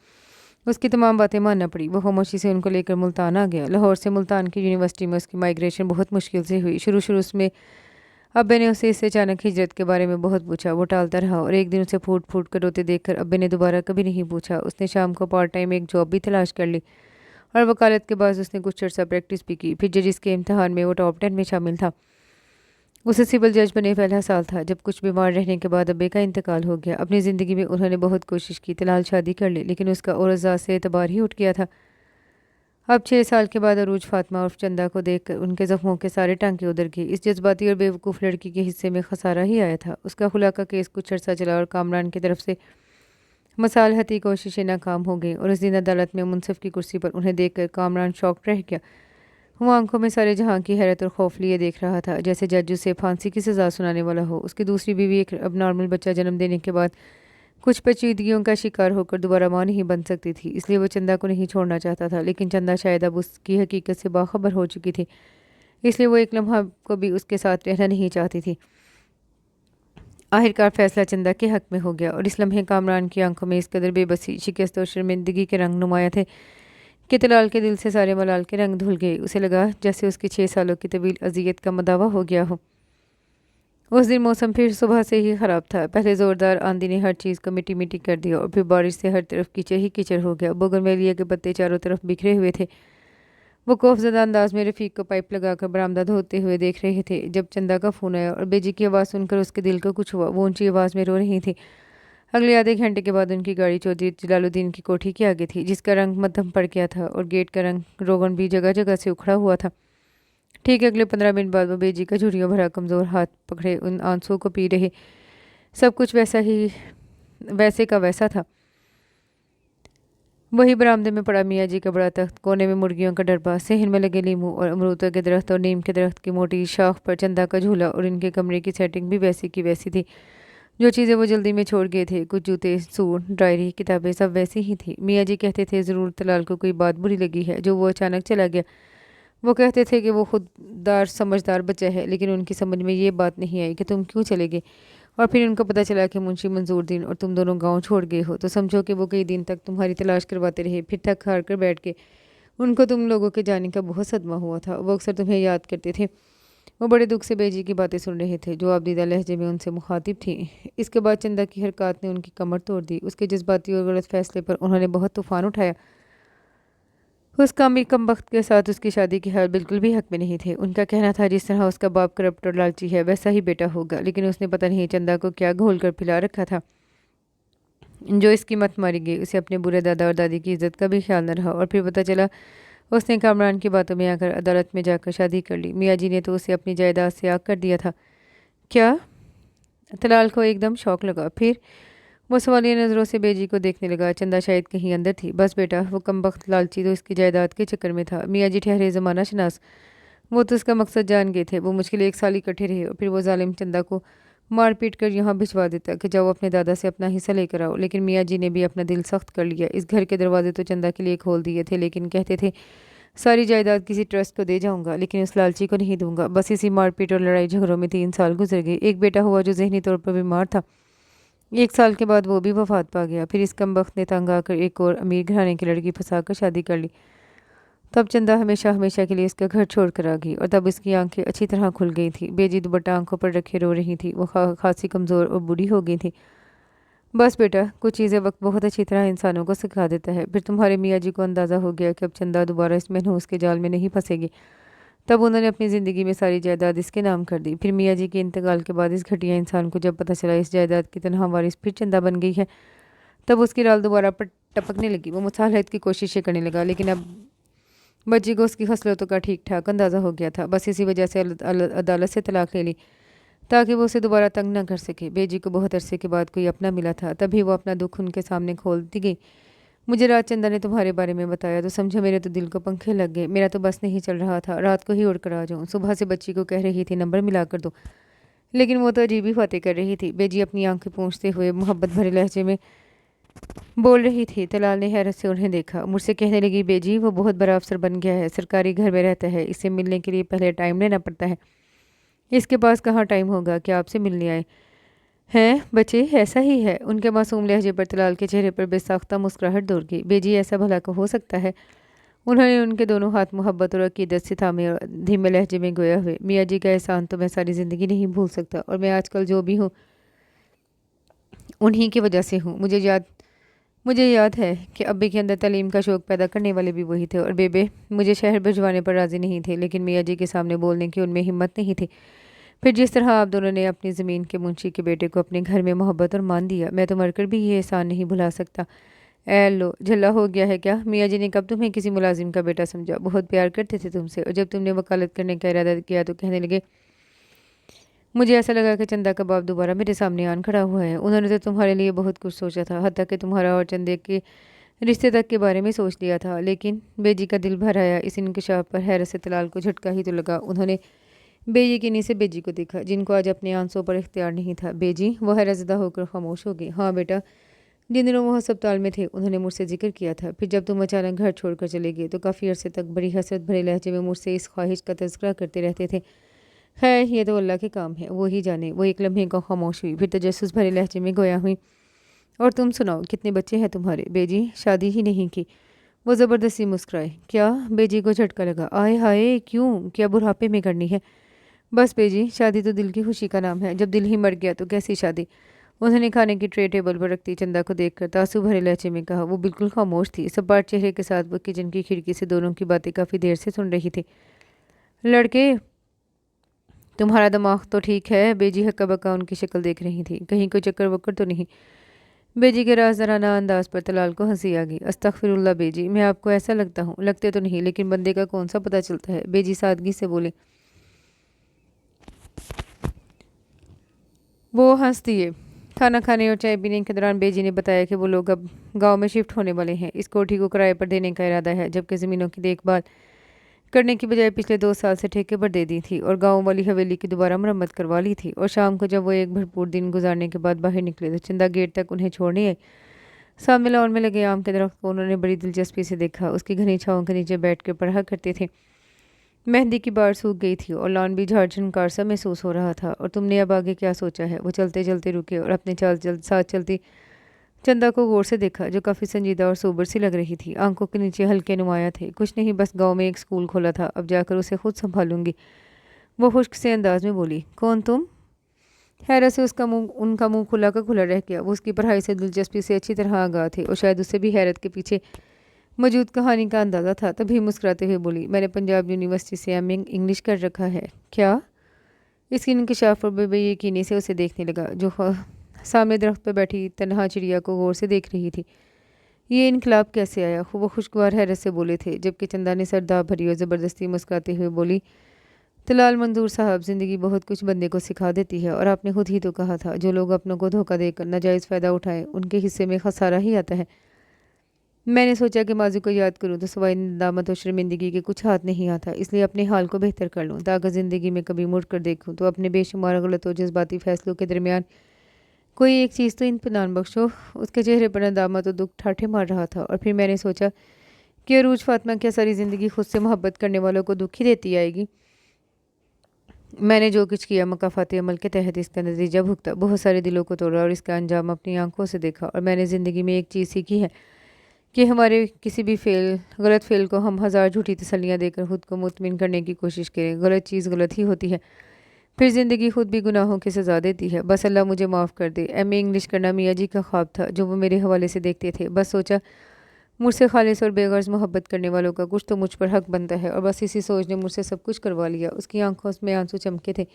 Speaker 1: उसकी तमाम बातें मानना पड़ी। वो खामोशी से उनको लेकर मुल्तान आ गया। लाहौर से मुल्तान की यूनिवर्सिटी में उसकी माइग्रेशन बहुत मुश्किल से हुई। शुरू में अब्बे ने उसे इससे अचानक हिजरत के बारे में बहुत पूछा। वो टालता रहा, और एक दिन उसे फूट फूट कर रोते देखकर अब्बे ने दोबारा कभी नहीं पूछा। उसने शाम को पार्ट टाइम एक जॉब भी तलाश कर ली, और वकालत के बाद उसने कुछ अर्सा प्रैक्टिस भी की। फिर जजिस के इम्तहान में वो टॉप 10 में शामिल था। उसे सिविल जज बने पहला साल था जब कुछ बीमार रहने के बाद अब्बे का इंतकाल हो गया। अपनी ज़िंदगी में उन्होंने बहुत कोशिश की तलाल शादी कर ली, लेकिन उसका और ज़ात से एतबार ही उठ गया था। अब 6 साल के बाद अरूज फातिमा उर्फ चंदा को देखकर उनके ज़ख्मों के सारे टांके उधर गए। इस जज्बाती और बेवकूफ़ लड़की के हिस्से में खसारा ही आया था। उसका खुला का केस कुछ अर्सा चला, और कामरान की तरफ से मसालहती कोशिशें नाकाम हो गईं, और उस दिन अदालत में मुनसिफ की कुर्सी पर उन्हें देखकर कामरान शॉक्ड रह गया। वो आंखों में सारे जहां की हैरत और खौफ लिए देख रहा था, जैसे जज उसे फांसी की सज़ा सुनाने वाला हो। उसकी दूसरी बीवी एक अब नॉर्मल बच्चा जन्म देने के बाद कुछ पेचीदगियों का शिकार होकर दोबारा मां नहीं बन सकती थी, इसलिए वो चंदा को नहीं छोड़ना चाहता था। लेकिन चंदा शायद अब उसकी हकीकत से बाखबर हो चुकी थी, इसलिए वो एक लम्हा को भी उसके साथ रहना नहीं चाहती थी। आखिरकार फैसला चंदा के हक में हो गया, और इस लम्हे कामरान की आंखों में इस कदर बेबसी, शिकस्त और शर्मिंदगी के रंग नुमाया थे कि तलाल के दिल से सारे मलाल के रंग धुल गए। उसे लगा जैसे उसकी 6 सालों की तवील अजियत का मदावा हो गया हो। उस दिन मौसम फिर सुबह से ही ख़राब था। पहले ज़ोरदार आंधी ने हर चीज़ को मिट्टी मिट्टी कर दिया, और फिर बारिश से हर तरफ कीचड़ ही कीचड़ हो गया। बोगनवेलिया के पत्ते चारों तरफ बिखरे हुए थे। वो खौफजदा अंदाज में रफ़ीक को पाइप लगाकर बरामदा धोते हुए देख रहे थे जब चंदा का फ़ोन आया, और बेजी की आवाज़ सुनकर उसके दिल को कुछ हुआ। वो ऊंची आवाज़ में रो रही थी। अगले आधे घंटे के बाद उनकी गाड़ी चौधरी जलालुद्दीन की कोठी के आगे थी, जिसका रंग मध्यम पड़ गया था, और गेट का रंग रोगन भी जगह जगह से उखड़ा हुआ था। ठीक अगले 15 मिनट बाद वो बेजी का झुर्रियों भरा कमज़ोर हाथ पकड़े उन आंसुओं को पी रहे सब कुछ वैसे का वैसा था। वही बरामदे में पड़ा मियाँ जी का बड़ा तख्त, कोने में मुर्गियों का डरबा, सेहन में लगे लीमू और अमरूद के दरख्त और नीम के दरख्त की मोटी शाख पर चंदा का झूला, और इनके कमरे की सेटिंग भी वैसी की वैसी थी। जो चीज़ें वो जल्दी में छोड़ गए थे, कुछ जूते, सूट, डायरी, किताबें, सब वैसी ही थी। मियाँ जी कहते थे ज़रूर तलाल को कोई बात बुरी लगी है जो वो अचानक चला गया। वो कहते थे कि वो खुददार समझदार बच्चा है, लेकिन उनकी समझ में ये बात नहीं आई कि तुम क्यों चले गए। और फिर उनको पता चला कि मुंशी मंजूरदीन और तुम दोनों गांव छोड़ गए हो, तो समझो कि वो कई दिन तक तुम्हारी तलाश करवाते रहे। फिर थक हार कर बैठ के उनको तुम लोगों के जाने का बहुत सदमा हुआ था। वो अक्सर तुम्हें याद करते थे। वो बड़े दुख से बेजी की बातें सुन रहे थे जो आबदीदा लहजे में उनसे मुखातिब थी। इसके बाद चंदा की हरकत ने उनकी कमर तोड़ दी। उसके जज्बाती और गलत फैसले पर उन्होंने बहुत तूफान उठाया। उस कामी कम वक्त के साथ उसकी शादी के हाल बिल्कुल भी हक में नहीं थे। उनका कहना था जिस तरह उसका बाप करप्ट और लालची है वैसा ही बेटा होगा, लेकिन उसने पता नहीं चंदा को क्या घोल कर पिला रखा था जो इसकी मत मारी गई। उसे अपने बुरे दादा और दादी की इज्जत का भी ख्याल न रहा, और फिर पता चला उसने कामरान की बातों में आकर अदालत में जाकर शादी कर ली। मियाँ जी ने तो उसे अपनी जायदाद से आग कर दिया था। क्या? तलाल को एकदम शौक लगा। फिर वो सवालिया नज़रों से बेजी को देखने लगा। चंदा शायद कहीं अंदर थी। बस बेटा, वो कमबख्त लालची तो इसकी जायदाद के चक्कर में था। मियाँ जी ठहरे ज़माना शनास, वो तो उसका मकसद जान गए थे। वो मुश्किल 1 साल इकट्ठे रहे और फिर वो जालिम चंदा को मार पीट कर यहाँ भिजवा देता कि जाओ अपने दादा से अपना हिस्सा लेकर आओ। लेकिन मियाँ जी ने भी अपना दिल सख्त कर लिया। इस घर के दरवाजे तो चंदा के लिए खोल दिए थे, लेकिन कहते थे सारी जायदाद किसी ट्रस्ट को दे जाऊंगा, लेकिन उस लालची को नहीं दूंगा। बस इसी मारपीट और लड़ाई झगड़ों में 3 साल गुजर गए। एक बेटा हुआ जो जहनी तौर पर बीमार था। 1 साल के बाद वो भी वफात पा गया। फिर इस कमबख्त ने तंग आकर एक और अमीर घराने की लड़की फंसा कर शादी कर ली। तब चंदा हमेशा हमेशा के लिए इसका घर छोड़ कर आ गई, और तब इसकी आंखें अच्छी तरह खुल गई थी। बेजी दुपट्टा आंखों पर रखे रो रही थी। वो खासी कमज़ोर और बूढ़ी हो गई थी। बस बेटा, कुछ चीज़ें वक्त बहुत अच्छी तरह इंसानों को सिखा देता है। फिर तुम्हारे मियाँ जी को अंदाज़ा हो गया कि अब चंदा दोबारा इस मनहूस के जाल में नहीं फंसेगी। तब उन्होंने अपनी ज़िंदगी में सारी जायदाद इसके नाम कर दी। फिर मियाँ जी के इंतकाल के बाद इस घटिया इंसान को जब पता चला इस जायदाद की तनहा वारिस फिर चंदा बन गई है, तब उसकी राल दोबारा पर टपकने लगी। वो मुसालहत की कोशिशें करने लगा, लेकिन अब बच्ची को उसकी खसलतों का ठीक ठाक अंदाज़ा हो गया था। बस इसी वजह से अदालत से तलाक ले ली ताकि वो उसे दोबारा तंग ना कर सके। बेजी को बहुत अरसे के बाद कोई अपना मिला था, तभी वो अपना दुख उनके सामने खोलती गई। मुझे रात चंदा ने तुम्हारे बारे में बताया तो समझो मेरे तो दिल को पंखे लग गए। मेरा तो बस नहीं चल रहा था, रात को ही उड़ कर आ जाऊँ। सुबह से बच्ची को कह रही थी नंबर मिला कर दो, लेकिन वो तो अजीब ही बातें कर रही थी। बेजी अपनी आंखें पोंछते हुए मोहब्बत भरे लहजे में बोल रही थी। तलाल ने हैरत से उन्हें देखा। मुझसे कहने लगी बेजी वो बहुत बड़ा अफसर बन गया है, सरकारी घर में रहता है, इससे मिलने के लिए पहले टाइम लेना पड़ता है। इसके पास कहाँ टाइम होगा कि आपसे मिलने आए हैं बच्चे, ऐसा ही है। उनके मासूम लहजे पर तलाल के चेहरे पर बेसाख्ता मुस्कुराहट दौड़ गई। बेजी ऐसा भला को हो सकता है? उन्होंने उनके दोनों हाथ मोहब्बत और अकीदत से थामे और धीमे लहजे में गोया हुए। मियाँ जी का एहसान तो मैं सारी ज़िंदगी नहीं भूल सकता, और मैं आजकल जो भी हूँ उन्हीं की वजह से हूँ। मुझे याद है कि अब्बे के अंदर तालीम का शौक़ पैदा करने वाले भी वही थे, और बेबे मुझे शहर भिजवाने पर राज़ी नहीं थे, लेकिन मियाँ जी के सामने बोलने की उनमें हिम्मत नहीं थी। फिर जिस तरह आप दोनों ने अपनी ज़मीन के मुंशी के बेटे को अपने घर में मोहब्बत और मान दिया, मैं तो मरकर भी ये एहसान नहीं भुला सकता। ए लो, झल्ला हो गया है क्या? मियाँ जी ने कब तुम्हें किसी मुलाजिम का बेटा समझा? बहुत प्यार करते थे तुमसे, और जब तुमने वकालत करने का इरादा किया तो कहने लगे। मुझे ऐसा लगा कि चंदा का बाप दोबारा मेरे सामने आन खड़ा हुआ है। उन्होंने तो तुम्हारे लिए बहुत कुछ सोचा था, हत्ता कि तुम्हारा और चंदे के रिश्ते तक के बारे में सोच लिया था। लेकिन बेजी का दिल भर आया इस इंकशाफ पर। हैरत से तलाल को झटका ही तो लगा। उन्होंने बेयकीनी से बेजी को देखा, जिनको आज अपने आंसुओं पर इख्तियार नहीं था। बेजी, वो हैरतज़दा होकर खामोश हो गई। हाँ बेटा, जिन दिनों वो अस्पताल में थे उन्होंने मुझसे जिक्र किया था। फिर जब तुम अचानक घर छोड़कर चले गए तो काफ़ी अरसे तक बड़ी हसरत भरे लहजे में मुझसे इस ख्वाहिश का तज़किरा करते रहते थे। खैर, ये तो अल्लाह के काम है, वो ही जाने। वो एक लम्हे को खामोश हुई, फिर तजस्सुस भरे लहजे में गोया हुई। और तुम सुनाओ, कितने बच्चे हैं तुम्हारे? बेजी, शादी ही नहीं की। वो ज़बरदस्ती मुस्कुराए। क्या? बेजी को झटका लगा। आए हाय, क्यों? क्या बुढ़ापे में करनी है? बस बेजी, शादी तो दिल की खुशी का नाम है। जब दिल ही मर गया तो कैसी शादी? उन्होंने खाने की ट्रे टेबल पर रखती चंदा को देखकर तासु भरे लहजे में कहा। वो बिल्कुल खामोश थी। सपाट चेहरे के साथ वो किचन की खिड़की से दोनों की बातें काफ़ी देर से सुन रही थी। लड़के, तुम्हारा दिमाग तो ठीक है? बेजी हक्का बक्का उनकी शक्ल देख रही थी। कहीं कोई चक्कर वक्कर तो नहीं? बेजी के राजदाराना अंदाज पर तलाल को हंसी आ गई। अस्तगफिरुल्लाह बेजी, मैं आपको ऐसा लगता हूँ? लगते तो नहीं, लेकिन बंदे का कौन सा पता चलता है। बेजी सादगी से बोले। वो हंस दिए। खाना खाने और चाय पीने के दौरान बेजी ने बताया कि वो लोग अब गांव में शिफ्ट होने वाले हैं। इस कोठी को किराए पर देने का इरादा है, जबकि ज़मीनों की देखभाल करने की बजाय पिछले 2 साल से ठेके पर दे दी थी और गांव वाली हवेली की दोबारा मरम्मत करवा ली थी। और शाम को जब वो एक भरपूर दिन गुजारने के बाद बाहर निकले तो चंदा गेट तक उन्हें छोड़ने आई। सामने लॉन में लगे आम के दरख्त को उन्होंने बड़ी दिलचस्पी से देखा। उसकी घनी छांव के नीचे बैठ कर पढ़ा करते थे। मेहंदी की बाढ़ सूख गई थी और लॉन भी झाड़ झंकार सा महसूस हो रहा था। और तुमने अब आगे क्या सोचा है? वो चलते चलते रुके और अपने साथ चलती चंदा को गौर से देखा, जो काफ़ी संजीदा और सोबर सी लग रही थी। आंखों के नीचे हल्के नुमाया थे। कुछ नहीं, बस गांव में एक स्कूल खोला था, अब जाकर उसे खुद संभालूंगी, वो खुश्क से अंदाज में बोली। कौन तुम? हैरत से उनका मुंह खुला का खुला रह गया। वो उसकी पढ़ाई से दिलचस्पी से अच्छी तरह आगाह थे और शायद उससे भी हैरत के पीछे मौजूद कहानी का अंदाज़ा था। तभी मुस्कुराते हुए बोली, मैंने पंजाब यूनिवर्सिटी से एम इंग्लिश कर रखा है। क्या? इसकी इंकशाफ और बेयकीनी से उसे देखने लगा, जो सामने दरख्त पर बैठी तन्हा चिड़िया को गौर से देख रही थी। ये इनकलाब कैसे आया? वो खुशगवार हैरत से बोले थे, जबकि चंदा ने सरदार भरी और ज़बरदस्ती मुस्कुराते हुए बोली, तलाल मंजूर साहब, ज़िंदगी बहुत कुछ बंदे को सिखा देती है और आपने खुद ही तो कहा था, जो लोग अपनों को धोखा देकर नाजायज़ फ़ायदा उठाएं उनके हिस्से में खसारा ही आता है। मैंने सोचा कि माजी को याद करूं तो सवाई नदामत और शर्मिंदगी के कुछ हाथ नहीं आता, इसलिए अपने हाल को बेहतर कर लूं ताकि ज़िंदगी में कभी मुड़ कर देखूं तो अपने बेशुमार गलत और जज्बाती फ़ैसलों के दरमियान कोई एक चीज़ तो इत्मीनान बख्शो। उसके चेहरे पर नदामत और दुख ठाठे मार रहा था। और फिर मैंने सोचा कि अरूज फातिमा क्या सारी ज़िंदगी खुद से मोहब्बत करने वालों को दुख ही देती आएगी। मैंने जो कुछ किया मकाफाती अमल के तहत इसका नतीजा भुगता, बहुत सारे दिलों को तोड़ा और इसका अंजाम अपनी आंखों से देखा। और मैंने ज़िंदगी में एक चीज़ सीखी है कि हमारे किसी भी गलत फेल को हम हज़ार झूठी तसल्लियाँ देकर खुद को मुतमिन करने की कोशिश करें, गलत चीज़ गलत ही होती है, फिर ज़िंदगी खुद भी गुनाहों की सज़ा देती है। बस अल्लाह मुझे माफ़ कर दे। एम ए इंग्लिश करना मियाँ जी का ख्वाब था, जो वो मेरे हवाले से देखते थे। बस सोचा मुझसे खालिस और बेगर्ज मोहब्बत करने वालों का कुछ तो मुझ पर हक बनता है, और बस इसी सोच ने मुझसे सब कुछ करवा लिया। उसकी आंखों में आंसू चमके थे,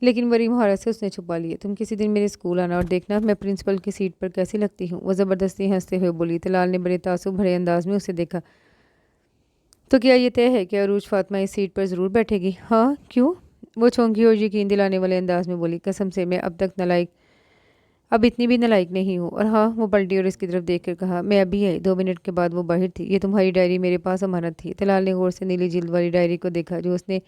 Speaker 1: लेकिन बड़ी महारत से उसने छुपा लिए। तुम किसी दिन मेरे स्कूल आना और देखना मैं प्रिंसिपल की सीट पर कैसी लगती हूँ, वो ज़बरदस्ती हंसते हुए बोली। तलाल ने बड़े तासुब भरे अंदाज में उसे देखा। तो क्या ये तय है कि अरूज फातिमा इस सीट पर ज़रूर बैठेगी? हाँ, क्यों? वो चौंकी और यकीन दिलाने वाले अंदाज में बोली। कसम से मैं अब इतनी भी नालायक नहीं हूँ। और हाँ, वो पलटी और इसकी तरफ देख कर कहा, मैं अभी आई। 2 मिनट के बाद वो बाहर थी। ये तुम्हारी डायरी मेरे पास अमानत थी। तलाल ने गौर से नीली जिल्द वाली डायरी को देखा, जो उसने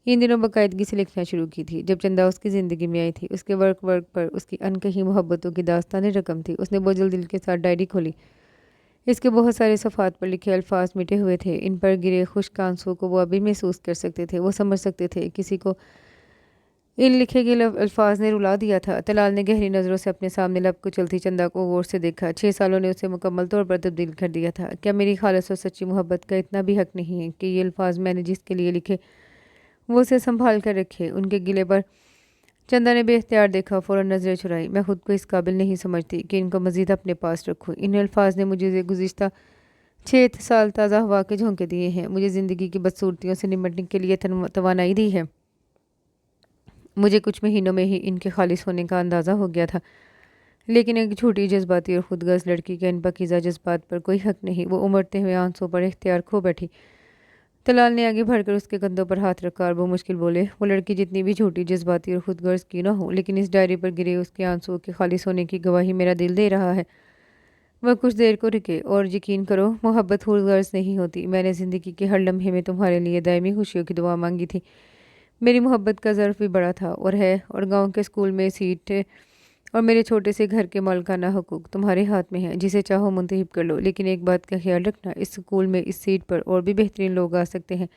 Speaker 1: इन दिनों बाकायदगी से लिखना शुरू की थी जब चंदा उसकी ज़िंदगी में आई थी। उसके वर्क पर उसकी अनकही मोहब्बतों की दास्तान रकम थी। उसने बोझल दिल के साथ डायरी खोली। इसके बहुत सारे सफ़ात पर लिखे अल्फाज मिटे हुए थे। इन पर गिरे खुश्क आंसुओं को वो अभी महसूस कर सकते थे। वो समझ सकते थे किसी को इन लिखे गए अल्फाज ने रुला दिया था। तलाल ने गहरी नज़रों से अपने सामने लब को चलती चंदा को गौर से देखा। 6 सालों ने उसे मुकम्मल तौर पर तब्दील कर दिया था। क्या मेरी खालिस और सच्ची मोहब्बत का इतना भी हक नहीं है कि ये अल्फाज मैंने जिसके लिए लिखे वो उसे संभाल कर रखे? उनके गिले पर चंदा ने बेख्तियार देखा, फ़ौरन नज़रें चुराई। मैं खुद को इस काबिल नहीं समझती कि इनको मज़ीद अपने पास रखूँ। इन अल्फाज ने मुझे गुज़िश्ता 6 साल ताज़ा हवा के झोंके दिए हैं, मुझे ज़िंदगी की बदसूरतियों से निपटने के लिए तवानाई दी है। मुझे कुछ महीनों में ही इनके खालिस होने का अंदाज़ा हो गया था, लेकिन एक झूठी जज्बाती और खुदगर्ज़ लड़की के इन पाकीज़ा जज्बात पर कोई हक नहीं। वो उमड़ते हुए आंसुओं पर इख्तियार खो बैठी। तलाल ने आगे बढ़कर उसके कंधों पर हाथ रखा और वो मुश्किल बोले, वो लड़की जितनी भी झूठी जज्बाती और खुदगर्ज़ की ना हो, लेकिन इस डायरी पर गिरे उसके आंसुओं के खालिस होने की गवाही मेरा दिल दे रहा है। वह कुछ देर को रुके। और यकीन करो, मोहब्बत खुदगर्ज़ नहीं होती। मैंने ज़िंदगी के हर लम्हे में तुम्हारे लिए दायमी खुशियों की दुआ मांगी थी। मेरी मोहब्बत का ज़र्फ़ भी बड़ा था और है, और गांव के स्कूल में सीट और मेरे छोटे से घर के मालिकाना हकूक़ तुम्हारे हाथ में हैं, जिसे चाहो मुंतखब कर लो। लेकिन एक बात का ख्याल रखना, इस स्कूल में इस सीट पर और भी बेहतरीन लोग आ सकते हैं,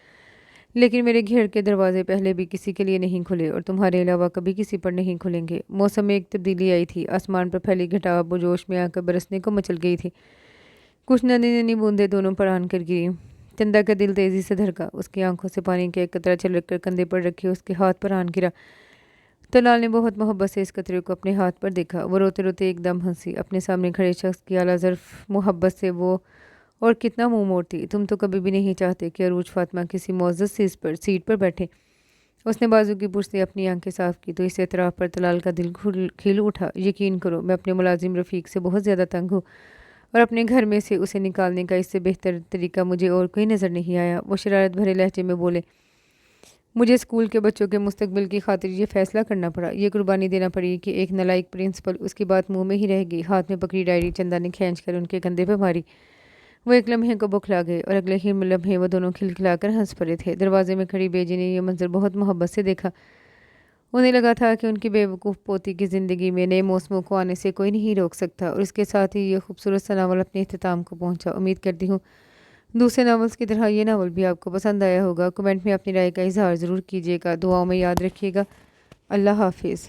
Speaker 1: लेकिन मेरे घर के दरवाजे पहले भी किसी के लिए नहीं खुले और तुम्हारे अलावा कभी किसी पर नहीं खुलेंगे। मौसम में एक तब्दीली आई थी। आसमान पर फैली घटा अब जोश में आकर बरसने को मचल गई थी। कुछ नन्ही नन्ही बूंदें दोनों पर आन कर गिरी। चंदा का दिल तेज़ी से धड़का। उसकी आंखों से पानी का एक कतरा छलक कर कंधे पर रखे उसके हाथ पर आन गिरा। तलाल ने बहुत मोहब्बत से इस कतरे को अपने हाथ पर देखा। वो रोते रोते एकदम हंसी। अपने सामने खड़े शख्स की आला ज़र्फ़ मोहब्बत से वो और कितना मुंह मोड़ती। तुम तो कभी भी नहीं चाहते कि अरूज फातिमा किसी मुअज़्ज़ज़ सीट पर बैठे। उसने बाजू की पुर्श से अपनी आंखें साफ़ की तो इस एतराफ़ पर तलाल का दिल खिल उठा। यकीन करो, मैं अपने मुलाजिम रफ़ीक से बहुत ज़्यादा तंग हूँ और अपने घर में से उसे निकालने का इससे बेहतर तरीका मुझे और कोई नज़र नहीं आया। वो शरारत भरे लहजे में बोले, مجھے اسکول کے بچوں کے مستقبل کی خاطر یہ فیصلہ کرنا پڑا، یہ قربانی دینا پڑی کہ ایک نالائق پرنسپل، اس کی بات منہ میں ہی رہ گئی۔ ہاتھ میں پکڑی ڈائری چندا نے کھینچ کر ان کے کندھے پہ ماری۔ وہ ایک لمحے کو بکھلا گئے اور اگلے ہی لمحے وہ دونوں کھلکھلا کر ہنس پڑے تھے۔ دروازے میں کھڑی بیجی نے یہ منظر بہت محبت سے دیکھا۔ انہیں لگا تھا کہ ان کی بے وقوف پوتی کی زندگی میں نئے موسموں کو آنے سے کوئی نہیں روک سکتا، اور اس کے ساتھ ہی یہ خوبصورت سا ناول اپنے اختتام کو پہنچا۔ امید کرتی ہوں دوسرے ناولز کی طرح یہ ناول بھی آپ کو پسند آیا ہوگا۔ کمنٹ میں اپنی رائے کا اظہار ضرور کیجیے گا۔ دعاؤں میں یاد رکھیے گا۔ اللہ حافظ۔